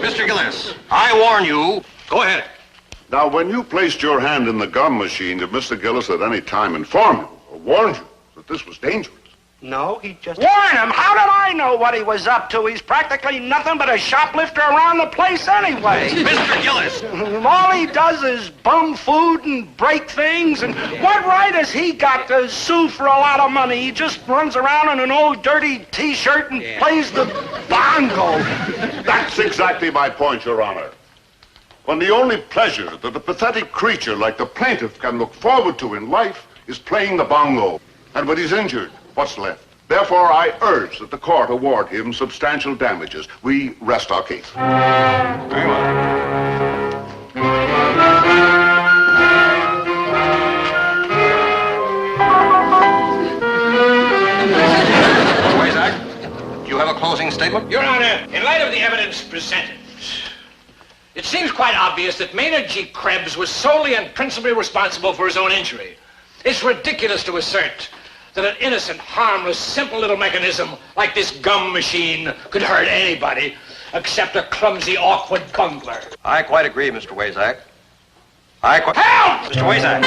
Speaker 13: Mr. Gillis, I warn you. Go ahead.
Speaker 18: Now, when you placed your hand in the gum machine, did Mr. Gillis at any time inform you or warned you that this was dangerous?
Speaker 3: No, he just...
Speaker 2: Warn him? How did I know what he was up to? He's practically nothing but a shoplifter around the place anyway.
Speaker 13: Mr. Gillis!
Speaker 2: All he does is bum food and break things, and what right has he got to sue for a lot of money? He just runs around in an old dirty T-shirt and plays the bongo.
Speaker 18: That's exactly my point, Your Honor. When the only pleasure that a pathetic creature like the plaintiff can look forward to in life is playing the bongo. And when he's injured, what's left? Therefore, I urge that the court award him substantial damages. We rest our case.
Speaker 13: Very well. Wayzak, do you have a closing statement?
Speaker 19: Your Honor, in light of the evidence presented, it seems quite obvious that Maynard G. Krebs was solely and principally responsible for his own injury. It's ridiculous to assert that an innocent, harmless, simple little mechanism like this gum machine could hurt anybody except a clumsy, awkward bungler.
Speaker 13: I quite agree, Mr. Wayzak. Help! Mr. Wayzak.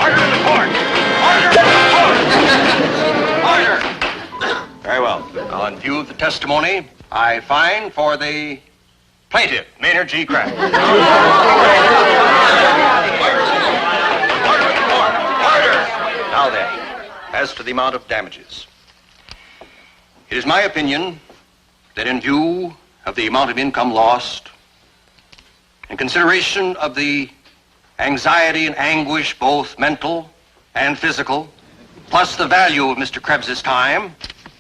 Speaker 13: Order in the court! Order in the court! Order! Very well. Now, in view of the testimony, I find for the plaintiff, Maynard G. Krebs. Order! Now then, as to the amount of damages. It is my opinion that in view of the amount of income lost, in consideration of the anxiety and anguish, both mental and physical, plus the value of Mr. Krebs's time,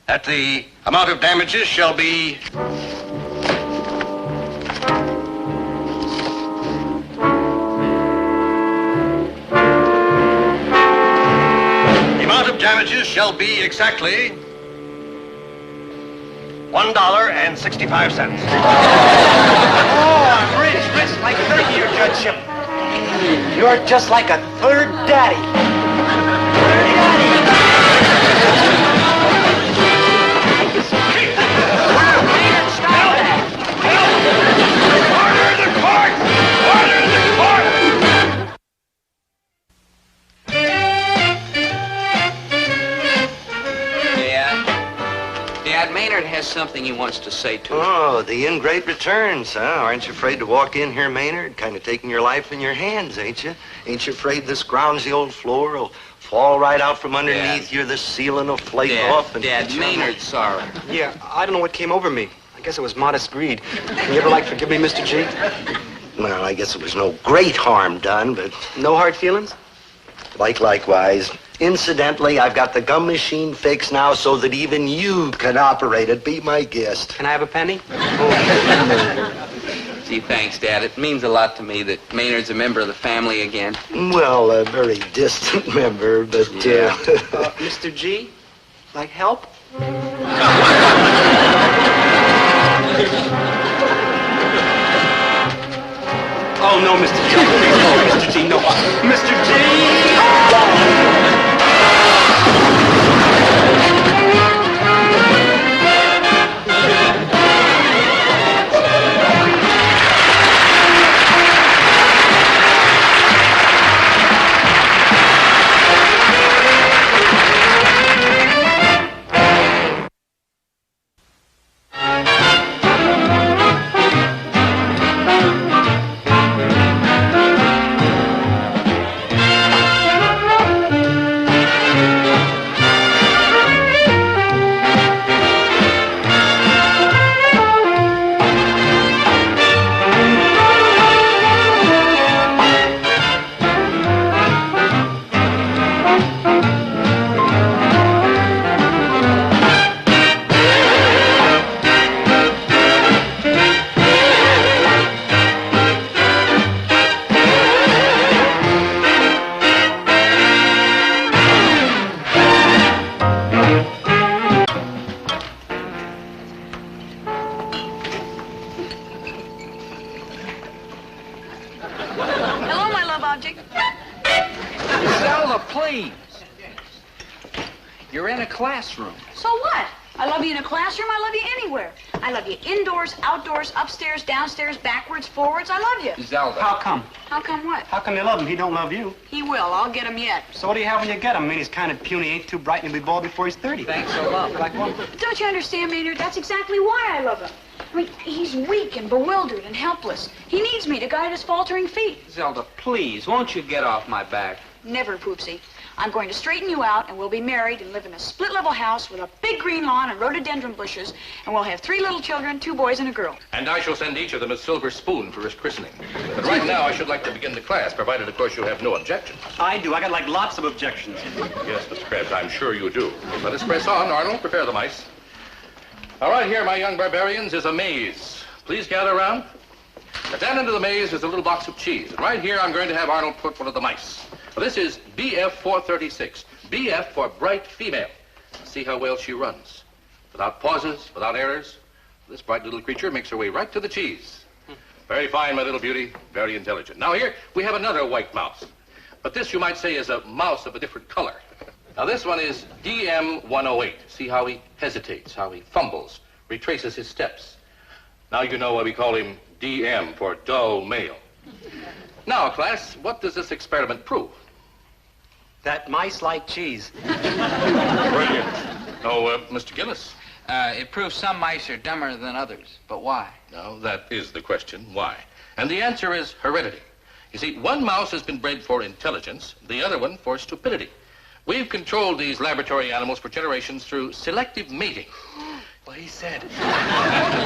Speaker 13: that the amount of damages shall be damages shall be exactly $1.65.
Speaker 2: Oh, I'm rich, like 30, your judgeship. You're just like a third daddy.
Speaker 1: Maynard has something he wants to say to us.
Speaker 10: Oh, the ingrate returns, huh? Aren't you afraid to walk in here, Maynard? Kind of taking your life in your hands, ain't you? Ain't you afraid this groundsy old floor will fall right out from underneath you, the ceiling will flake off? And
Speaker 1: Dad, Maynard's sorry.
Speaker 3: Yeah, I don't know what came over me. I guess it was modest greed. Can you ever, like, forgive me, Mr. G?
Speaker 10: Well, I guess it was no great harm done, but...
Speaker 3: No hard feelings?
Speaker 10: Likewise. Incidentally, I've got the gum machine fixed now so that even you can operate it. Be my guest.
Speaker 3: Can I have a penny?
Speaker 1: Gee, thanks, Dad. It means a lot to me that Maynard's a member of the family again.
Speaker 10: Well, a very distant member, but...
Speaker 1: Yeah.
Speaker 3: Mr. G, like help? Oh, no, Mr. G. No, Mr. G, no. Mr. G!
Speaker 1: You're in a classroom.
Speaker 5: So what? I love you in a classroom. I love you anywhere. I love you indoors, outdoors, upstairs, downstairs, backwards, forwards. I love you.
Speaker 1: Zelda.
Speaker 3: How come?
Speaker 5: How come what?
Speaker 3: How come you love him? He don't love you.
Speaker 5: He will. I'll get him yet.
Speaker 3: So what do you have when you get him? I mean, he's kind of puny, ain't too bright, and he'll be bald before he's 30.
Speaker 1: Thanks a lot.
Speaker 3: Like what?
Speaker 5: Don't you understand, Maynard? That's exactly why I love him. I mean, he's weak and bewildered and helpless. He needs me to guide his faltering feet.
Speaker 1: Zelda, please, won't you get off my back?
Speaker 5: Never, Poopsie. I'm going to straighten you out, and we'll be married and live in a split-level house with a big green lawn and rhododendron bushes, and we'll have 3 little children, 2 boys and a girl.
Speaker 21: And I shall send each of them a silver spoon for his christening. But right now, I should like to begin the class, provided, of course, you have no objections.
Speaker 3: I do. I got, like, lots of objections.
Speaker 21: Yes, Mr. Krebs, I'm sure you do. Let us press on. Arnold, prepare the mice. All right, here, my young barbarians, is a maze. Please gather around. At that end of the maze is a little box of cheese. And right here, I'm going to have Arnold put one of the mice. Well, this is BF 436. BF for bright female. See how well she runs. Without pauses, without errors. This bright little creature makes her way right to the cheese. Very fine, my little beauty. Very intelligent. Now here, we have another white mouse. But this, you might say, is a mouse of a different color. Now this one is DM 108. See how he hesitates, how he fumbles, retraces his steps. Now you know why we call him DM for dull male. Now, class, what does this experiment prove?
Speaker 3: That mice like cheese.
Speaker 21: Brilliant. Oh, Mr. Gillis.
Speaker 1: It proves some mice are dumber than others. But why?
Speaker 21: Now, that is the question. Why? And the answer is heredity. You see, one mouse has been bred for intelligence, the other one for stupidity. We've controlled these laboratory animals for generations through selective mating. Well, he said.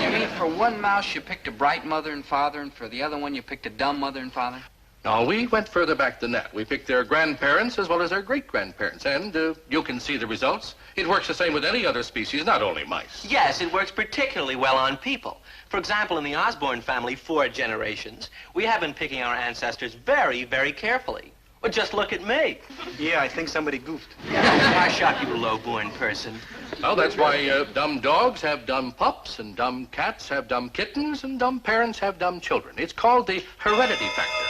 Speaker 1: You mean for one mouse you picked a bright mother and father, and for the other one you picked a dumb mother and father?
Speaker 21: No, we went further back than that. We picked their grandparents as well as their great-grandparents, and you can see the results. It works the same with any other species, not only mice.
Speaker 9: Yes, it works particularly well on people. For example, in the Osborne family, 4 generations, we have been picking our ancestors very, very carefully. Well, just look at me.
Speaker 3: Yeah, I think somebody goofed.
Speaker 9: I shock you, a low-born person.
Speaker 21: Well, that's why dumb dogs have dumb pups, and dumb cats have dumb kittens, and dumb parents have dumb children. It's called the heredity factor.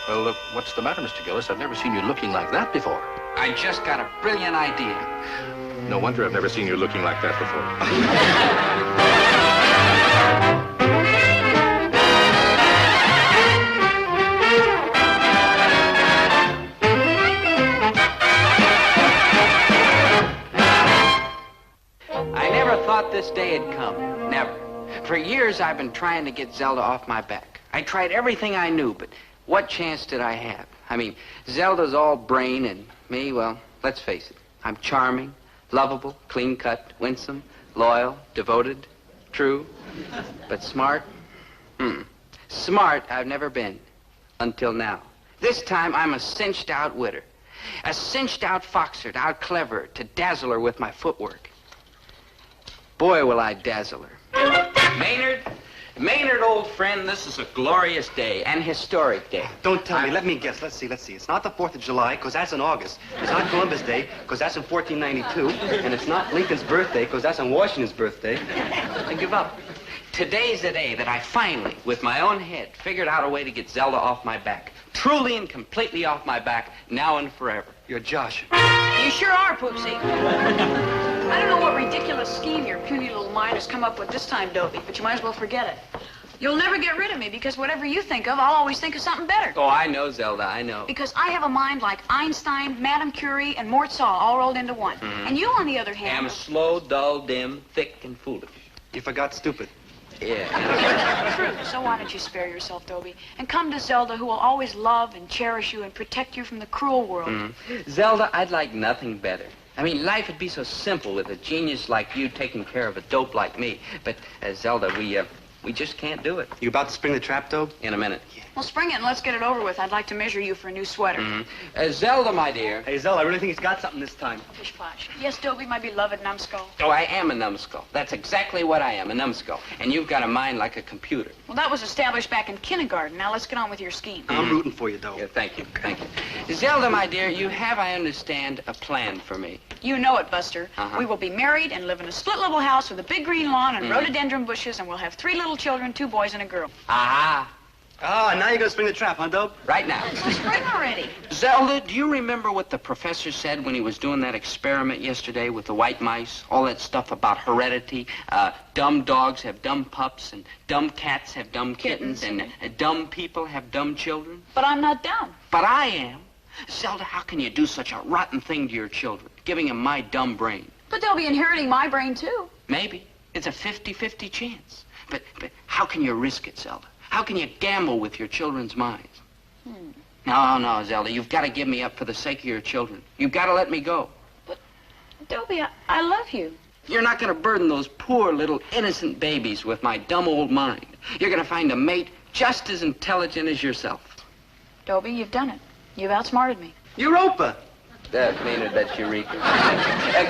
Speaker 21: Well, what's the matter, Mr. Gillis? I've never seen you looking like that before.
Speaker 1: I just got a brilliant idea.
Speaker 21: No wonder I've never seen you looking like that before.
Speaker 1: I never thought this day had come. Never. For years, I've been trying to get Zelda off my back. I tried everything I knew, but what chance did I have? I mean, Zelda's all brain, and me, well, let's face it. I'm charming, lovable, clean-cut, winsome, loyal, devoted, true. But smart? Smart I've never been. Until now. This time I'm a cinched out witter. A cinched out foxer to out clever to dazzle her with my footwork. Boy, will I dazzle her. Maynard, old friend, this is a glorious day, an historic day.
Speaker 3: Don't tell me. Let me guess. Let's see. It's not the 4th of July, because that's in August. It's not Columbus Day, because that's in 1492. And it's not Lincoln's birthday, because that's on Washington's birthday.
Speaker 1: I give up. Today's the day that I finally, with my own head, figured out a way to get Zelda off my back. Truly and completely off my back, now and forever.
Speaker 3: You're Josh.
Speaker 5: You sure are, Poopsie. I don't know what ridiculous scheme your puny little mind has come up with this time, Dobie, but you might as well forget it. You'll never get rid of me, because whatever you think of, I'll always think of something better.
Speaker 1: Oh, I know, Zelda, I know.
Speaker 5: Because I have a mind like Einstein, Madame Curie, and Mort Saul all rolled into one.
Speaker 1: Mm-hmm.
Speaker 5: And you, on the other hand...
Speaker 1: am slow, dull, dim, thick, and foolish.
Speaker 3: You forgot stupid.
Speaker 1: Yeah.
Speaker 5: True. So why don't you spare yourself, Dobie, and come to Zelda, who will always love and cherish you and protect you from the cruel world.
Speaker 1: Mm-hmm. Zelda, I'd like nothing better. I mean, life would be so simple with a genius like you taking care of a dope like me. But, Zelda, we just can't do it.
Speaker 3: You about to spring the trap, Dobe?
Speaker 1: In a minute.
Speaker 5: Well, spring it and let's get it over with. I'd like to measure you for a new sweater.
Speaker 1: Mm-hmm. Zelda, my dear.
Speaker 3: Hey, Zelda, I really think he's got something this time.
Speaker 5: Pish posh. Yes, Dobie, my beloved numbskull.
Speaker 1: Oh, I am a numbskull. That's exactly what I am, a numbskull. And you've got a mind like a computer.
Speaker 5: Well, that was established back in kindergarten. Now let's get on with your scheme.
Speaker 3: I'm rooting for you, Dobe.
Speaker 1: Yeah, thank you. Zelda, my dear, you have, I understand, a plan for me.
Speaker 5: You know it, Buster.
Speaker 1: Uh-huh.
Speaker 5: We will be married and live in a split-level house with a big green lawn and rhododendron bushes, and we'll have 3 little children, 2 boys and a girl.
Speaker 1: Aha.
Speaker 3: Ah, now you're going to spring the trap, huh, Dobe?
Speaker 1: Right now.
Speaker 5: Spring already.
Speaker 1: Zelda, do you remember what the professor said when he was doing that experiment yesterday with the white mice? All that stuff about heredity. Dumb dogs have dumb pups, and dumb cats have dumb kittens, and dumb people have dumb children.
Speaker 5: But I'm not dumb.
Speaker 1: But I am. Zelda, how can you do such a rotten thing to your children, giving them my dumb brain?
Speaker 5: But they'll be inheriting my brain, too.
Speaker 1: Maybe. It's a 50-50 chance. But how can you risk it, Zelda? How can you gamble with your children's minds? No, Zelda, you've got to give me up for the sake of your children. You've got to let me go.
Speaker 5: But, Dobie, I love you.
Speaker 1: You're not going to burden those poor little innocent babies with my dumb old mind. You're going to find a mate just as intelligent as yourself.
Speaker 5: Dobie, you've done it. You've outsmarted me.
Speaker 3: Europa!
Speaker 1: Maynard, that's Eureka.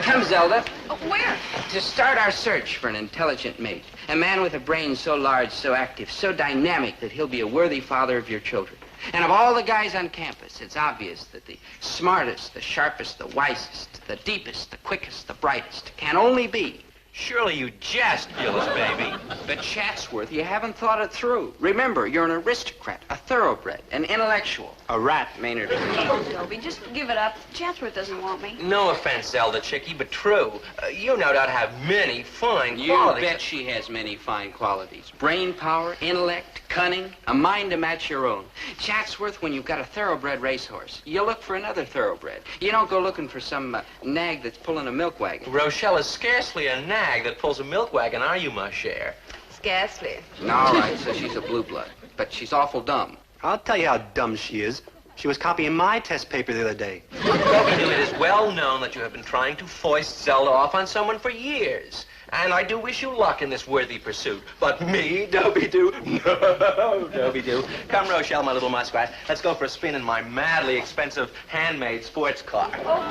Speaker 1: Come, Zelda.
Speaker 5: Where?
Speaker 1: To start our search for an intelligent mate. A man with a brain so large, so active, so dynamic that he'll be a worthy father of your children. And of all the guys on campus, it's obvious that the smartest, the sharpest, the wisest, the deepest, the quickest, the brightest can only be...
Speaker 9: Surely you jest, Gillis, baby.
Speaker 1: But Chatsworth, you haven't thought it through. Remember, you're an aristocrat, a thoroughbred, an intellectual.
Speaker 3: A rat.
Speaker 1: Maynard.
Speaker 5: Dobie, just give it up. Chatsworth doesn't want me.
Speaker 9: No offense, Zelda Chickie, but true. You no doubt have many fine
Speaker 1: You
Speaker 9: qualities.
Speaker 1: bet she has many fine qualities. Brain power, intellect, cunning, a mind to match your own. Chatsworth, when you've got a thoroughbred racehorse, you look for another thoroughbred. You don't go looking for some nag that's pulling a milk wagon.
Speaker 9: Rochelle is scarcely a nag that pulls a milk wagon, are you, ma chère?
Speaker 22: Scarcely.
Speaker 1: All right, so she's a blue blood. But she's awful dumb.
Speaker 3: I'll tell you how dumb she is. She was copying my test paper the other day.
Speaker 9: Dobie, it is well known that you have been trying to foist Zelda off on someone for years. And I do wish you luck in this worthy pursuit. But me, Dobie-doo? No, Dobie-doo. Come, Rochelle, my little muskrat. Let's go for a spin in my madly expensive handmade sports car.
Speaker 5: Well,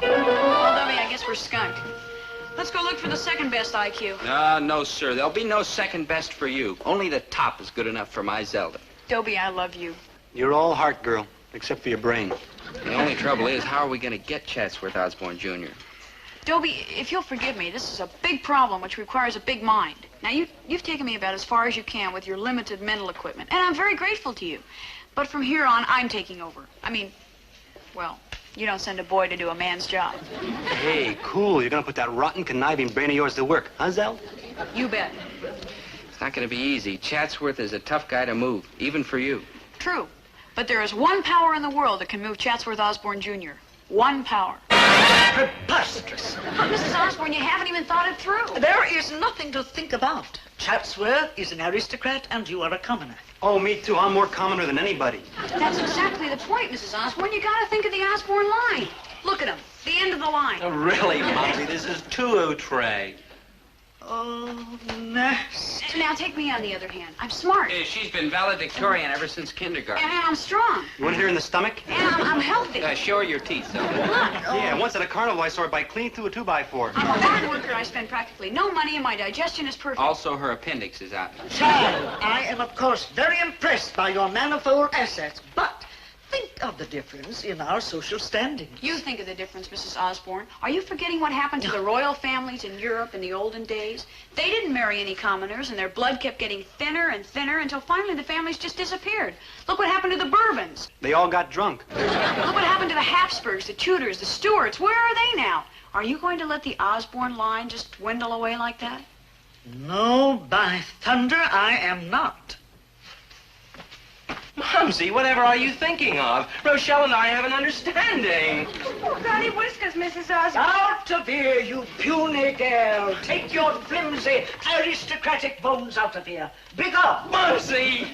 Speaker 5: Dobie, I guess we're skunked. Let's go look for the second best IQ.
Speaker 1: No, sir. There'll be no second best for you. Only the top is good enough for my Zelda.
Speaker 5: Dobie, I love you.
Speaker 3: You're all heart, girl, except for your brain.
Speaker 1: The only trouble is, how are we going to get Chatsworth Osborne, Jr.?
Speaker 5: Dobie, if you'll forgive me, this is a big problem which requires a big mind. Now, you've taken me about as far as you can with your limited mental equipment, and I'm very grateful to you. But from here on, I'm taking over. I mean, well, you don't send a boy to do a man's job.
Speaker 3: Hey, cool. You're going to put that rotten, conniving brain of yours to work, huh, Zell?
Speaker 5: You bet.
Speaker 1: It's not going to be easy. Chatsworth is a tough guy to move, even for you.
Speaker 5: True. But there is one power in the world that can move Chatsworth Osborne, Jr. One power.
Speaker 7: Preposterous.
Speaker 5: Mrs. Osborne, you haven't even thought it through.
Speaker 7: There is nothing to think about. Chatsworth is an aristocrat and you are a commoner.
Speaker 3: Oh, me too. I'm more commoner than anybody.
Speaker 5: That's exactly the point, Mrs. Osborne. You gotta think of the Osborne line. Look at him. The end of the line.
Speaker 9: Oh, really, Mumsy, this is too outre.
Speaker 7: Oh, nasty.
Speaker 5: So now take me on the other hand. I'm smart.
Speaker 1: She's been valedictorian ever since kindergarten.
Speaker 5: And I'm strong.
Speaker 3: You want to hit her in the stomach?
Speaker 5: And I'm healthy.
Speaker 1: Show her your teeth, Zelda.
Speaker 3: Yeah, once at a carnival I saw her bite clean through a 2x4.
Speaker 5: I'm a hard worker. I spend practically no money, and my digestion is perfect.
Speaker 1: Also, her appendix is out.
Speaker 7: Child, I am, of course, very impressed by your manifold assets, but think of the difference in our social standing.
Speaker 5: You think of the difference, Mrs. Osborne. Are you forgetting what happened to the royal families in Europe in the olden days? They didn't marry any commoners, and their blood kept getting thinner and thinner until finally the families just disappeared. Look what happened to the Bourbons.
Speaker 3: They all got drunk.
Speaker 5: Look what happened to the Habsburgs, the Tudors, the Stuarts. Where are they now? Are you going to let the Osborne line just dwindle away like that?
Speaker 7: No, by thunder, I am not.
Speaker 9: Mumsy, whatever are you thinking of? Rochelle and I have an understanding.
Speaker 16: Oh, Golly whiskers, Mrs. Osborne.
Speaker 7: Out of here, you puny girl. Take your flimsy, aristocratic bones out of here. Bigger.
Speaker 9: Mumsy!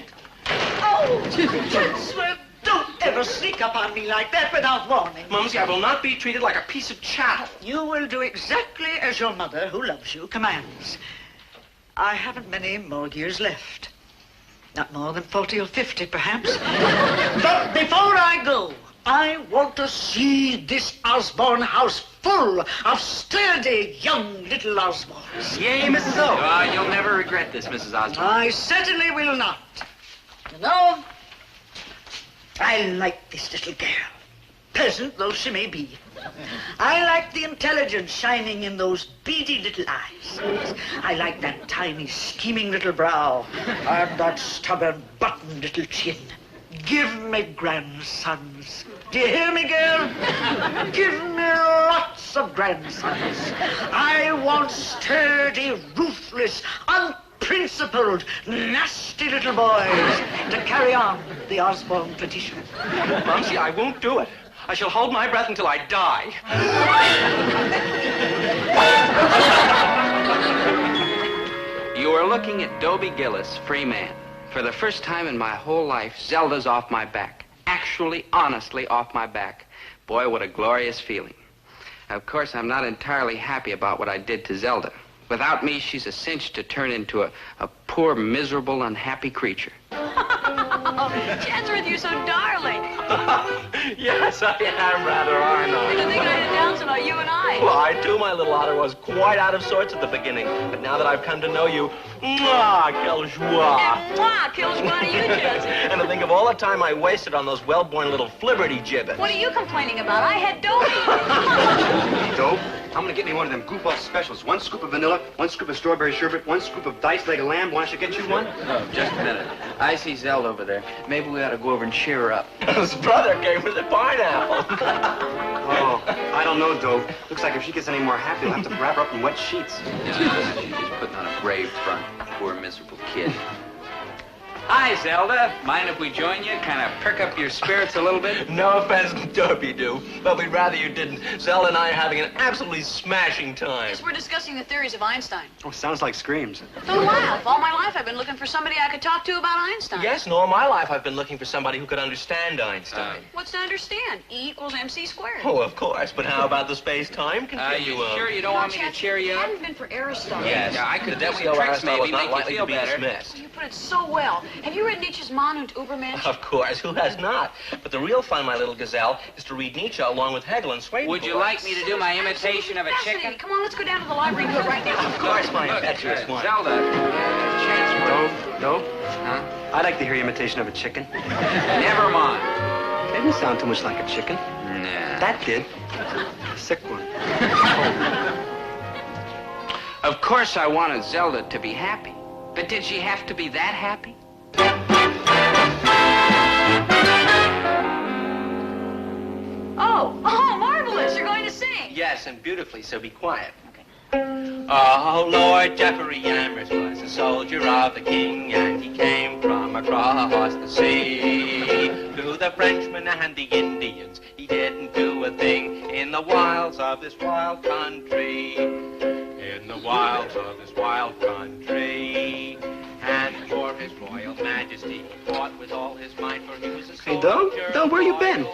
Speaker 7: Oh, Chancellor, don't ever sneak up on me like that without warning.
Speaker 9: Mumsy, I will not be treated like a piece of chattel.
Speaker 7: You will do exactly as your mother, who loves you, commands. I haven't many more years left. Not more than 40 or 50, perhaps. But before I go, I want to see this Osborne house full of sturdy young little Osbornes.
Speaker 1: Yay, Mrs. O. You'll never regret this, Mrs. Osborne.
Speaker 7: I certainly will not. You know, I like this little girl, peasant though she may be. I like the intelligence shining in those beady little eyes. I like that tiny, scheming little brow and that stubborn, buttoned little chin. Give me grandsons. Do you hear me, girl? Give me lots of grandsons. I want sturdy, ruthless, unprincipled, nasty little boys to carry on the Osborne tradition.
Speaker 9: Mumsy, I won't do it. I shall hold my breath until I die.
Speaker 1: You are looking at Dobie Gillis, free man. For the first time in my whole life, Zelda's off my back. Actually, honestly, off my back. Boy, what a glorious feeling. Of course, I'm not entirely happy about what I did to Zelda. Without me, she's a cinch to turn into a poor, miserable, unhappy creature.
Speaker 5: Chancellor, you're so darling.
Speaker 9: Yes, I am rather, aren't I?
Speaker 5: I think I had announced about you and I.
Speaker 9: Well, I, too, my little otter, was quite out of sorts at the beginning. But now that I've come to know you, mwah, quelle joie.
Speaker 5: And mwah, quelle joie to you, Chancellor.
Speaker 9: And to think of all the time I wasted on those well-born little flibberty gibbets.
Speaker 5: What are you complaining about? I had Dobie.
Speaker 3: Dope. I'm gonna get me one of them goof-off specials. 1 scoop of vanilla, 1 scoop of strawberry sherbet, 1 scoop of diced leg of lamb. Why don't you get you one?
Speaker 1: Oh, just a minute. I see Zelda over there. Maybe we ought to go over and cheer her up.
Speaker 9: His brother came with the pineapple.
Speaker 3: Oh, I don't know, Dope. Looks like if she gets any more happy, we'll have to wrap her up in wet sheets.
Speaker 1: Yeah, she's just putting on a brave front. Poor, miserable kid. Hi, Zelda. Mind if we join you? Kind of perk up your spirits a little bit?
Speaker 9: No offense, Dobie do, but we'd rather you didn't. Zelda and I are having an absolutely smashing time.
Speaker 5: Yes, we're discussing the theories of Einstein.
Speaker 3: Oh, sounds like screams.
Speaker 5: Don't laugh. All my life I've been looking for somebody I could talk to about Einstein.
Speaker 9: Yes, and all my life I've been looking for somebody who could understand Einstein.
Speaker 5: What's to understand? E equals MC squared.
Speaker 9: Oh, of course, but how about the space-time continuum?
Speaker 1: You sure you don't want me to cheer you up?
Speaker 5: If it hadn't been for Aristotle.
Speaker 9: Yes,
Speaker 1: Yeah, I could
Speaker 9: the
Speaker 1: do some
Speaker 9: Decio
Speaker 1: tricks,
Speaker 9: Aristotle
Speaker 1: maybe,
Speaker 9: was not
Speaker 1: make you
Speaker 9: likely
Speaker 1: feel
Speaker 9: to be
Speaker 1: better.
Speaker 9: dismissed.
Speaker 5: You put it so well. Have you read Nietzsche's Mann und Übermensch?
Speaker 9: Of course, who has not? But the real fun, my little gazelle, is to read Nietzsche along with Hegel and Swedenborg.
Speaker 1: Would you like me to do my imitation of a chicken?
Speaker 5: Come on, let's go down to the library and do it right now.
Speaker 9: Of course, my impetuous one.
Speaker 1: Zelda, chance
Speaker 3: Dope?
Speaker 1: Huh?
Speaker 3: I'd like to hear your imitation of a chicken.
Speaker 1: Never mind.
Speaker 3: Didn't sound too much like a chicken.
Speaker 1: Nah.
Speaker 3: That did. A sick one.
Speaker 1: Of course I wanted Zelda to be happy. But did she have to be that happy?
Speaker 5: Oh, marvelous. You're going to sing.
Speaker 9: Yes, and beautifully, so be quiet. Oh, Lord Jeffrey Amherst was a soldier of the king, and he came from across the sea. To the Frenchmen and the Indians, he didn't do a thing in the wilds of this wild country. In the wilds of this wild country. And for his royal majesty
Speaker 1: Majesty fought with all his might, for he was a
Speaker 3: Hey, Doe? Doe, where you been?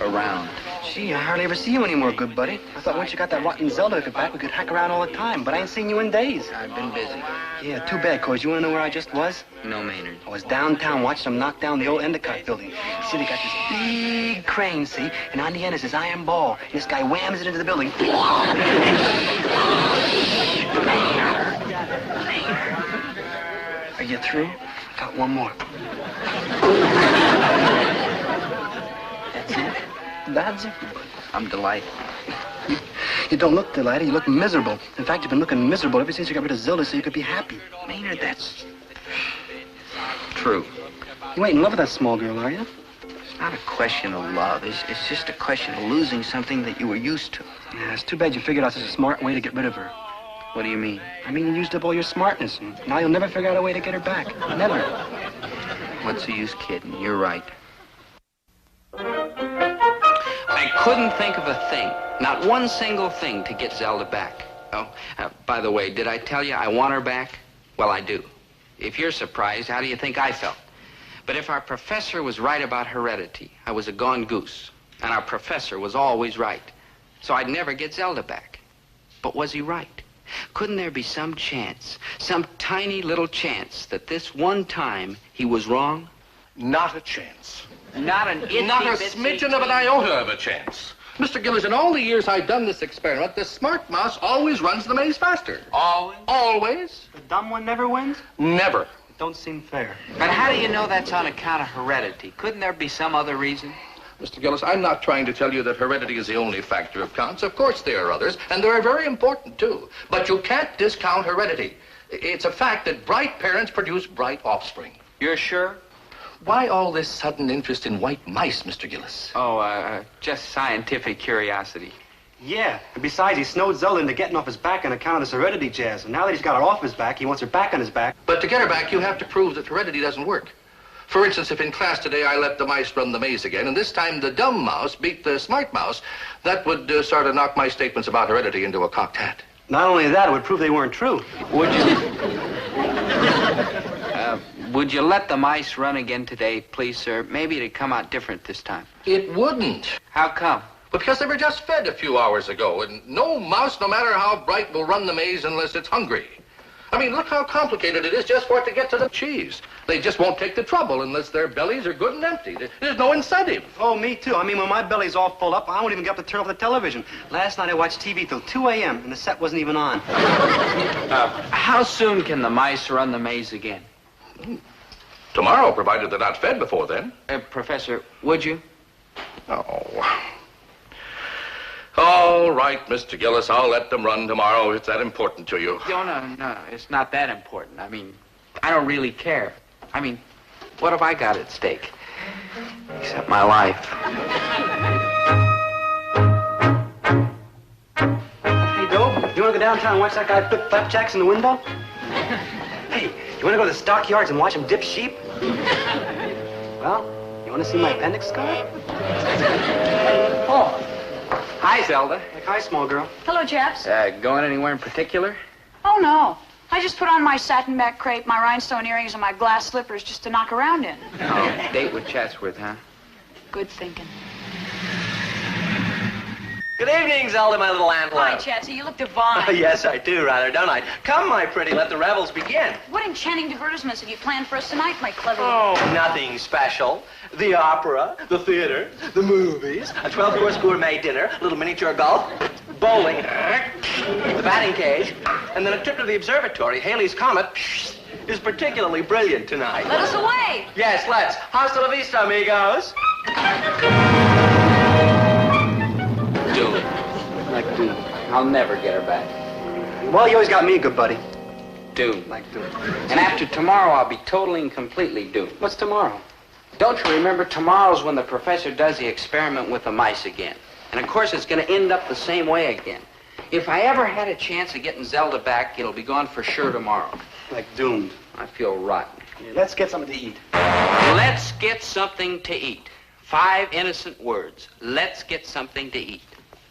Speaker 1: Around.
Speaker 3: Gee, I hardly ever see you anymore, good buddy. I thought once you got that rotten Zelda hooker back, we could hack around all the time, but I ain't seen you in days.
Speaker 1: I've been busy.
Speaker 3: Yeah, too bad, cause you wanna know where I just was?
Speaker 1: No, Maynard.
Speaker 3: I was downtown watching them knock down the old Endicott building. See, they got this big crane, see? And on the end is this iron ball. And this guy whams it into the building. Are you through? I got one more.
Speaker 1: That's it?
Speaker 3: That's it.
Speaker 1: I'm delighted.
Speaker 3: You don't look delighted, you look miserable. In fact, you've been looking miserable ever since you got rid of Zelda so you could be happy.
Speaker 1: Maynard, that's true.
Speaker 3: You ain't in love with that small girl, are you?
Speaker 1: It's not a question of love. It's just a question of losing something that you were used to.
Speaker 3: Yeah, it's too bad you figured out such a smart way to get rid of her.
Speaker 1: What do you mean?
Speaker 3: I mean, you used up all your smartness, and now you'll never figure out a way to get her back. Never.
Speaker 1: What's the use kidding? You're right. I couldn't think of a thing, not one single thing, to get Zelda back. Oh, by the way, did I tell you I want her back? Well, I do. If you're surprised, how do you think I felt? But if our professor was right about heredity, I was a gone goose. And our professor was always right. So I'd never get Zelda back. But was he right? Couldn't there be some chance, some tiny little chance, that this one time he was wrong?
Speaker 18: Not a chance.
Speaker 1: Not an itsy
Speaker 21: Not a
Speaker 1: bitsy
Speaker 21: smidgen of an iota of a chance. Mr. Gillis, in all the years I've done this experiment, the smart mouse always runs the maze faster.
Speaker 1: Always?
Speaker 21: Always.
Speaker 3: The dumb one never wins?
Speaker 21: Never.
Speaker 3: Don't seem fair.
Speaker 1: But how do you know that's on account of heredity? Couldn't there be some other reason?
Speaker 21: Mr. Gillis, I'm not trying to tell you that heredity is the only factor that counts. Of course there are others, and they're very important, too. But you can't discount heredity. It's a fact that bright parents produce bright offspring.
Speaker 1: You're sure?
Speaker 21: Why all this sudden interest in white mice, Mr. Gillis?
Speaker 1: Oh, just scientific curiosity.
Speaker 3: Yeah, and besides, he snowed Zelda into getting off his back on account of this heredity jazz. And now that he's got her off his back, he wants her back on his back.
Speaker 21: But to get her back, you have to prove that heredity doesn't work. For instance, if in class today I let the mice run the maze again, and this time the dumb mouse beat the smart mouse, that would sort of knock my statements about heredity into a cocked hat.
Speaker 3: Not only that, it would prove they weren't true.
Speaker 1: Would you? Would you let the mice run again today, please, sir? Maybe it'd come out different this time.
Speaker 21: It wouldn't.
Speaker 1: How come?
Speaker 21: Because they were just fed a few hours ago, and no mouse, no matter how bright, will run the maze unless it's hungry. I mean, look how complicated it is just for it to get to the cheese. They just won't take the trouble unless their bellies are good and empty. There's no incentive.
Speaker 3: Oh, me too. I mean, when my belly's all full up, I won't even get up to turn off the television. Last night I watched TV till 2 a.m., and the set wasn't even on.
Speaker 1: How soon can the mice run the maze again?
Speaker 21: Tomorrow, provided they're not fed before then.
Speaker 1: Professor, would you?
Speaker 21: Oh. All right, Mr. Gillis, I'll let them run tomorrow if it's that important to you.
Speaker 1: No, it's not that important. I mean, I don't really care. I mean, what have I got at stake? Except my life.
Speaker 3: Hey, Doe, you want to go downtown and watch that guy flip flapjacks in the window? Hey, you want to go to the stockyards and watch him dip sheep? Well, you want to see my appendix scar?
Speaker 1: Oh. Hi, Zelda.
Speaker 3: Hi, small girl.
Speaker 5: Hello, chaps.
Speaker 1: Going anywhere in particular?
Speaker 5: Oh, no. I just put on my satin back crepe, my rhinestone earrings, and my glass slippers just to knock around in.
Speaker 1: Oh, date with Chatsworth, huh?
Speaker 5: Good thinking.
Speaker 9: Good evening, Zelda, my little
Speaker 5: Hi,
Speaker 9: antler.
Speaker 5: Chatsy. You look divine.
Speaker 9: Yes, I do, rather, don't I? Come, my pretty, let the revels begin.
Speaker 5: What enchanting divertisements have you planned for us tonight, my clever...
Speaker 9: Oh, nothing special. The opera, the theater, the movies, a 12-course gourmet dinner, a little miniature golf, bowling, the batting cage, and then a trip to the observatory. Halley's Comet is particularly brilliant tonight.
Speaker 5: Let us away.
Speaker 9: Yes, let's. Hasta la vista, amigos.
Speaker 1: Doom. Like Doom. I'll never get her back.
Speaker 3: Well, you always got me, good buddy.
Speaker 1: Doomed.
Speaker 3: Like Doom.
Speaker 1: And after tomorrow, I'll be totally and completely doomed.
Speaker 3: What's tomorrow?
Speaker 1: Don't you remember, tomorrow's when the professor does the experiment with the mice again. And of course, it's going to end up the same way again. If I ever had a chance of getting Zelda back, it'll be gone for sure tomorrow.
Speaker 3: Like doomed.
Speaker 1: I feel rotten.
Speaker 3: Yeah, let's get something to eat.
Speaker 1: Let's get something to eat. 5 innocent words. Let's get something to eat.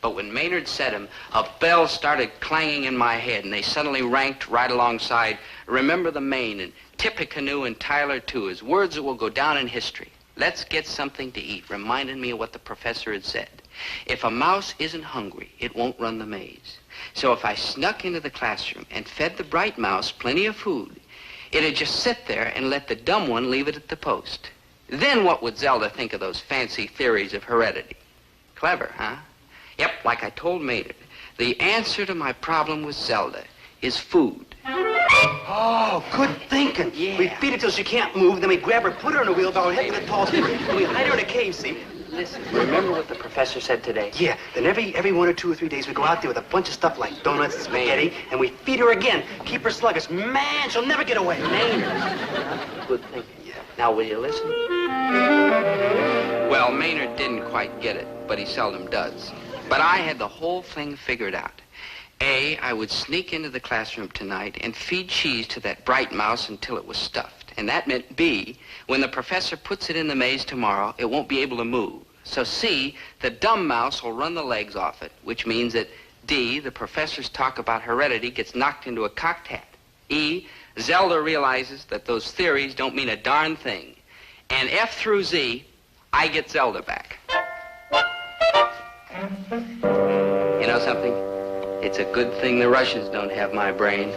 Speaker 1: But when Maynard said him, a bell started clanging in my head, and they suddenly ranked right alongside Remember the Maine and Tippecanoe and Tyler too as words that will go down in history. Let's get something to eat, reminding me of what the professor had said. If a mouse isn't hungry, it won't run the maze. So if I snuck into the classroom and fed the bright mouse plenty of food, it'd just sit there and let the dumb one leave it at the post. Then what would Zelda think of those fancy theories of heredity? Clever, huh? Yep, like I told Maynard, the answer to my problem with Zelda is food.
Speaker 2: Oh, good thinking. Yeah. We feed her till she can't move, then we grab her, put her in a wheelbarrow, head to the tall tree, and we hide her in a cave, see?
Speaker 1: Listen, remember what the professor said today?
Speaker 2: Yeah, then every 1 or 2 or 3 days we go out there with a bunch of stuff like donuts and spaghetti, and we feed her again, keep her sluggish. Man, she'll never get away.
Speaker 1: Maynard. Good thinking. Yeah. Now, will you listen? Well, Maynard didn't quite get it, but he seldom does. But I had the whole thing figured out. A, I would sneak into the classroom tonight and feed cheese to that bright mouse until it was stuffed. And that meant B, when the professor puts it in the maze tomorrow, it won't be able to move. So C, the dumb mouse will run the legs off it, which means that D, the professor's talk about heredity gets knocked into a cocked hat. E, Zelda realizes that those theories don't mean a darn thing. And F through Z, I get Zelda back. You know something? It's a good thing the Russians don't have my brain.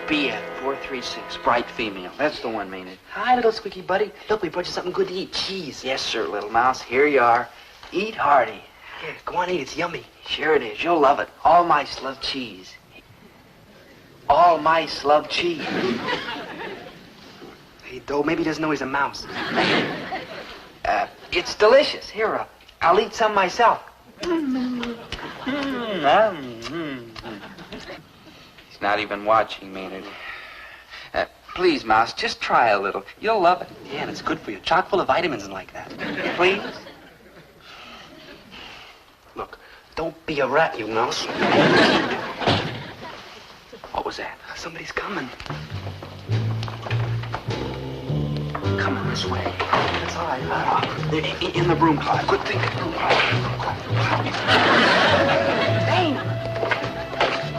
Speaker 1: BF 436, bright female. That's the one, Maynard.
Speaker 2: Hi, little squeaky buddy. Look, we brought you something good to eat. Cheese.
Speaker 1: Yes, sir, little mouse. Here you are. Eat hearty.
Speaker 2: Yeah, go on, eat. It's yummy.
Speaker 1: Sure it is. You'll love it. All mice love cheese. All mice love cheese.
Speaker 2: Hey, Doe, maybe he doesn't know he's a mouse.
Speaker 1: It's delicious. Here, I'll eat some myself. He's not even watching, Maynard. Please, Mouse, just try a little. You'll love it.
Speaker 2: Yeah, and it's good for you. Chock full of vitamins and like that.
Speaker 1: Please?
Speaker 2: Look, don't be a rat, you mouse.
Speaker 1: What was that?
Speaker 2: Somebody's coming.
Speaker 1: Come on this way.
Speaker 2: That's all right. In the broom closet.
Speaker 1: Good thinking.
Speaker 2: Dane!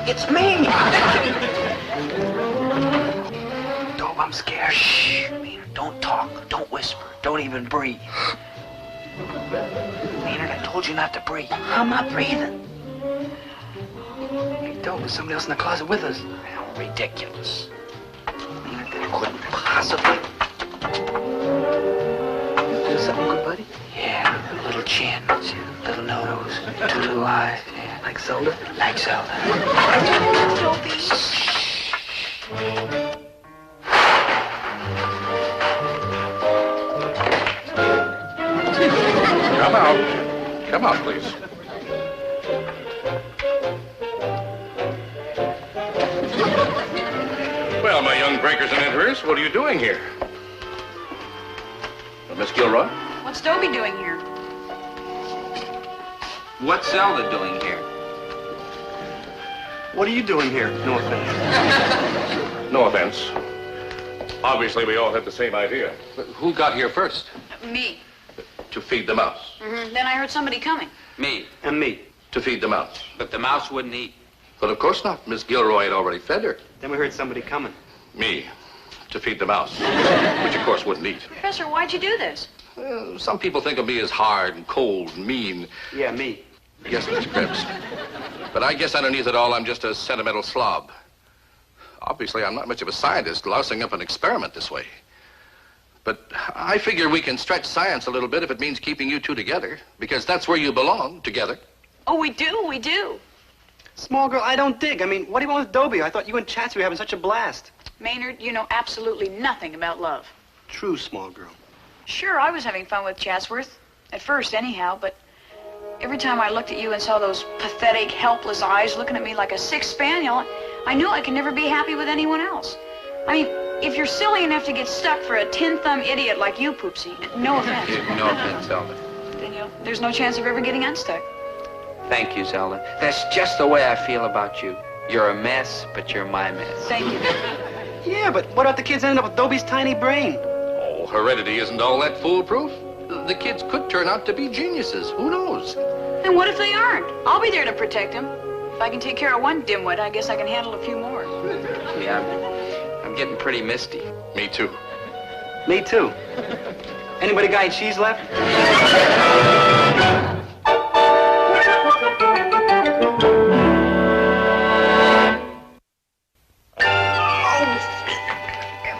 Speaker 2: It's me!
Speaker 1: Dobe, I'm scared. Shh. Maynard, don't talk. Don't whisper. Don't even breathe. Maynard, I told you not to breathe.
Speaker 2: I'm not breathing.
Speaker 1: Hey, Dobe, there's somebody else in the closet with us. Well, ridiculous. Maynard, that couldn't possibly.
Speaker 2: Do something good, buddy?
Speaker 1: Yeah, a little chin, little nose, 2 little eyes. Yeah.
Speaker 2: Like Zelda?
Speaker 1: Like Zelda.
Speaker 21: Come out. Come out, please. Well, my young breakers and enterers, what are you doing here? Miss Gilroy?
Speaker 5: What's Dobie doing here?
Speaker 1: What's Zelda doing here?
Speaker 3: What are you doing here? No offense.
Speaker 21: No offense. Obviously, we all had the same idea. But who got here first?
Speaker 5: Me.
Speaker 21: To feed the mouse.
Speaker 5: Then I heard somebody coming.
Speaker 1: Me.
Speaker 3: And me.
Speaker 21: To feed the mouse.
Speaker 1: But the mouse wouldn't eat.
Speaker 21: But of course not. Miss Gilroy had already fed her.
Speaker 3: Then we heard somebody coming.
Speaker 21: Me. To feed the mouse. Which, of course, wouldn't eat.
Speaker 5: Professor, why'd you do this?
Speaker 21: Some people think of me as hard and cold and mean.
Speaker 3: Yeah, me.
Speaker 21: Yes, Mr. Krebs. But I guess underneath it all, I'm just a sentimental slob. Obviously, I'm not much of a scientist lousing up an experiment this way. But I figure we can stretch science a little bit if it means keeping you two together, because that's where you belong, together.
Speaker 5: Oh, we do.
Speaker 3: Small girl, I don't dig. I mean, what do you want with Dobie? I thought you and Chatsy were having such a blast.
Speaker 5: Maynard, you know absolutely nothing about love.
Speaker 3: True, small girl.
Speaker 5: Sure, I was having fun with Chatsworth. At first, anyhow, but every time I looked at you and saw those pathetic, helpless eyes looking at me like a sick spaniel, I knew I could never be happy with anyone else. I mean, if you're silly enough to get stuck for a tin-thumb idiot like you, Poopsie, no offense.
Speaker 1: No offense, Zelda.
Speaker 5: Then there's no chance of ever getting unstuck.
Speaker 1: Thank you, Zelda. That's just the way I feel about you. You're a mess, but you're my mess.
Speaker 5: Thank you.
Speaker 3: Yeah, but what about the kids ending up with Dobie's tiny brain?
Speaker 21: Oh, heredity isn't all that foolproof. The kids could turn out to be geniuses. Who knows?
Speaker 5: And what if they aren't? I'll be there to protect them. If I can take care of one dimwit, I guess I can handle a few more.
Speaker 1: Yeah, I'm getting pretty misty.
Speaker 21: Me too.
Speaker 3: Me too. Anybody got any cheese left?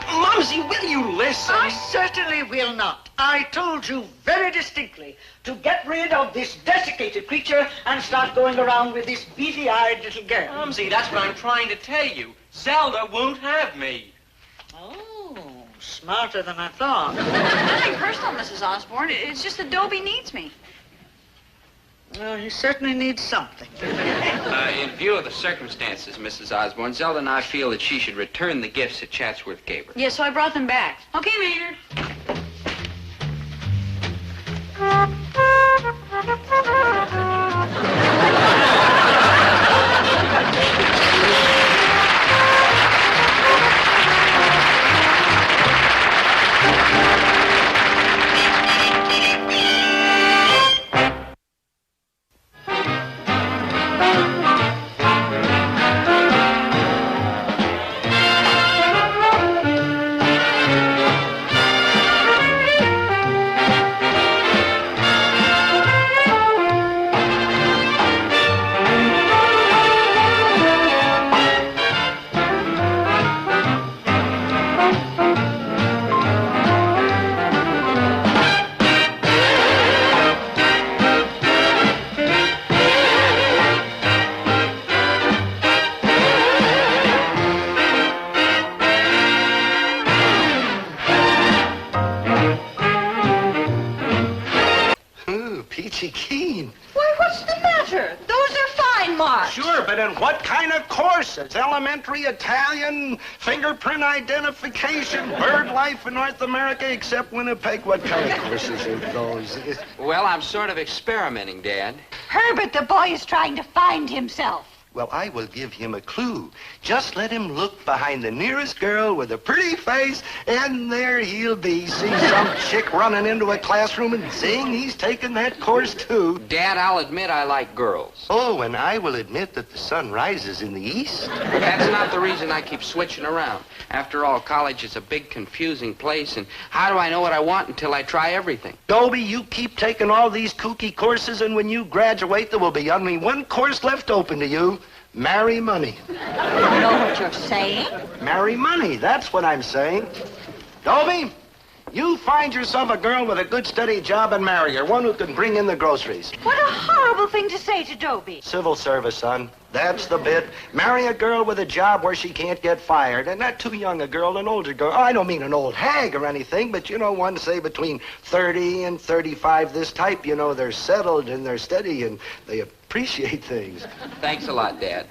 Speaker 7: Mumsy, will you listen? I certainly will not. I told you very distinctly to get rid of this desiccated creature and start going around with this beady-eyed little girl.
Speaker 9: Mumsy, that's what I'm trying to tell you. Zelda won't have me.
Speaker 7: Oh, smarter than I thought.
Speaker 5: Nothing personal, Mrs. Osborne. It's just that Dobie needs me.
Speaker 7: Well, he certainly needs something.
Speaker 1: In view of the circumstances, Mrs. Osborne, Zelda and I feel that she should return the gifts that Chatsworth gave her.
Speaker 5: Yeah, so I brought them back. Okay, Maynard.
Speaker 10: Peachy keen.
Speaker 7: Why, what's the matter? Those are fine marks.
Speaker 10: Sure, but in what kind of courses? Elementary Italian, fingerprint identification, bird life in North America, except Winnipeg. What kind of courses are those?
Speaker 1: Well, I'm sort of experimenting, Dad.
Speaker 8: Herbert, the boy is trying to find himself.
Speaker 10: Well, I will give him a clue. Just let him look behind the nearest girl with a pretty face, and there he'll be. See some chick running into a classroom, and zing, he's taking that course, too.
Speaker 1: Dad, I'll admit I like girls.
Speaker 10: Oh, and I will admit that the sun rises in the east.
Speaker 1: That's not the reason I keep switching around. After all, college is a big, confusing place, and how do I know what I want until I try everything?
Speaker 10: Dobie, you keep taking all these kooky courses, and when you graduate, there will be only one course left open to you. Marry money.
Speaker 8: I know what you're saying.
Speaker 10: Marry money, that's what I'm saying. Dobie, you find yourself a girl with a good, steady job and marry her, one who can bring in the groceries.
Speaker 8: What a horrible thing to say to Dobie.
Speaker 10: Civil service, son. That's the bit. Marry a girl with a job where she can't get fired. And not too young a girl, an older girl. I don't mean an old hag or anything, but, you know, one, say, between 30 and 35, this type. You know, they're settled and they're steady and they appreciate things.
Speaker 1: Thanks a lot, Dad.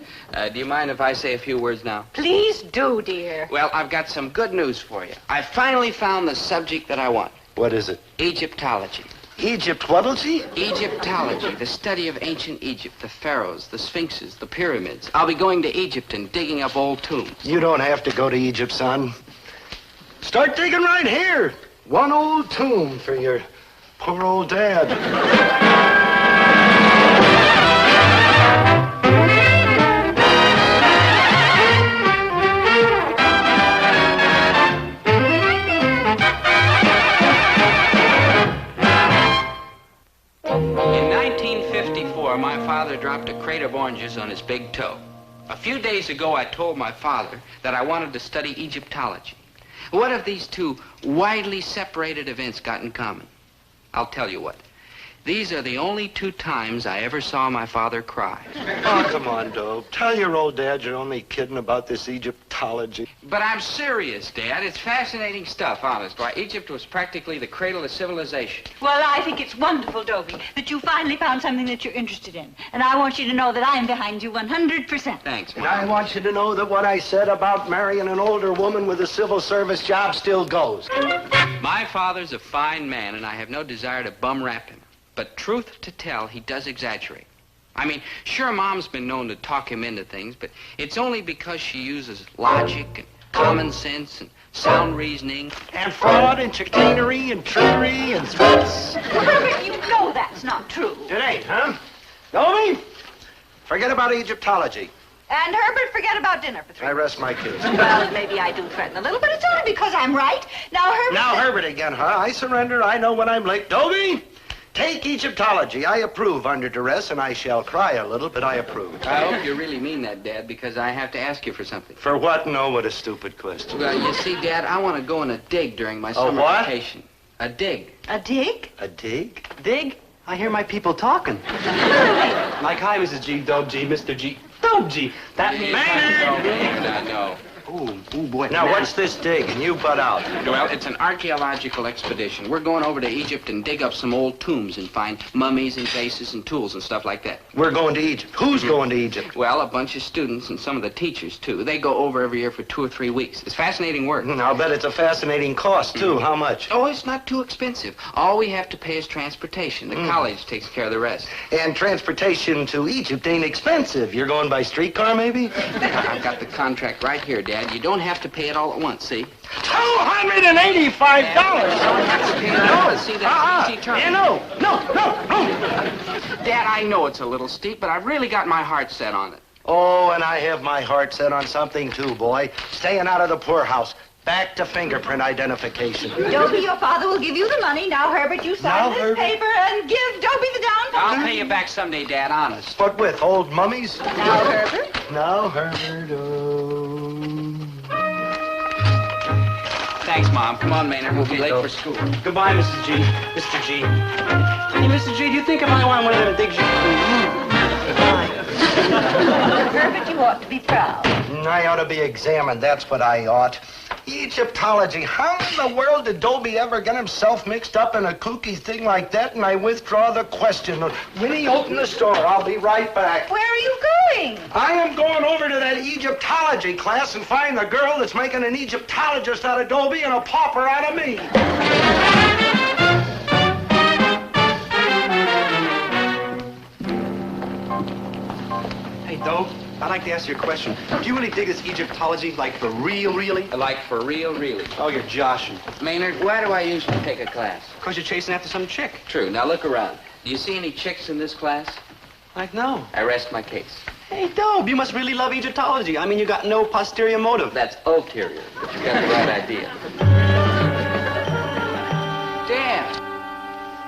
Speaker 1: Do you mind if I say a few words now?
Speaker 8: Please do, dear.
Speaker 1: Well, I've got some good news for you. I finally found the subject that I want.
Speaker 10: What is it?
Speaker 1: Egyptology.
Speaker 10: Egypt what'll-she?
Speaker 1: Egyptology, the study of ancient Egypt, the pharaohs, the sphinxes, the pyramids. I'll be going to Egypt and digging up old tombs.
Speaker 10: You don't have to go to Egypt, son. Start digging right here. One old tomb for your poor old dad.
Speaker 1: In 1954, my father dropped a crate of oranges on his big toe. A few days ago, I told my father that I wanted to study Egyptology. What have these two widely separated events got in common? I'll tell you what. These are the only two times I ever saw my father cry.
Speaker 10: Oh, come on, Dobe. Tell your old dad you're only kidding about this Egyptology.
Speaker 1: But I'm serious, Dad. It's fascinating stuff, honest. Why, Egypt was practically the cradle of civilization.
Speaker 8: Well, I think it's wonderful, Dobie, that you finally found something that you're interested in. And I want you to know that I'm behind you 100%.
Speaker 1: Thanks,
Speaker 10: And I want you to know that what I said about marrying an older woman with a civil service job still goes.
Speaker 1: My father's a fine man, and I have no desire to bum rap him. But truth to tell, he does exaggerate. I mean, sure, Mom's been known to talk him into things, but it's only because she uses logic and common sense and sound reasoning.
Speaker 10: And fraud and chicanery and trickery and threats.
Speaker 7: Herbert, you know that's not true.
Speaker 10: It ain't, huh? Dobie, forget about Egyptology.
Speaker 7: And Herbert, forget about dinner for 3
Speaker 10: I rest my case.
Speaker 7: Well, maybe I do threaten a little, but it's only because I'm right. Now, Herbert...
Speaker 10: Now, Herbert again, huh? I surrender. I know when I'm late. Dobie, take Egyptology. I approve under duress, and I shall cry a little, but I approve.
Speaker 1: I hope you really mean that, Dad, because I have to ask you for something.
Speaker 10: For what? No, what a stupid question.
Speaker 1: Well, you see, Dad, I want to go on a dig during my summer
Speaker 10: what?
Speaker 1: vacation. A dig.
Speaker 7: A dig?
Speaker 10: A dig?
Speaker 3: Dig? I hear my people talking. Like, hi, Mrs. G, Dobe G, Mr. G. Dobe G. That means...
Speaker 1: No.
Speaker 3: Ooh, boy.
Speaker 10: Now, what's this dig? And you butt out.
Speaker 1: Well, it's an archaeological expedition. We're going over to Egypt and dig up some old tombs and find mummies and vases and tools and stuff like that.
Speaker 10: We're going to Egypt. Who's going to Egypt?
Speaker 1: Well, a bunch of students and some of the teachers, too. They go over every year for 2 or 3 weeks. It's fascinating work.
Speaker 10: I'll bet it's a fascinating cost, too. How much?
Speaker 1: Oh, it's not too expensive. All we have to pay is transportation. The college takes care of the rest.
Speaker 10: And transportation to Egypt ain't expensive. You're going by streetcar, maybe?
Speaker 1: I've got the contract right here, Dad. You don't have to pay it all at once, see?
Speaker 10: $285!
Speaker 1: See, that's easy term.
Speaker 10: Yeah, no.
Speaker 1: Dad, I know it's a little steep, but I've really got my heart set on it.
Speaker 10: Oh, and I have my heart set on something, too, boy. Staying out of the poorhouse. Back to fingerprint identification.
Speaker 7: Dobie, your father will give you the money. Now, Herbert, you sign this paper and give Dobie the down payment.
Speaker 1: I'll pay you back someday, Dad, honest.
Speaker 10: What with, old mummies?
Speaker 7: Now, Herbert.
Speaker 10: Now, Herbert, oh.
Speaker 1: Thanks, Mom. Come on, Maynard. We'll be late for school.
Speaker 3: Goodbye, Mrs. G. Mr. G. Hey, Mr. G, do you think if I want one of them digs you...
Speaker 7: Herbert, you ought to be proud.
Speaker 10: I ought to be examined. That's what I ought. Egyptology. How in the world did Dobie ever get himself mixed up in a kooky thing like that? And I withdraw the question. Winnie, open the store. I'll be right back.
Speaker 7: Where are you going?
Speaker 10: I am going over to that Egyptology class and find the girl that's making an Egyptologist out of Dobie and a pauper out of me.
Speaker 3: Hey, Dobe, I'd like to ask you a question. Do you really dig this Egyptology, like for real, really?
Speaker 1: Like for real, really.
Speaker 3: Oh, you're joshing.
Speaker 1: Maynard, why do I usually take a class?
Speaker 3: Because you're chasing after some chick.
Speaker 1: True. Now look around. Do you see any chicks in this class?
Speaker 3: Like, no.
Speaker 1: I rest my case.
Speaker 3: Hey, Dobe, you must really love Egyptology. I mean, you got no posterior motive.
Speaker 1: That's ulterior, but you got the right idea. Dad.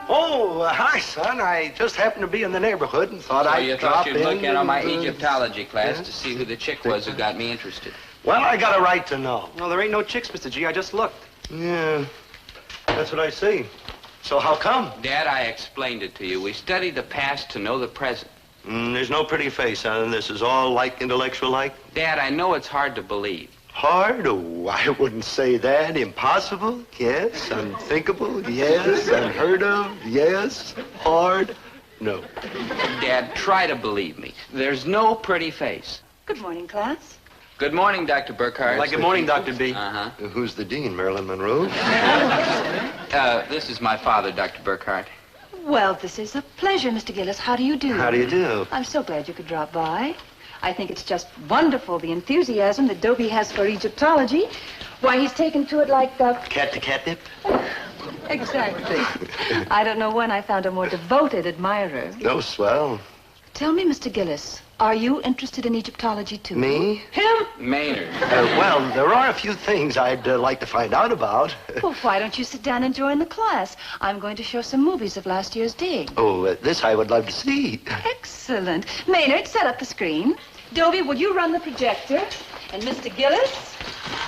Speaker 10: Oh, hi, son. I just happened to be in the neighborhood and thought I'd
Speaker 1: you
Speaker 10: drop
Speaker 1: thought you'd
Speaker 10: in.
Speaker 1: look in on my Egyptology class to see who the chick was who got me interested.
Speaker 10: Well, I got a right to know.
Speaker 3: No, there ain't no chicks, Mr. G. I just looked.
Speaker 10: Yeah, that's what I see. So how come?
Speaker 1: Dad, I explained it to you. We study the past to know the present.
Speaker 10: There's no pretty face, son. This is all like intellectual like.
Speaker 1: Dad, I know it's hard to believe.
Speaker 10: Hard? Oh, I wouldn't say that. Impossible? Yes. Unthinkable? Yes. Unheard of? Yes. Hard? No.
Speaker 1: Dad, try to believe me. There's no pretty face.
Speaker 6: Good morning, class.
Speaker 1: Good morning, Dr. Burkhardt.
Speaker 3: Like, good morning, Dr. B.
Speaker 1: Uh-huh.
Speaker 10: Who's the dean, Marilyn Monroe?
Speaker 1: This is my father, Dr. Burkhardt.
Speaker 6: Well, this is a pleasure, Mr. Gillis. How do you do?
Speaker 10: How do you do?
Speaker 6: I'm so glad you could drop by. I think it's just wonderful, the enthusiasm that Dobie has for Egyptology. Why, he's taken to it like
Speaker 10: Cat to catnip?
Speaker 6: Exactly. I don't know when I found a more devoted admirer.
Speaker 10: No, swell.
Speaker 6: Tell me, Mr. Gillis, are you interested in Egyptology, too?
Speaker 10: Me?
Speaker 6: Him?
Speaker 1: Maynard.
Speaker 10: Well, there are a few things I'd like to find out about.
Speaker 6: Well, why don't you sit down and join the class? I'm going to show some movies of last year's dig.
Speaker 10: Oh, this I would love to see.
Speaker 6: Excellent. Maynard, set up the screen. Dobie, will you run the projector? And Mr. Gillis,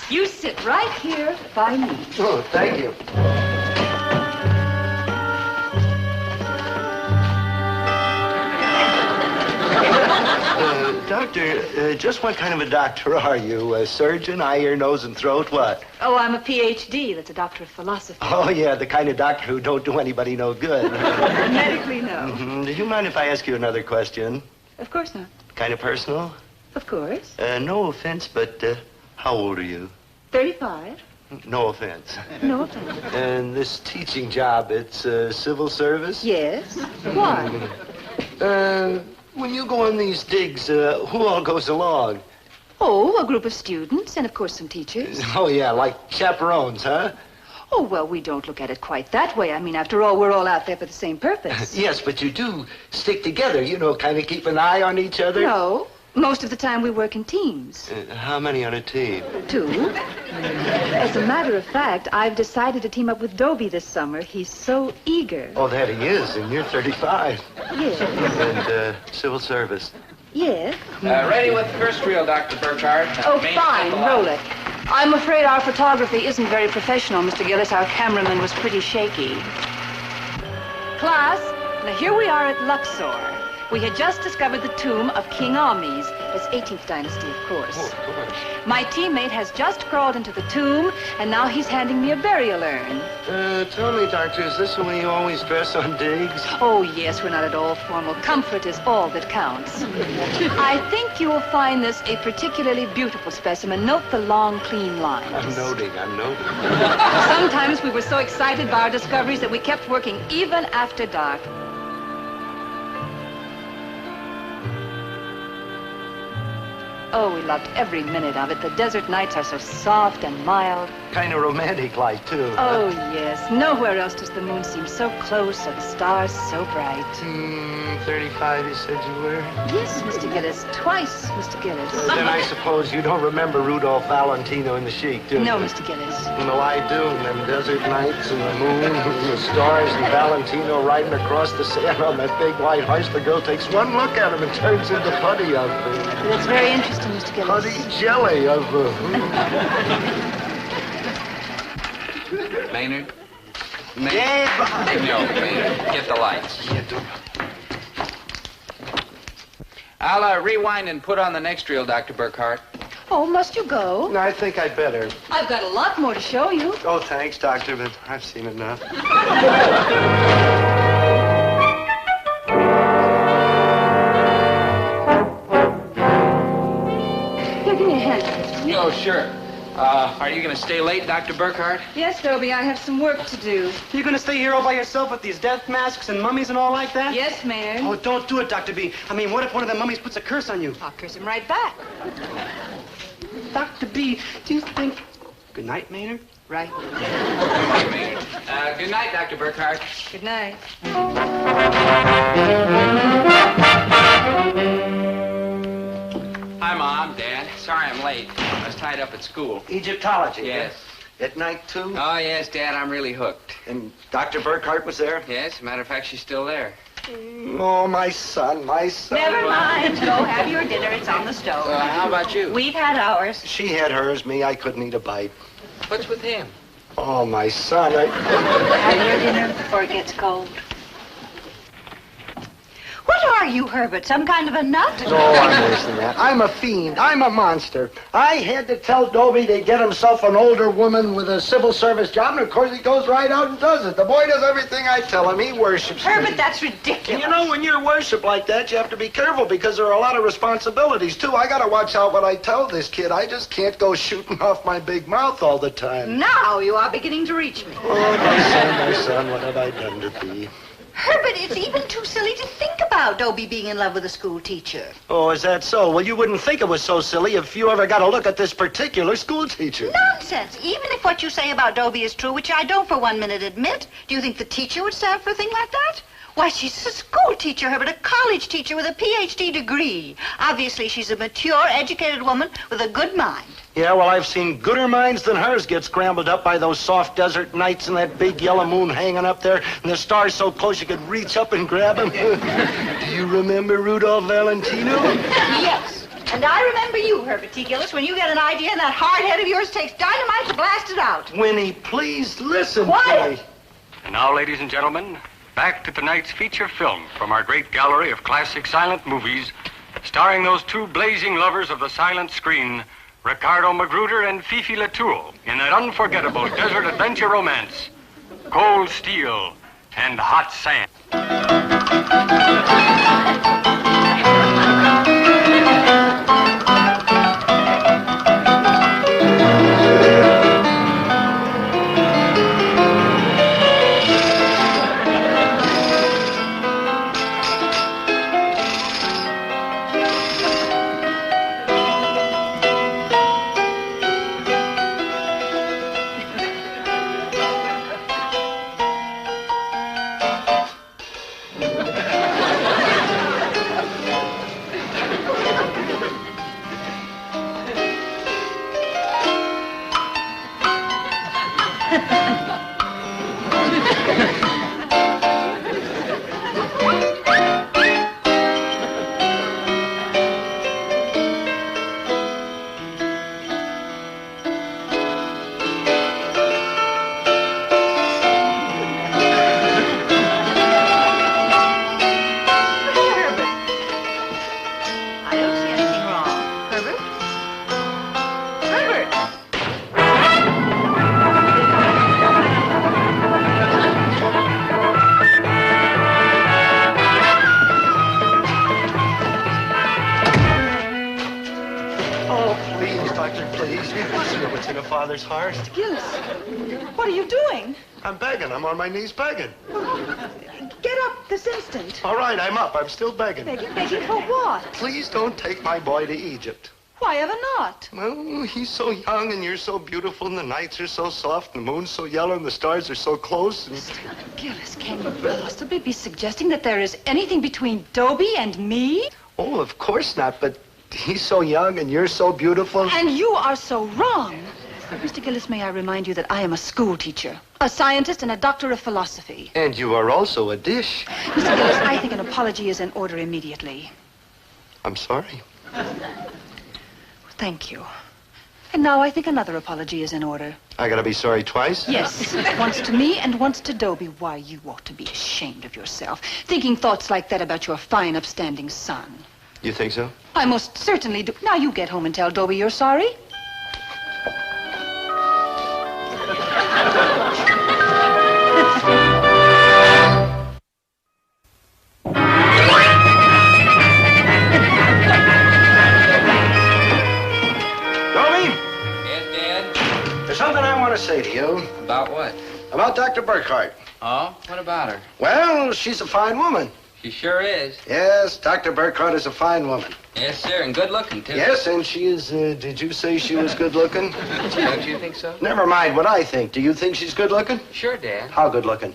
Speaker 6: you sit right here by me.
Speaker 10: Oh, thank you. Doctor, just what kind of a doctor are you? A surgeon, eye, ear, nose, and throat? What?
Speaker 6: Oh, I'm a PhD. That's a doctor of philosophy.
Speaker 10: Oh, yeah, the kind of doctor who don't do anybody no good.
Speaker 6: Medically, no.
Speaker 10: Do you mind if I ask you another question?
Speaker 6: Of course not.
Speaker 10: Kind of personal?
Speaker 6: Of course.
Speaker 10: No offense, but how old are you?
Speaker 6: 35.
Speaker 10: No offense.
Speaker 6: No offense.
Speaker 10: And this teaching job, it's civil service?
Speaker 6: Yes. Why?
Speaker 10: When you go on these digs, who all goes along?
Speaker 6: Oh, a group of students and, of course, some teachers.
Speaker 10: Oh, yeah, like chaperones, huh?
Speaker 6: Oh, well, we don't look at it quite that way. I mean, after all, we're all out there for the same purpose.
Speaker 10: Yes, but you do stick together, you know, kind of keep an eye on each other.
Speaker 6: No. Most of the time we work in teams.
Speaker 10: How many on a team?
Speaker 6: 2. As a matter of fact, I've decided to team up with Dobie this summer. He's so eager.
Speaker 10: Oh, that he is, and you're 35.
Speaker 6: Yes.
Speaker 10: And civil service.
Speaker 6: Yes.
Speaker 1: Ready with the first reel, Dr. Burkhardt.
Speaker 6: Oh, fine. Roll it. I'm afraid our photography isn't very professional, Mr. Gillis. Our cameraman was pretty shaky. Class, now here we are at Luxor. We had just discovered the tomb of King Ames. It's 18th dynasty, of course.
Speaker 10: Oh, of course.
Speaker 6: My teammate has just crawled into the tomb, and now he's handing me a burial urn.
Speaker 10: Tell me, Doctor, is this the way you always dress on digs?
Speaker 6: Oh, yes, we're not at all formal. Comfort is all that counts. I think you'll find this a particularly beautiful specimen. Note the long, clean lines.
Speaker 10: I'm noting.
Speaker 6: Sometimes we were so excited by our discoveries that we kept working even after dark. Oh, we loved every minute of it. The desert nights are so soft and mild.
Speaker 10: Kind of romantic-like, too.
Speaker 6: Oh, yes. Nowhere else does the moon seem so close or the stars so bright.
Speaker 10: 35, you said you were?
Speaker 6: Yes, Mr. Gillis. Twice, Mr. Gillis.
Speaker 10: Then I suppose you don't remember Rudolph Valentino and the Sheik, do you?
Speaker 6: No, Mr. Gillis.
Speaker 10: Well, I do. And them desert nights and the moon and the stars and Valentino riding across the sand on that big white horse. The girl takes one look at him and turns into putty of
Speaker 6: That's very interesting, Mr. Gillis.
Speaker 10: Putty jelly of
Speaker 1: Maynard?
Speaker 10: Gabe!
Speaker 1: No, Maynard. Get the lights. I'll rewind and put on the next reel, Dr. Burkhardt.
Speaker 6: Oh, must you go?
Speaker 10: No, I think I'd better.
Speaker 6: I've got a lot more to show you.
Speaker 10: Oh, thanks, Doctor, but I've seen enough.
Speaker 6: Here, give me a hand.
Speaker 1: Oh, sure. Are you going to stay late, Dr. Burkhardt?
Speaker 6: Yes, Dobie, I have some work to do.
Speaker 3: You gonna stay here all by yourself with these death masks and mummies and all like that?
Speaker 6: Yes, Maynard.
Speaker 3: Oh, don't do it, Dr. B. I mean, what if one of the mummies puts a curse on you?
Speaker 6: I'll curse him right back.
Speaker 3: Dr. B, do you think... Good night, Maynard.
Speaker 6: Right.
Speaker 1: Good night, Dr. Burkhardt.
Speaker 6: Good night.
Speaker 1: Hi, Mom, Dad. Sorry I'm late. I was tied up at school.
Speaker 10: Egyptology?
Speaker 1: Yes.
Speaker 10: At night, too?
Speaker 1: Oh, yes, Dad, I'm really hooked.
Speaker 10: And Dr. Burkhardt was there?
Speaker 1: Yes, as a matter of fact, she's still there.
Speaker 10: Oh, my son.
Speaker 17: Never mind. Go have your dinner. It's on the stove.
Speaker 1: How about you?
Speaker 17: We've had ours.
Speaker 10: She had hers, me, I couldn't eat a bite.
Speaker 1: What's with him?
Speaker 10: Oh, my son,
Speaker 17: Have your dinner before it gets cold. What are you, Herbert? Some kind of a nut?
Speaker 10: Oh, I'm worse than that. I'm a fiend. I'm a monster. I had to tell Dobie to get himself an older woman with a civil service job, and of course he goes right out and does it. The boy does everything I tell him. He worships me.
Speaker 17: Herbert, that's ridiculous.
Speaker 10: You know, when you're worshipped like that, you have to be careful because there are a lot of responsibilities, too. I got to watch out what I tell this kid. I just can't go shooting off my big mouth all the time.
Speaker 17: Now you are beginning to reach me.
Speaker 10: Oh, my son, what have I done to thee?
Speaker 17: Herbert, it's even too silly to think about Dobie being in love with a school teacher.
Speaker 10: Oh, is that so? Well, you wouldn't think it was so silly if you ever got a look at this particular school teacher.
Speaker 17: Nonsense. Even if what you say about Dobie is true, which I don't for 1 minute admit, do you think the teacher would stand for a thing like that? Why, she's a school teacher, Herbert, a college teacher with a Ph.D. degree. Obviously, she's a mature, educated woman with a good mind.
Speaker 10: Yeah, well, I've seen gooder minds than hers get scrambled up by those soft desert nights and that big yellow moon hanging up there and the stars so close you could reach up and grab them. Do you remember Rudolph Valentino?
Speaker 17: Yes. And I remember you, Herbert T. Gillis, when you get an idea and that hard head of yours takes dynamite to blast it out.
Speaker 10: Winnie, please listen
Speaker 17: Quiet.
Speaker 10: to me.
Speaker 11: And now, ladies and gentlemen, back to tonight's feature film from our great gallery of classic silent movies, starring those two blazing lovers of the silent screen, Ricardo Magruder and Fifi Latour, in that unforgettable desert adventure romance, Cold Steel and Hot Sand.
Speaker 10: heart.
Speaker 8: Gillis, what are you doing?
Speaker 10: I'm begging. I'm on my knees begging.
Speaker 8: Get up this instant.
Speaker 10: All right, I'm up. I'm still begging.
Speaker 8: Begging for what?
Speaker 10: Please don't take my boy to Egypt.
Speaker 8: Why ever not?
Speaker 10: Well, he's so young and you're so beautiful and the nights are so soft and the moon's so yellow and the stars are so close and...
Speaker 8: Gillis, can you possibly be suggesting that there is anything between Dobie and me?
Speaker 10: Oh, of course not, but he's so young and you're so beautiful.
Speaker 8: And you are so wrong. Mr. Gillis, may I remind you that I am a school teacher, a scientist, and a doctor of philosophy.
Speaker 10: And you are also a dish.
Speaker 8: Mr. Gillis, I think an apology is in order immediately.
Speaker 10: I'm sorry.
Speaker 8: Thank you. And now I think another apology is in order.
Speaker 10: I gotta be sorry twice?
Speaker 8: Yes. Once to me and once to Dobie. Why, you ought to be ashamed of yourself, thinking thoughts like that about your fine, upstanding son.
Speaker 10: You think so?
Speaker 8: I most certainly do. Now you get home and tell Dobie you're sorry.
Speaker 10: Something I want to say to you.
Speaker 1: About what?
Speaker 10: About Dr. Burkhart.
Speaker 1: Oh? What about her?
Speaker 10: Well, she's a fine woman.
Speaker 1: She sure is.
Speaker 10: Yes, Dr. Burkhart is a fine woman.
Speaker 1: Yes, sir, and good looking, too.
Speaker 10: Yes, and she is, did you say she was good looking?
Speaker 1: Don't you think so?
Speaker 10: Never mind what I think. Do you think she's good looking?
Speaker 1: Sure, Dad.
Speaker 10: How good looking?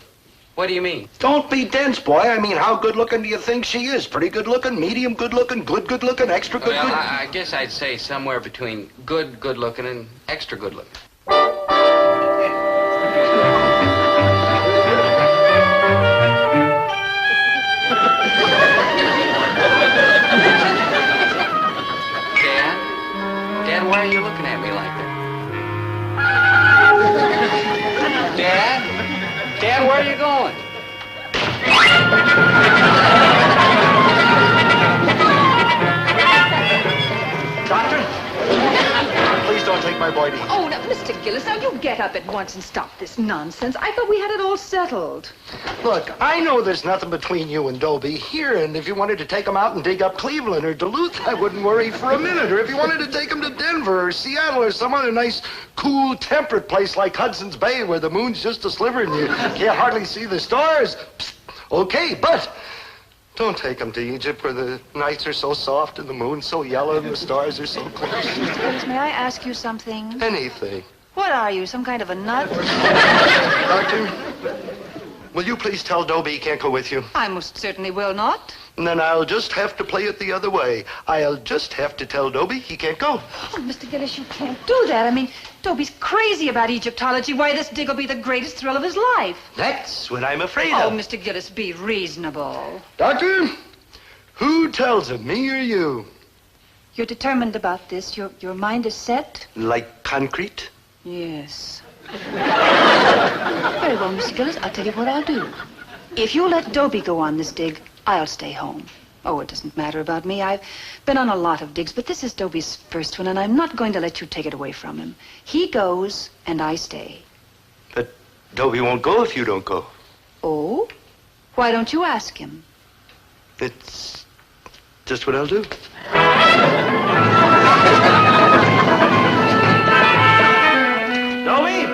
Speaker 1: What do you mean?
Speaker 10: Don't be dense, boy. I mean, how good looking do you think she is? Pretty good looking, medium good looking, good looking, extra good
Speaker 1: Well,
Speaker 10: looking?
Speaker 1: I guess I'd say somewhere between good looking and extra good looking. Dad, why are you looking at me like that? Dad, where are you going?
Speaker 10: Doctor? Please don't take my boy to Egypt.
Speaker 8: Oh, now, Mr. Gillis, now you get up at once and stop this nonsense. I thought we had it all settled.
Speaker 10: Look, I know there's nothing between you and Dobie here, and if you wanted to take him out and dig up Cleveland or Duluth, I wouldn't worry for a minute. Or if you wanted to take him to Denver or Seattle or some other nice, cool, temperate place like Hudson's Bay where the moon's just a sliver and you can't hardly see the stars, psst, okay, but don't take him to Egypt where the nights are so soft and the moon's so yellow and the stars are so close.
Speaker 8: Mr. Gillis, may I ask you something?
Speaker 10: Anything.
Speaker 8: What are you, some kind of a nut?
Speaker 10: Doctor, will you please tell Dobie he can't go with you?
Speaker 8: I most certainly will not.
Speaker 10: And then I'll just have to play it the other way. I'll just have to tell Dobie he can't go.
Speaker 8: Oh, Mr. Gillis, you can't do that. I mean, Dobie's crazy about Egyptology. Why, this dig will be the greatest thrill of his life.
Speaker 10: That's what I'm afraid
Speaker 8: Oh,
Speaker 10: of.
Speaker 8: Mr. Gillis, be reasonable.
Speaker 10: Doctor, who tells him, me or you?
Speaker 8: You're determined about this. Your mind is set?
Speaker 10: Like concrete?
Speaker 8: Yes. Very well, Mr. Gillis, I'll tell you what I'll do. If you let Dobie go on this dig, I'll stay home. Oh, it doesn't matter about me. I've been on a lot of digs, but this is Dobie's first one, and I'm not going to let you take it away from him. He goes, and I stay.
Speaker 10: But Dobie won't go if you don't go.
Speaker 8: Oh? Why don't you ask him?
Speaker 10: It's just what I'll do. Dobie,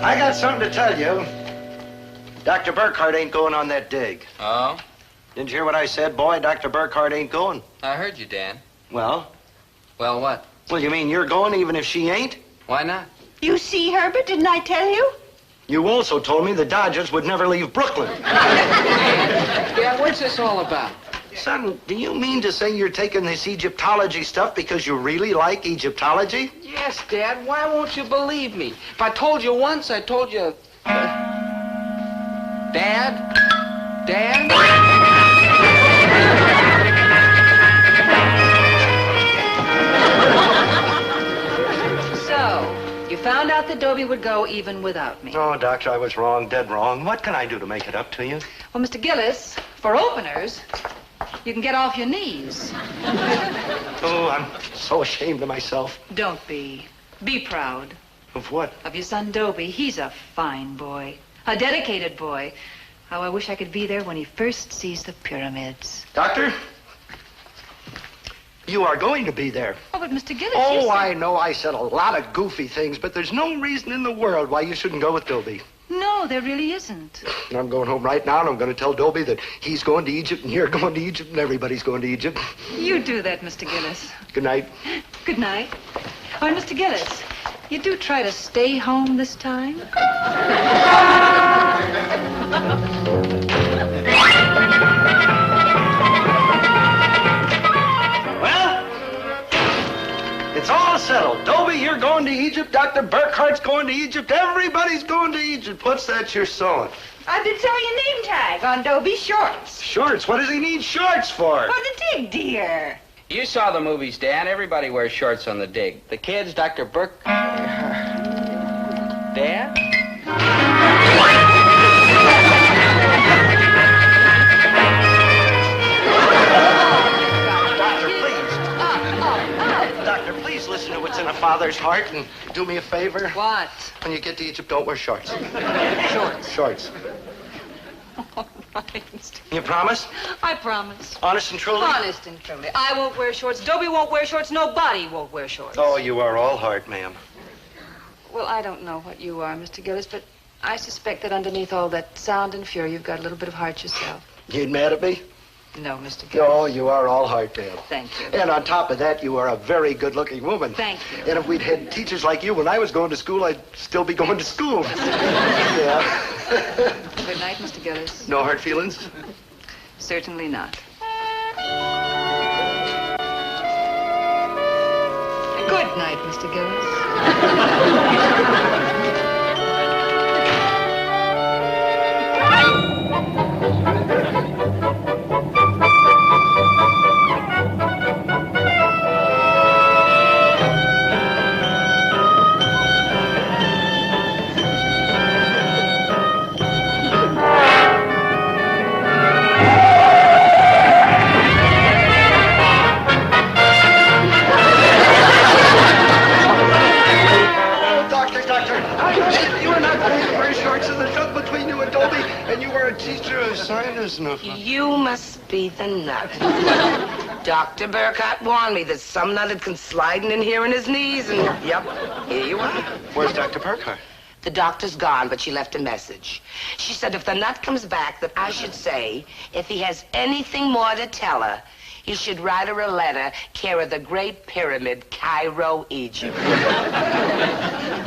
Speaker 10: I got something to tell you. Dr. Burkhart ain't going on that dig.
Speaker 1: Oh?
Speaker 10: Didn't you hear what I said, boy? Dr. Burkhart ain't going.
Speaker 1: I heard you, Dan.
Speaker 10: Well?
Speaker 1: Well, what?
Speaker 10: Well, you mean you're going even if she ain't?
Speaker 1: Why not?
Speaker 17: You see, Herbert, didn't I tell you?
Speaker 10: You also told me the Dodgers would never leave Brooklyn.
Speaker 1: Yeah, what's this all about?
Speaker 10: Son, do you mean to say you're taking this Egyptology stuff because you really like Egyptology?
Speaker 1: Yes, Dad. Why won't you believe me? If I told you once, I told you... Dad? Dad?
Speaker 8: So, you found out that Dobie would go even without me.
Speaker 10: Oh, Doctor, I was wrong, dead wrong. What can I do to make it up to you?
Speaker 8: Well, Mr. Gillis, for openers, you can get off your knees.
Speaker 10: Oh, I'm so ashamed of myself.
Speaker 8: Don't be. Be proud.
Speaker 10: Of what?
Speaker 8: Of your son Dobie. He's a fine boy. A dedicated boy. How I wish I could be there when he first sees the pyramids.
Speaker 10: Doctor? You are going to be there.
Speaker 8: Oh, but Mr. Gillis,
Speaker 10: Oh,
Speaker 8: you said...
Speaker 10: I know I said a lot of goofy things, but there's no reason in the world why you shouldn't go with Dobie.
Speaker 8: No, there really isn't.
Speaker 10: I'm going home right now, and I'm going to tell Dobie that he's going to Egypt, and you're going to Egypt, and everybody's going to Egypt.
Speaker 8: You do that, Mr. Gillis.
Speaker 10: Good night.
Speaker 8: Good night. Oh, and Mr. Gillis, you do try to stay home this time?
Speaker 10: It's all settled. Dobie, you're going to Egypt. Dr. Burkhart's going to Egypt. Everybody's going to Egypt. What's that you're sewing?
Speaker 17: I've been sewing a name tag on Dobie's shorts.
Speaker 10: Shorts? What does he need shorts for?
Speaker 17: For the dig, dear.
Speaker 1: You saw the movies, Dan. Everybody wears shorts on the dig. The kids, Dr. Burke... Dan?
Speaker 10: Doctor, please listen to what's in a father's heart and do me a favor.
Speaker 8: What?
Speaker 10: When you get to Egypt, don't wear shorts.
Speaker 8: Shorts.
Speaker 10: Shorts.
Speaker 8: All right.
Speaker 10: You promise?
Speaker 8: I promise.
Speaker 10: Honest and truly?
Speaker 8: Honest and truly. I won't wear shorts. Dobie won't wear shorts. Nobody won't wear shorts.
Speaker 10: Oh, you are all heart, ma'am.
Speaker 8: Well, I don't know what you are, Mr. Gillis, but I suspect that underneath all that sound and fury, you've got a little bit of heart yourself.
Speaker 10: You ain't mad at me?
Speaker 8: No, Mr. Gillis.
Speaker 10: No, you are all heart, ma'am.
Speaker 8: Thank you.
Speaker 10: And on top of that, you are a very good-looking woman.
Speaker 8: Thank you.
Speaker 10: And if we'd had teachers like you when I was going to school, I'd still be going to school. Yeah.
Speaker 8: Good night, Mr. Gillis.
Speaker 10: No hard feelings?
Speaker 8: Certainly not. Good night, Mr. Gillis.
Speaker 12: You must be the nut. Dr. Burkhart warned me that some nut had come sliding in here on his knees, and yep, here you are.
Speaker 10: Where's Dr. Burkhart?
Speaker 12: The doctor's gone, but she left a message. She said if the nut comes back, that I should say, if he has anything more to tell her, he should write her a letter, care of the Great Pyramid, Cairo, Egypt.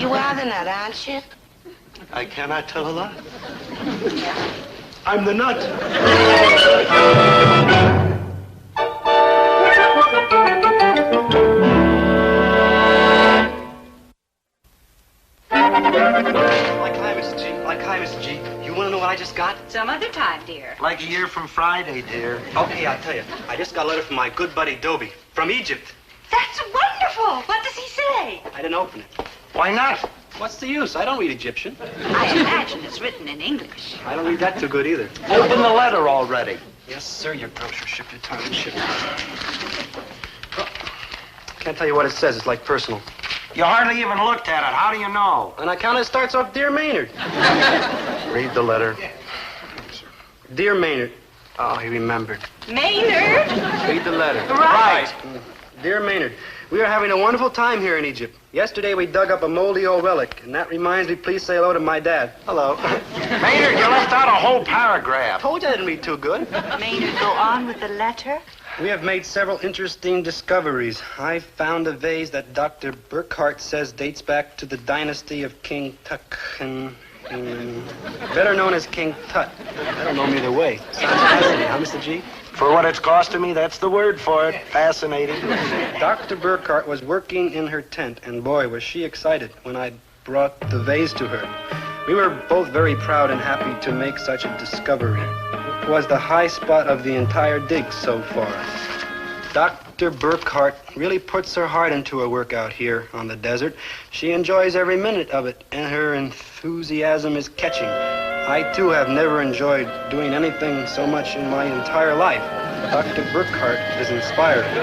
Speaker 12: You are the nut, aren't you?
Speaker 10: I cannot tell a lie. I'm the nut.
Speaker 3: Like hi, Mr. G. You want to know what I just got?
Speaker 17: Some other time, dear.
Speaker 10: Like a year from Friday, dear.
Speaker 3: Okay, I'll tell you. I just got a letter from my good buddy Dobie from Egypt.
Speaker 17: That's wonderful. What does he say?
Speaker 3: I didn't open it.
Speaker 10: Why not?
Speaker 3: What's the use? I don't read Egyptian.
Speaker 17: I imagine it's written in English.
Speaker 3: I don't read that too good either.
Speaker 10: Open the letter already.
Speaker 3: Yes, sir, your grocership, your time and ship. Can't tell you what it says. It's like personal.
Speaker 10: You hardly even looked at it. How do you know?
Speaker 3: On account it starts off, Dear Maynard.
Speaker 10: Read the letter.
Speaker 3: Dear Maynard. Oh, he remembered.
Speaker 17: Maynard?
Speaker 3: Read the letter.
Speaker 17: Right.
Speaker 3: Dear Maynard, we are having a wonderful time here in Egypt. Yesterday we dug up a moldy old relic, and that reminds me, please say hello to my dad. Hello.
Speaker 10: Maynard, you left out a whole paragraph.
Speaker 3: Told you I didn't read too good.
Speaker 17: Maynard, go on with the letter.
Speaker 3: We have made several interesting discoveries. I found a vase that Dr. Burkhart says dates back to the dynasty of King Tut, better known as King Tut. I don't know him either way. Sounds fascinating, huh, Mr. G?
Speaker 10: For what it's costing me, that's the word for it. Fascinating.
Speaker 3: Dr. Burkhart was working in her tent, and boy, was she excited when I brought the vase to her. We were both very proud and happy to make such a discovery. It was the high spot of the entire dig so far. Dr. Burkhart really puts her heart into her work out here on the desert. She enjoys every minute of it, and her enthusiasm is catching. I, too, have never enjoyed doing anything so much in my entire life. Dr. Burkhart is inspiring.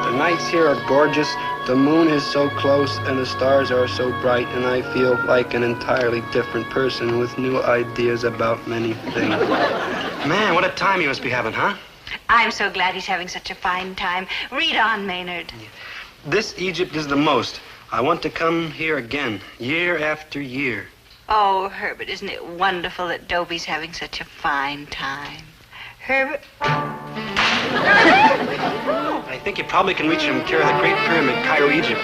Speaker 3: The nights here are gorgeous. The moon is so close and the stars are so bright, and I feel like an entirely different person with new ideas about many things. Man, what a time you must be having, huh?
Speaker 17: I'm so glad he's having such a fine time. Read on, Maynard.
Speaker 3: This Egypt is the most. I want to come here again, year after year.
Speaker 17: Oh, Herbert, isn't it wonderful that Dobie's having such a fine time? Herbert?
Speaker 3: I think you probably can reach him and carry the Great Pyramid, Cairo, Egypt.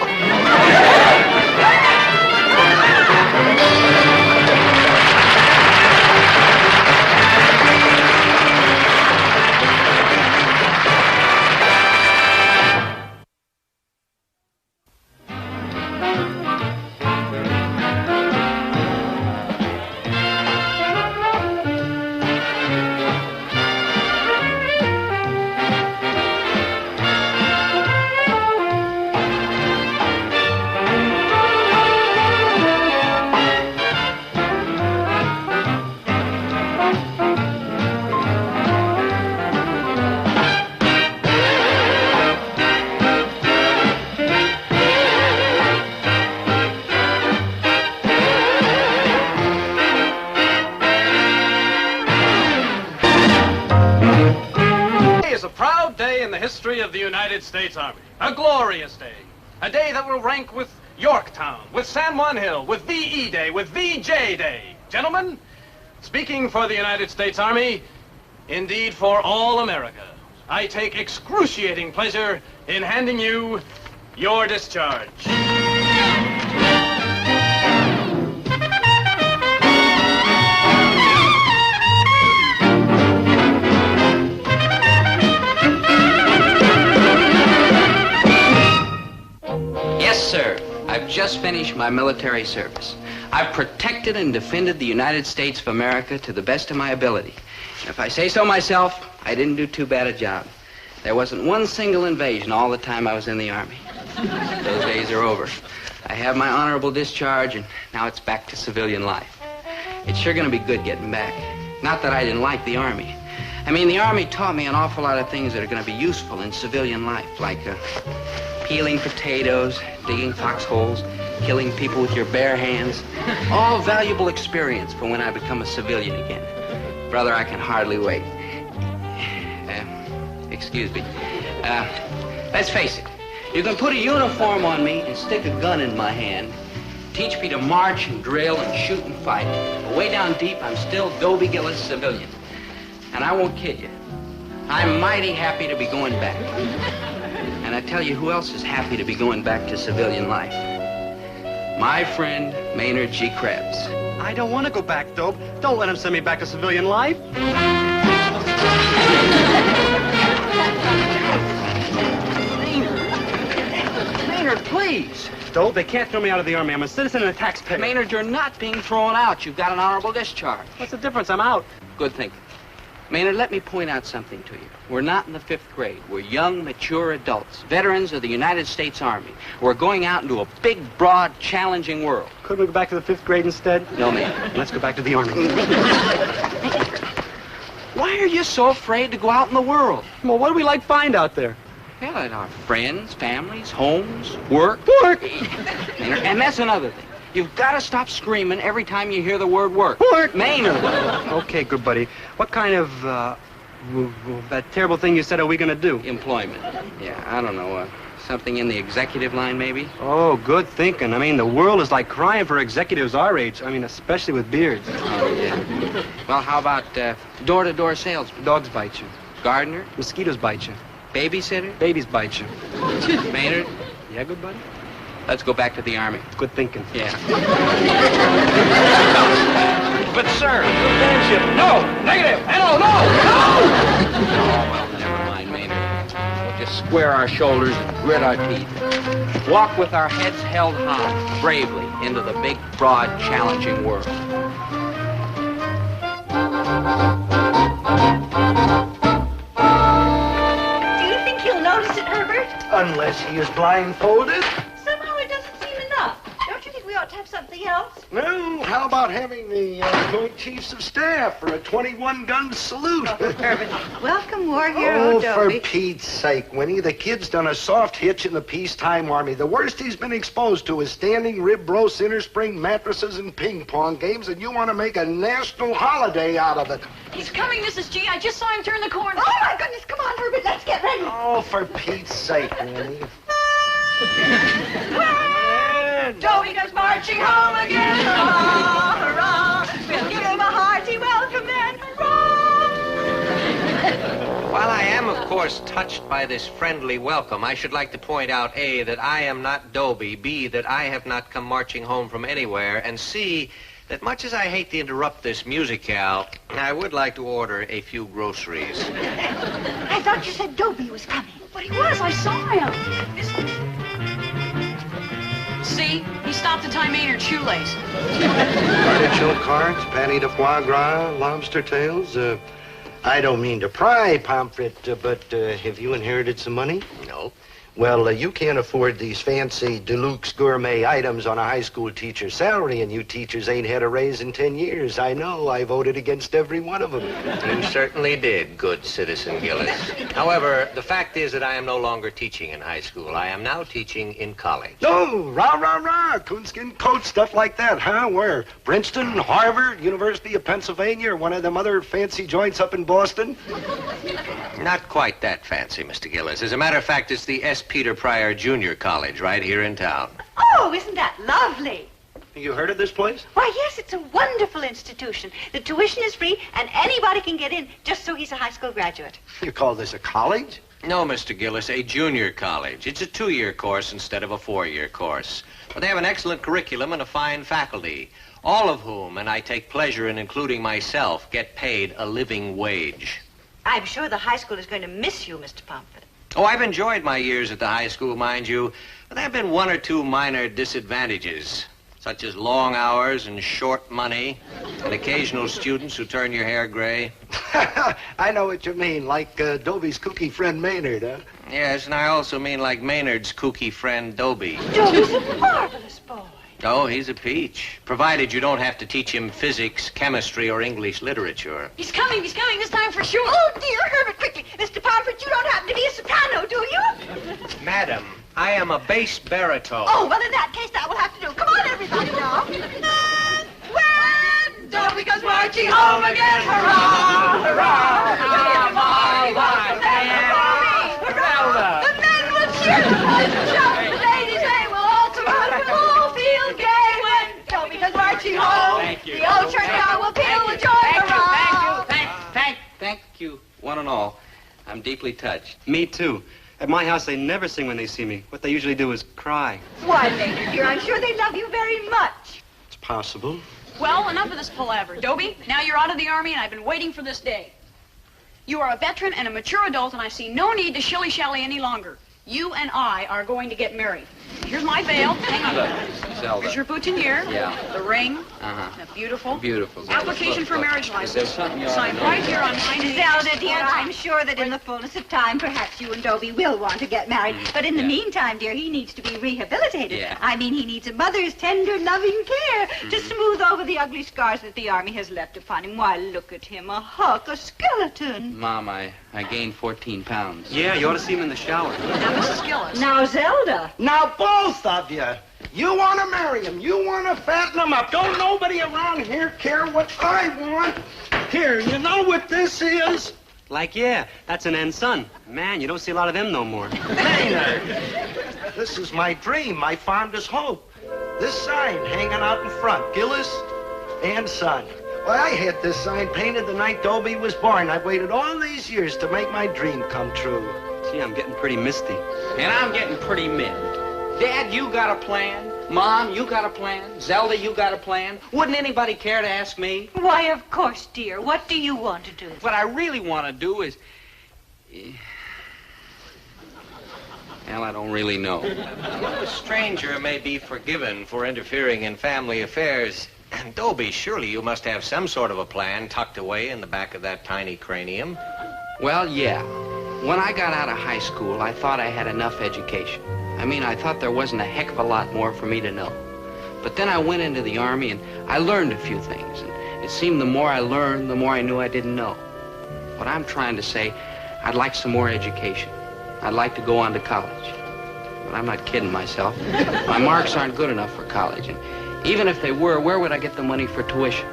Speaker 14: Of the United States Army. A glorious day. A day that will rank with Yorktown, with San Juan Hill, with VE Day, with VJ Day. Gentlemen, speaking for the United States Army, indeed for all America, I take excruciating pleasure in handing you your discharge.
Speaker 1: Yes, sir. I've just finished my military service. I've protected and defended the United States of America to the best of my ability. And if I say so myself, I didn't do too bad a job. There wasn't one single invasion all the time I was in the Army. Those days are over. I have my honorable discharge, and now it's back to civilian life. It's sure going to be good getting back. Not that I didn't like the Army. I mean, the Army taught me an awful lot of things that are going to be useful in civilian life, like peeling potatoes, digging foxholes, killing people with your bare hands. All valuable experience for when I become a civilian again. Brother, I can hardly wait. Excuse me. Let's face it. You can put a uniform on me and stick a gun in my hand, teach me to march and drill and shoot and fight. But way down deep, I'm still Dobie Gillis, civilian. And I won't kid you. I'm mighty happy to be going back. And I tell you who else is happy to be going back to civilian life. My friend, Maynard G. Krebs.
Speaker 3: I don't want to go back, Dope. Don't let him send me back to civilian life. Maynard, please. Dope, they can't throw me out of the Army. I'm a citizen and a taxpayer.
Speaker 1: Maynard, you're not being thrown out. You've got an honorable discharge.
Speaker 3: What's the difference? I'm out.
Speaker 1: Good thinking. Maynard, let me point out something to you. We're not in the 5th grade. We're young, mature adults, veterans of the United States Army. We're going out into a big, broad, challenging world.
Speaker 3: Couldn't we go back to the 5th grade instead?
Speaker 1: No, man.
Speaker 3: Let's go back to the Army.
Speaker 1: Why are you so afraid to go out in the world?
Speaker 3: Well, what do we like find out there?
Speaker 1: Well, our friends, families, homes, work.
Speaker 3: Work!
Speaker 1: Maynard, and that's another thing. You've got to stop screaming every time you hear the word work.
Speaker 3: Work!
Speaker 1: Maynard!
Speaker 3: Okay, good buddy. What kind of, that terrible thing you said are we going to do?
Speaker 1: Employment. Yeah, I don't know. Something in the executive line, maybe?
Speaker 3: Oh, good thinking. I mean, the world is like crying for executives our age. I mean, especially with beards.
Speaker 1: Oh, yeah. Well, how about door-to-door salesman?
Speaker 3: Dogs bite you.
Speaker 1: Gardener?
Speaker 3: Mosquitoes bite you.
Speaker 1: Babysitter?
Speaker 3: Babies bite you.
Speaker 1: Maynard?
Speaker 3: Yeah, good buddy?
Speaker 1: Let's go back to the Army.
Speaker 3: Good thinking.
Speaker 1: Yeah.
Speaker 14: But, sir, no, negative, no, no, no!
Speaker 1: Oh, well, never mind, Maynard. We'll just square our shoulders and grit our teeth. Walk with our heads held high, bravely, into the big, broad, challenging world.
Speaker 17: Do you think he'll notice it, Herbert?
Speaker 10: Unless he is blindfolded.
Speaker 17: Somehow it doesn't seem enough. Don't you think we ought to have something else?
Speaker 10: No, how about having the Joint Chiefs of Staff for a 21-gun salute?
Speaker 17: Welcome, war hero
Speaker 10: Oh,
Speaker 17: Dobie.
Speaker 10: for Pete's sake, Winnie. The kid's done a soft hitch in the peacetime army. The worst he's been exposed to is standing rib roasts, inner spring mattresses, and ping pong games, and you want to make a national holiday out of it.
Speaker 5: He's coming, Mrs. G. I just saw him turn the corner.
Speaker 17: Oh, my goodness. Come on, Herbert. Let's get ready.
Speaker 10: Oh, for Pete's sake, Winnie.
Speaker 5: Dobie goes marching home again. Hurrah, hurrah. We'll give him a hearty welcome then.
Speaker 9: While I am, of course, touched by this friendly welcome, I should like to point out, A, that I am not Dobie, B, that I have not come marching home from anywhere, and C, that much as I hate to interrupt this musicale, I would like to order a few groceries.
Speaker 17: I thought you said Dobie was coming.
Speaker 5: But he was. I saw him. See? He stopped to tie Maynard's shoelace.
Speaker 10: Artichoke cards, patty de foie gras, lobster tails. I don't mean to pry, Pomfret, but have you inherited some money?
Speaker 9: No.
Speaker 10: Well, you can't afford these fancy deluxe gourmet items on a high school teacher's salary, and you teachers ain't had a raise in 10 years. I know. I voted against every one of them.
Speaker 9: You certainly did, good citizen Gillis. However, the fact is that I am no longer teaching in high school. I am now teaching in college.
Speaker 10: Oh, rah, rah, rah, coonskin coat, stuff like that, huh? Where? Princeton, Harvard, University of Pennsylvania, or one of them other fancy joints up in Boston?
Speaker 9: Not quite that fancy, Mr. Gillis. As a matter of fact, it's the S. Peter Pryor Junior College right here in town.
Speaker 17: Oh, isn't that lovely?
Speaker 10: You heard of this place?
Speaker 17: Why, yes, it's a wonderful institution. The tuition is free, and anybody can get in just so he's a high school graduate.
Speaker 10: You call this a college?
Speaker 9: No, Mr. Gillis, a junior college. It's a 2-year course instead of a 4-year course. But they have an excellent curriculum and a fine faculty, all of whom, and I take pleasure in including myself, get paid a living wage.
Speaker 17: I'm sure the high school is going to miss you, Mr. Pomfret.
Speaker 9: Oh, I've enjoyed my years at the high school, mind you, but there have been 1 or 2 minor disadvantages, such as long hours and short money, and occasional students who turn your hair gray.
Speaker 10: I know what you mean, like Dobie's kooky friend Maynard, huh?
Speaker 9: Yes, and I also mean like Maynard's kooky friend Dobie.
Speaker 17: Dobie's a marvelous boy.
Speaker 9: Oh, he's a peach, provided you don't have to teach him physics, chemistry, or English literature.
Speaker 5: He's coming this time for sure.
Speaker 17: Oh, dear, Herbert, quickly. Mr. Pomfret, you don't happen to be a soprano, do you?
Speaker 9: Madam, I am a bass baritone.
Speaker 17: Oh, well, in that case, that will have to do. Come on, everybody, now.
Speaker 5: When Dobie goes marching home again, hurrah, hurrah. Come on, hurrah. The men will cheer, the boys will shout, the ladies, they will all come out, we'll all feel gay when Dobie goes marching home.
Speaker 14: Thank you.
Speaker 5: The old church bell will peal with joy, hurrah.
Speaker 1: Thank you, one and all. I'm deeply touched.
Speaker 3: Me too. At my house, they never sing when they see me. What they usually do is cry.
Speaker 17: Why, Maynard, dear, I'm sure they love you very much.
Speaker 10: It's possible.
Speaker 5: Well, enough of this palaver. Dobie, now you're out of the Army, and I've been waiting for this day. You are a veteran and a mature adult, and I see no need to shilly-shally any longer. You and I are going to get married. Here's my veil. Hang on.
Speaker 1: Look, Zelda.
Speaker 5: Here's your boutonniere.
Speaker 1: Yeah.
Speaker 5: The ring.
Speaker 1: Uh-huh.
Speaker 5: The beautiful.
Speaker 1: Beautiful.
Speaker 5: Application for marriage
Speaker 1: Is
Speaker 5: license.
Speaker 1: there something you
Speaker 5: Signed
Speaker 1: ought to
Speaker 5: right here on mine.
Speaker 17: Zelda, dear, I'm sure that in the fullness of time, perhaps you and Dobie will want to get married. But in the meantime, dear, he needs to be rehabilitated.
Speaker 1: Yeah.
Speaker 17: I mean, he needs a mother's tender, loving care to smooth over the ugly scars that the Army has left upon him. Why, look at him, a hulk, a skeleton.
Speaker 1: Mom, I gained 14 pounds.
Speaker 3: Yeah, you ought to see him in the shower.
Speaker 5: Now, Mrs. Gillis.
Speaker 17: Now, Zelda.
Speaker 10: Now, both of you. You want to marry him. You want to fatten him up. Don't nobody around here care what I want. Here, you know what this is?
Speaker 3: Like, yeah, that's an ensign. Man, you don't see a lot of them no more.
Speaker 10: Maynard. This is my dream, my fondest hope. This sign hanging out in front, Gillis and Son. Why, I had this sign painted the night Dobie was born. I've waited all these years to make my dream come true.
Speaker 3: Gee, I'm getting pretty misty.
Speaker 1: And I'm getting pretty miffed. Dad, you got a plan? Mom, you got a plan? Zelda, you got a plan? Wouldn't anybody care to ask me?
Speaker 17: Why, of course, dear. What do you want to do?
Speaker 1: What I really want to do is... Well, I don't really know.
Speaker 9: A stranger may be forgiven for interfering in family affairs. And Dobie, surely you must have some sort of a plan tucked away in the back of that tiny cranium.
Speaker 1: Well, yeah. When I got out of high school, I thought I had enough education. I mean, I thought there wasn't a heck of a lot more for me to know. But then I went into the Army and I learned a few things. And it seemed the more I learned, the more I knew I didn't know. What I'm trying to say, I'd like some more education. I'd like to go on to college. But I'm not kidding myself. My marks aren't good enough for college. And even if they were, where would I get the money for tuition?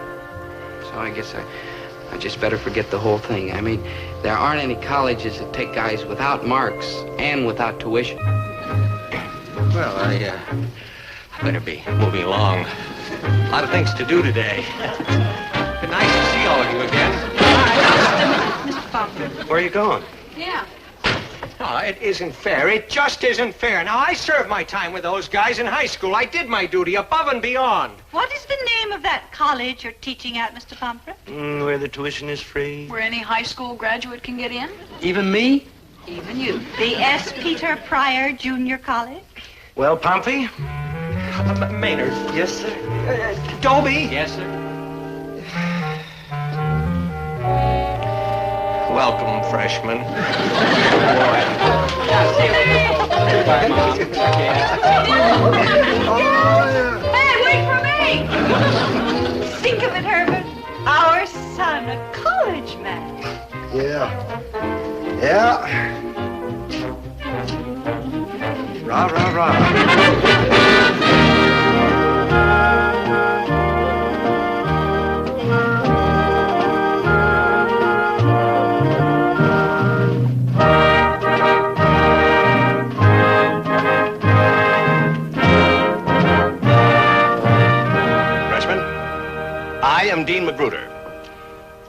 Speaker 1: So I guess I just better forget the whole thing. I mean, there aren't any colleges that take guys without marks and without tuition.
Speaker 19: Well, I better be moving along. A lot of things to do today. Been nice to see all of you again.
Speaker 17: Mr. Bumper.
Speaker 19: Where are you going?
Speaker 17: Yeah.
Speaker 19: Oh, it isn't fair. It just isn't fair. Now, I served my time with those guys in high school. I did my duty above and beyond.
Speaker 17: What is the name of that college you're teaching at, Mr. Bumper?
Speaker 3: Where the tuition is free.
Speaker 5: Where any high school graduate can get in?
Speaker 1: Even me?
Speaker 17: Even you. The S. Peter Pryor Junior College?
Speaker 3: Well, Pompey?
Speaker 19: Maynard.
Speaker 3: Yes, sir.
Speaker 19: Dobie.
Speaker 1: Yes, sir.
Speaker 19: Welcome, freshman.
Speaker 1: Bye, Mom.
Speaker 17: Hey, wait for me! Think of it, Herbert. Our son, a college man.
Speaker 10: Yeah. Yeah.
Speaker 3: Rah, rah, rah.
Speaker 15: I am Dean Magruder.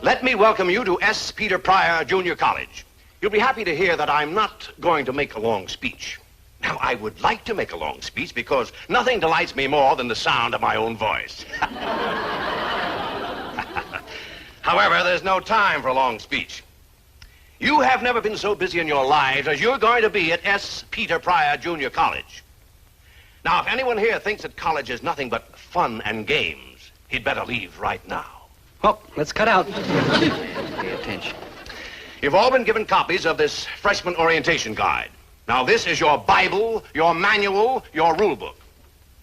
Speaker 15: Let me welcome you to S. Peter Pryor Junior College. You'll be happy to hear that I'm not going to make a long speech. Now, I would like to make a long speech because nothing delights me more than the sound of my own voice. However, there's no time for a long speech. You have never been so busy in your lives as you're going to be at S. Peter Pryor Junior College. Now, if anyone here thinks that college is nothing but fun and games, he'd better leave right now.
Speaker 19: Well, let's cut out.
Speaker 15: Pay attention. You've all been given copies of this freshman orientation guide. Now, this is your Bible, your manual, your rule book.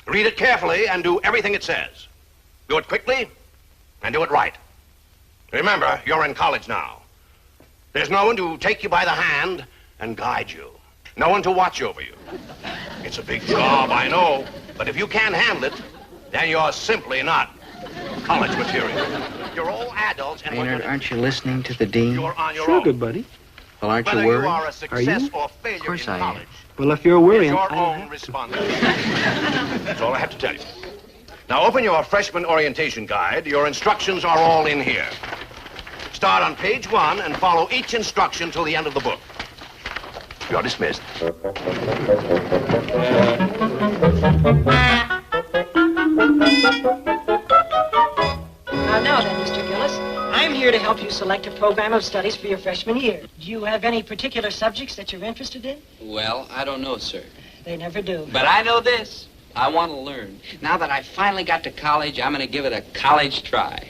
Speaker 15: Read it carefully and do everything it says. Do it quickly and do it right. Remember, you're in college now. There's no one to take you by the hand and guide you. No one to watch over you. It's a big job, I know, but if you can't handle it, then you're simply not college material. You're all adults and
Speaker 1: Maynard, aren't you listening to the dean?
Speaker 15: you're on your
Speaker 3: Sure,
Speaker 15: own.
Speaker 3: good buddy.
Speaker 1: Well, aren't
Speaker 15: Whether
Speaker 1: you worried?
Speaker 15: you are a success or failure
Speaker 1: Of course
Speaker 15: in
Speaker 1: I am.
Speaker 15: college,
Speaker 3: Well, if you're worrying,
Speaker 15: it's your own responsibility. That's all I have to tell you. Now, open your freshman orientation guide. Your instructions are all in here. Start on page 1 and follow each instruction till the end of the book. You're dismissed.
Speaker 20: Now then, Mr. Gillis, I'm here to help you select a program of studies for your freshman year. Do you have any particular subjects that you're interested in?
Speaker 1: Well, I don't know, sir.
Speaker 20: They never do.
Speaker 1: But I know this. I want to learn. Now that I finally got to college, I'm going to give it a college try.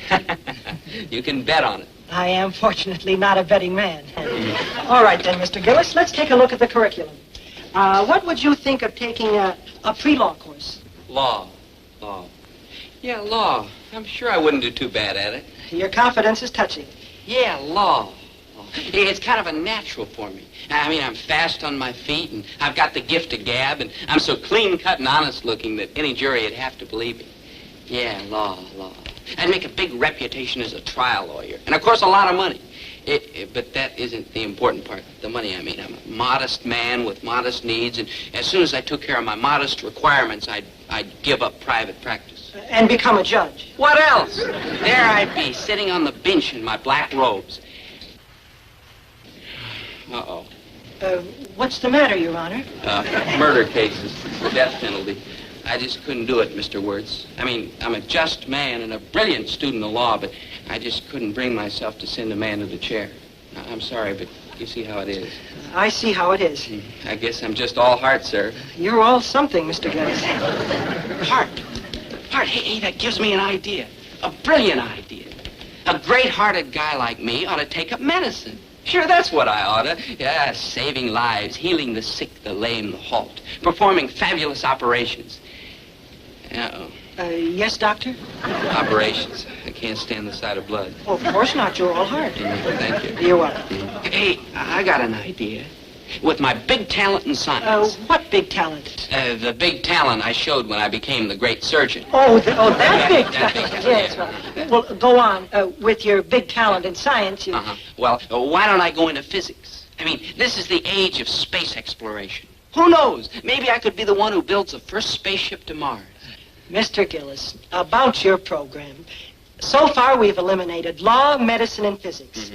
Speaker 1: You can bet on it.
Speaker 20: I am fortunately not a betting man. All right then, Mr. Gillis, let's take a look at the curriculum. What would you think of taking a pre-law course?
Speaker 1: Law. Yeah, law. I'm sure I wouldn't do too bad at it.
Speaker 20: Your confidence is touching.
Speaker 1: Yeah, law. It's kind of a natural for me. I mean, I'm fast on my feet, and I've got the gift of gab, and I'm so clean-cut and honest-looking that any jury would have to believe me. Yeah, law. I'd make a big reputation as a trial lawyer, and of course a lot of money. But that isn't the important part, the money, I mean. I'm a modest man with modest needs, and as soon as I took care of my modest requirements, I'd give up private practice.
Speaker 20: And become a judge.
Speaker 1: What else? There I'd be, sitting on the bench in my black robes. Uh-oh.
Speaker 20: What's the matter, Your Honor?
Speaker 1: Murder cases, the death penalty. I just couldn't do it, Mr. Wirtz. I mean, I'm a just man and a brilliant student of law, but I just couldn't bring myself to send a man to the chair. I'm sorry, but you see how it is.
Speaker 20: I see how it is.
Speaker 1: I guess I'm just all heart, sir.
Speaker 20: You're all something, Mr. Gillis.
Speaker 1: Heart. Hey, that gives me an idea. A brilliant idea. A great-hearted guy like me ought to take up medicine. Sure, that's what I ought to. Yeah, saving lives, healing the sick, the lame, the halt, performing fabulous operations. Uh-oh.
Speaker 20: Yes, doctor?
Speaker 1: Operations. I can't stand the sight of blood.
Speaker 20: Oh, of course not. You're all heart.
Speaker 1: Thank you.
Speaker 20: You're welcome.
Speaker 1: Hey, I got an idea. With my big talent in science.
Speaker 20: What big talent?
Speaker 1: The big talent I showed when I became the great surgeon.
Speaker 20: That big
Speaker 1: That
Speaker 20: talent.
Speaker 1: big
Speaker 20: Yes. Well, go on. With your big talent in science, you...
Speaker 1: Well, why don't I go into physics? I mean, this is the age of space exploration. Who knows? Maybe I could be the one who builds the first spaceship to Mars.
Speaker 20: Mr. Gillis, about your program. So far, we've eliminated law, medicine, and physics.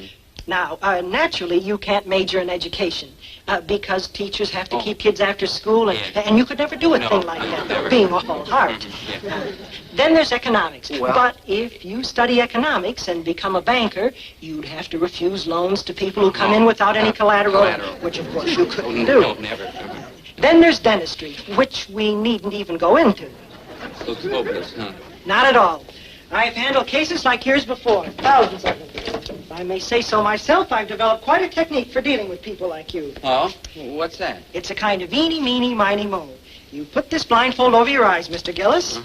Speaker 20: Now, naturally, you can't major in education because teachers have to keep kids after school, and you could never do a thing like that,
Speaker 1: never.
Speaker 20: being all heart. Then there's economics.
Speaker 1: Well-
Speaker 20: But if you study economics and become a banker, you'd have to refuse loans to people who come in without any collateral, which, of course, you couldn't do.
Speaker 1: No, never.
Speaker 20: Then there's dentistry, which we needn't even go into.
Speaker 1: Looks hopeless, huh?
Speaker 20: Not at all. I've handled cases like yours before, thousands of them. If I may say so myself, I've developed quite a technique for dealing with people like you.
Speaker 1: Oh? What's that?
Speaker 20: It's a kind of eeny, meeny, miny, mo. You put this blindfold over your eyes, Mr. Gillis,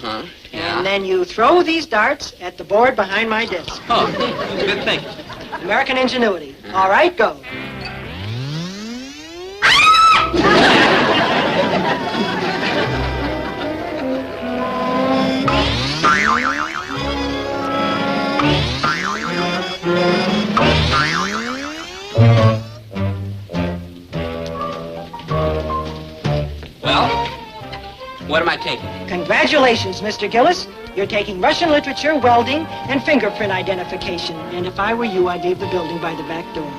Speaker 20: and then you throw these darts at the board behind my desk.
Speaker 1: Oh, good thing.
Speaker 20: American ingenuity. All right, go.
Speaker 1: Well, what am I taking?
Speaker 20: Congratulations, Mr. Gillis. You're taking Russian literature, welding, and fingerprint identification. And if I were you, I'd leave the building by the back door.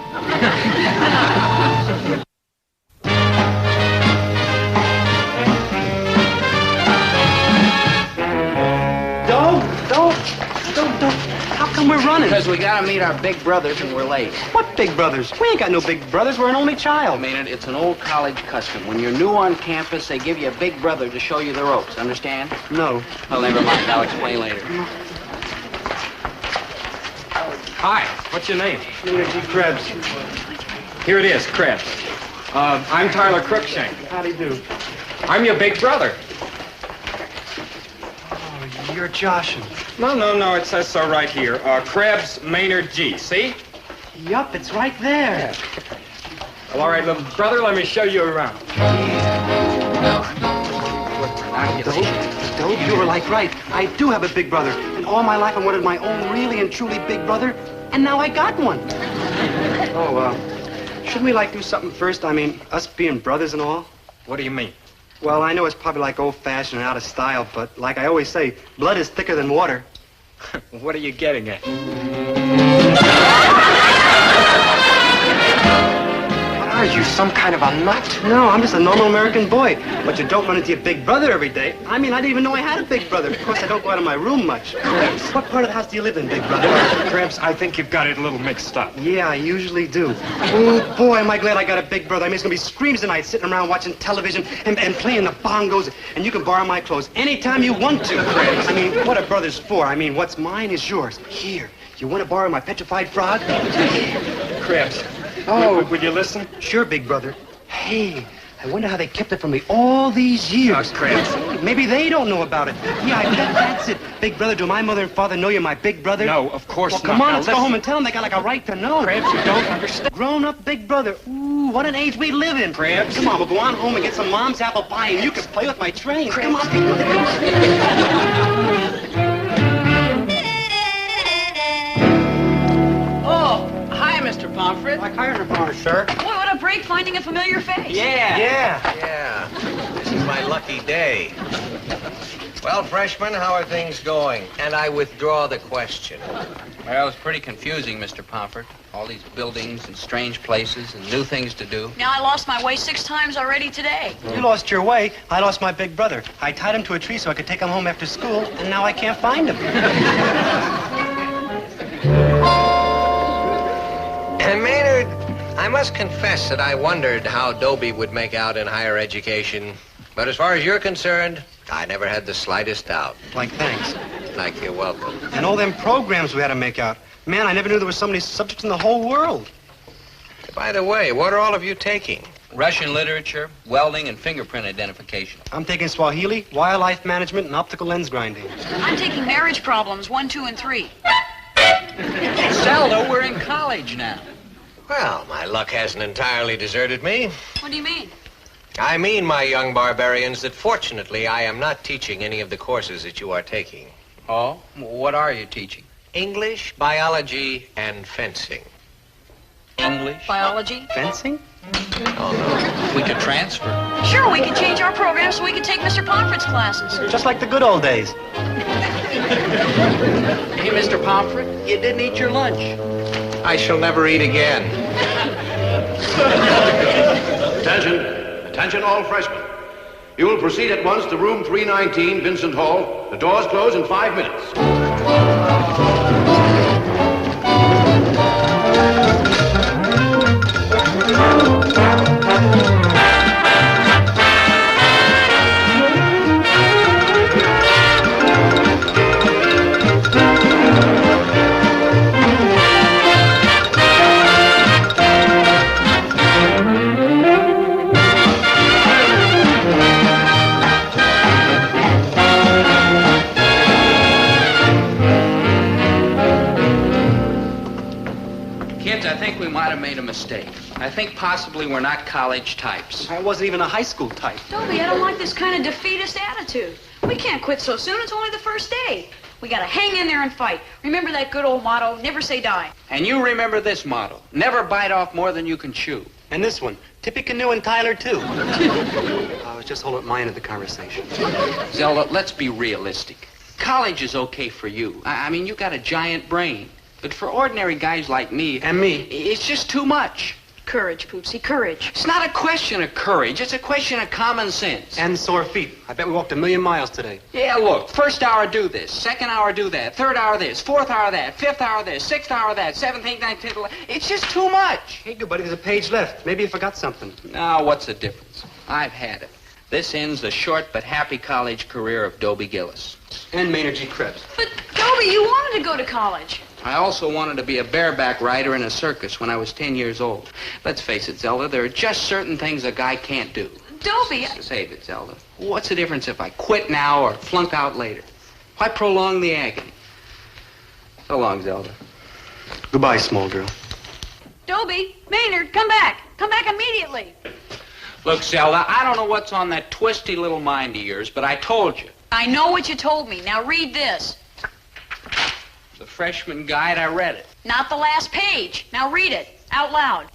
Speaker 3: Don't. How come we're running?
Speaker 1: Because we gotta meet our big brothers and we're late.
Speaker 3: What big brothers? We ain't got no big brothers. We're an only child.
Speaker 1: Maynard, it's an old college custom. When you're new on campus, they give you a big brother to show you the ropes. Understand?
Speaker 3: No.
Speaker 1: Well, never mind. I'll explain later.
Speaker 14: Hi, what's your name?
Speaker 3: Maynard G. Krebs.
Speaker 14: Here it is, Krebs. I'm Tyler Crookshank.
Speaker 3: How do you do?
Speaker 14: I'm your big brother.
Speaker 3: Oh, you're Joshin.
Speaker 14: No, it says so right here. Krebs Maynard G, see?
Speaker 3: Yup, it's right there.
Speaker 14: Well, all right, little brother, let me show you around.
Speaker 3: Don't you were like right. I do have a big brother. And all my life I wanted my own really and truly big brother. And now I got one. Shouldn't we do something first? I mean, us being brothers and all?
Speaker 14: What do you mean?
Speaker 3: Well, I know it's probably old-fashioned and out of style, but like I always say, blood is thicker than water.
Speaker 14: What are you getting at?
Speaker 3: What are you, some kind of a nut? No, I'm just a normal American boy. But you don't run into your big brother every day. I mean, I didn't even know I had a big brother. Of course, I don't go out of my room much. What part of the house do you live in, big brother?
Speaker 14: Krebs, I think you've got it a little mixed up.
Speaker 3: Yeah, I usually do. Oh, boy, am I glad I got a big brother. I mean, it's going to be screams tonight, sitting around watching television and playing the bongos. And you can borrow my clothes anytime you want to, Krebs. I mean, what are brothers for? I mean, what's mine is yours. Here, you want to borrow my petrified frog?
Speaker 14: Krebs, would you listen?
Speaker 3: Sure, big brother. Hey, I wonder how they kept it from me all these years.
Speaker 14: Krebs.
Speaker 3: Maybe they don't know about it. Yeah, I bet that's it. Big brother, do my mother and father know you're my big brother?
Speaker 14: No, of course
Speaker 3: well,
Speaker 14: not.
Speaker 3: Come on,
Speaker 14: Now,
Speaker 3: let's go home and tell them they got a right to know.
Speaker 14: Krebs, you don't understand.
Speaker 3: Grown-up big brother. Ooh, what an age we live in.
Speaker 14: Krebs.
Speaker 3: Come on, we'll go on home and get some mom's apple pie and you can play with my train. Come on, big brother.
Speaker 5: Hi, Mr. Pomfret.
Speaker 3: Like hiring a bar, sir.
Speaker 5: Boy, what a break finding a familiar face.
Speaker 15: Yeah. This is my lucky day. Well, freshman, how are things going? And I withdraw the question.
Speaker 1: Well, it's pretty confusing, Mr. Pomfret. All these buildings and strange places and new things to do.
Speaker 5: Now, I lost my way 6 times already today.
Speaker 3: You lost your way. I lost my big brother. I tied him to a tree so I could take him home after school, and now I can't find him.
Speaker 15: And Maynard, I must confess that I wondered how Dobie would make out in higher education. But as far as you're concerned, I never had the slightest doubt.
Speaker 3: Like, thanks.
Speaker 15: Like you're welcome.
Speaker 3: And all them programs we had to make out. Man, I never knew there was so many subjects in the whole world.
Speaker 15: By the way, what are all of you taking?
Speaker 1: Russian literature, welding, and fingerprint identification.
Speaker 3: I'm taking Swahili, wildlife management, and optical lens grinding.
Speaker 5: I'm taking marriage problems, 1, 2, and 3.
Speaker 1: Zelda, we're in college now.
Speaker 9: Well, my luck hasn't entirely deserted me.
Speaker 5: What do you mean?
Speaker 9: I mean, my young barbarians, that fortunately I am not teaching any of the courses that you are taking.
Speaker 1: Oh? What are you teaching?
Speaker 9: English, biology, and fencing.
Speaker 1: English?
Speaker 5: Biology?
Speaker 3: Fencing?
Speaker 9: Oh, no.
Speaker 1: We could transfer.
Speaker 5: Sure, we could change our program so we could take Mr. Pomfret's classes.
Speaker 3: Just like the good old days.
Speaker 1: Hey, Mr. Pomfret, you didn't eat your lunch.
Speaker 9: I shall never eat again.
Speaker 15: Attention. Attention all freshmen. You will proceed at once to room 319, Vincent Hall. The doors close in 5 minutes.
Speaker 1: Kids, I think we might have made a mistake. I think possibly we're not college types.
Speaker 3: I wasn't even a high school type.
Speaker 5: Dobie, I don't like this kind of defeatist attitude. We can't quit so soon. It's only the first day. We gotta hang in there and fight. Remember that good old motto, never say die.
Speaker 1: And you remember this motto, never bite off more than you can chew.
Speaker 3: And this one, Tippy Canoe and Tyler, too. I was just holding my end of the conversation.
Speaker 1: Zelda, let's be realistic. College is okay for you. I mean, you got a giant brain. But for ordinary guys like me...
Speaker 3: And me.
Speaker 1: It's just too much.
Speaker 5: Courage, Poopsie, courage.
Speaker 1: It's not a question of courage. It's a question of common sense.
Speaker 3: And sore feet. I bet we walked 1,000,000 miles today.
Speaker 1: Yeah, look. First hour, do this. Second hour, do that. Third hour, this. Fourth hour, that. Fifth hour, this. Sixth hour, that. 17th, 19th, 11th. It's just too much.
Speaker 3: Hey, good buddy, there's a page left. Maybe you forgot something.
Speaker 1: Now, what's the difference? I've had it. This ends the short but happy college career of Dobie Gillis.
Speaker 3: And Maynard G. Krebs.
Speaker 5: But, Dobie, you wanted to go to college.
Speaker 1: I also wanted to be a bareback rider in a circus when I was 10 years old. Let's face it, Zelda, there are just certain things a guy can't do.
Speaker 5: Dobie...
Speaker 1: Save it, Zelda. What's the difference if I quit now or flunk out later? Why prolong the agony? So long, Zelda.
Speaker 3: Goodbye, small girl.
Speaker 5: Dobie, Maynard, come back. Come back immediately.
Speaker 1: Look, Zelda, I don't know what's on that twisty little mind of yours, but I told you.
Speaker 5: I know what you told me. Now read this.
Speaker 1: The freshman guide, I read it.
Speaker 5: Not the last page. Now read it out loud.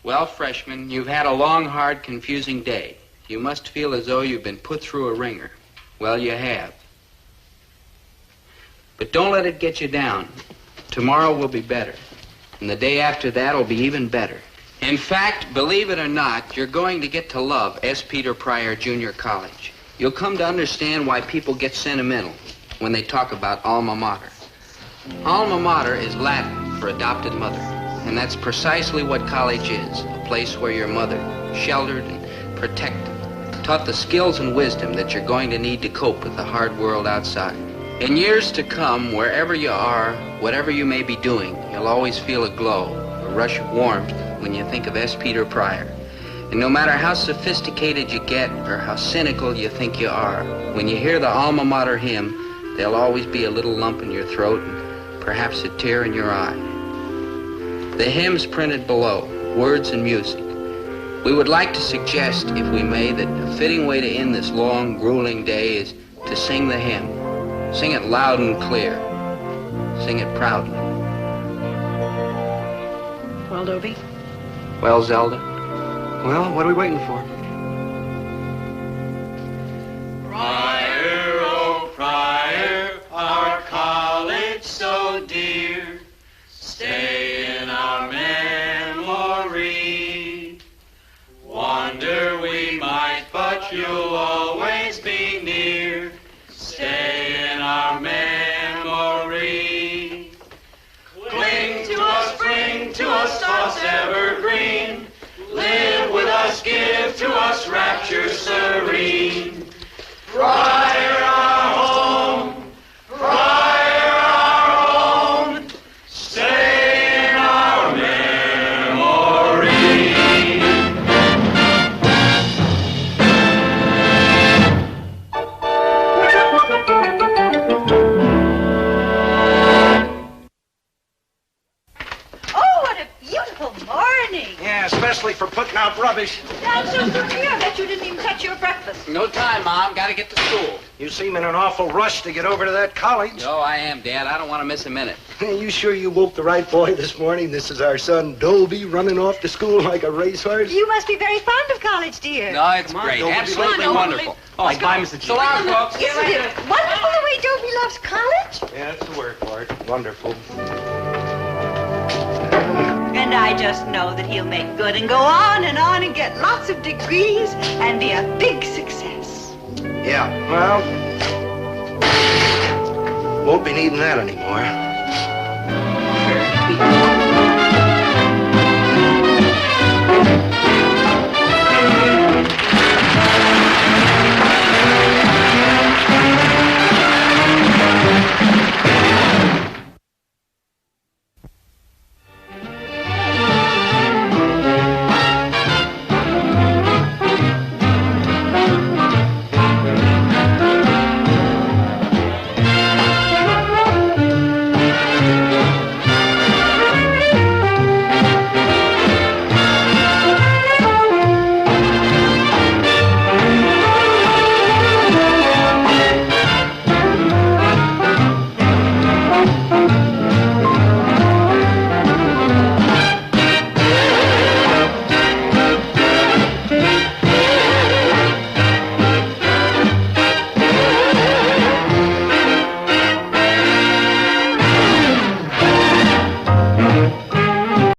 Speaker 1: Well, freshman, you've had a long, hard, confusing day. You must feel as though you've been put through a ringer. Well, you have. But don't let it get you down. Tomorrow will be better. And the day after that will be even better. In fact, believe it or not, you're going to get to love S. Peter Pryor Junior College. You'll come to understand why people get sentimental when they talk about alma mater. Alma mater is Latin for adopted mother, and that's precisely what college is, a place where your mother, sheltered and protected, taught the skills and wisdom that you're going to need to cope with the hard world outside. In years to come, wherever you are, whatever you may be doing, you'll always feel a glow, a rush of warmth when you think of S. Peter Pryor. And no matter how sophisticated you get or how cynical you think you are, when you hear the alma mater hymn, there'll always be a little lump in your throat and perhaps a tear in your eye. The hymn's printed below, words and music. We would like to suggest, if we may, that a fitting way to end this long, grueling day is to sing the hymn. Sing it loud and clear. Sing it proudly.
Speaker 5: Well, Dobie?
Speaker 1: Well, Zelda?
Speaker 3: Well, what are we waiting for?
Speaker 4: Pryor, oh Pryor, our college so dear, stay in our memory. Wonder we might, but you'll always be near. Stay in our memory. Cling to us, bring to us thoughts evergreen. Live with us, give to us rapture serene. Pryor.
Speaker 10: especially for putting out rubbish.
Speaker 17: I'm so sorry. I bet you didn't even touch your breakfast.
Speaker 1: No time, Mom. Got to get to school.
Speaker 10: You seem in an awful rush to get over to that college.
Speaker 1: Oh, I am, Dad. I don't want to miss a minute.
Speaker 10: You sure you woke the right boy this morning? This is our son, Dobie, running off to school like a racehorse.
Speaker 17: You must be very fond of college, dear.
Speaker 1: No, it's great. Absolutely wonderful.
Speaker 3: Oh, bye, Mr. G.
Speaker 1: So long, folks.
Speaker 17: Isn't it wonderful the way Dobie loves college?
Speaker 10: Yeah, that's the word for it. Wonderful.
Speaker 17: And I just know that he'll make good and go on and get lots of degrees and be a big success.
Speaker 10: Yeah, well, won't be needing that anymore.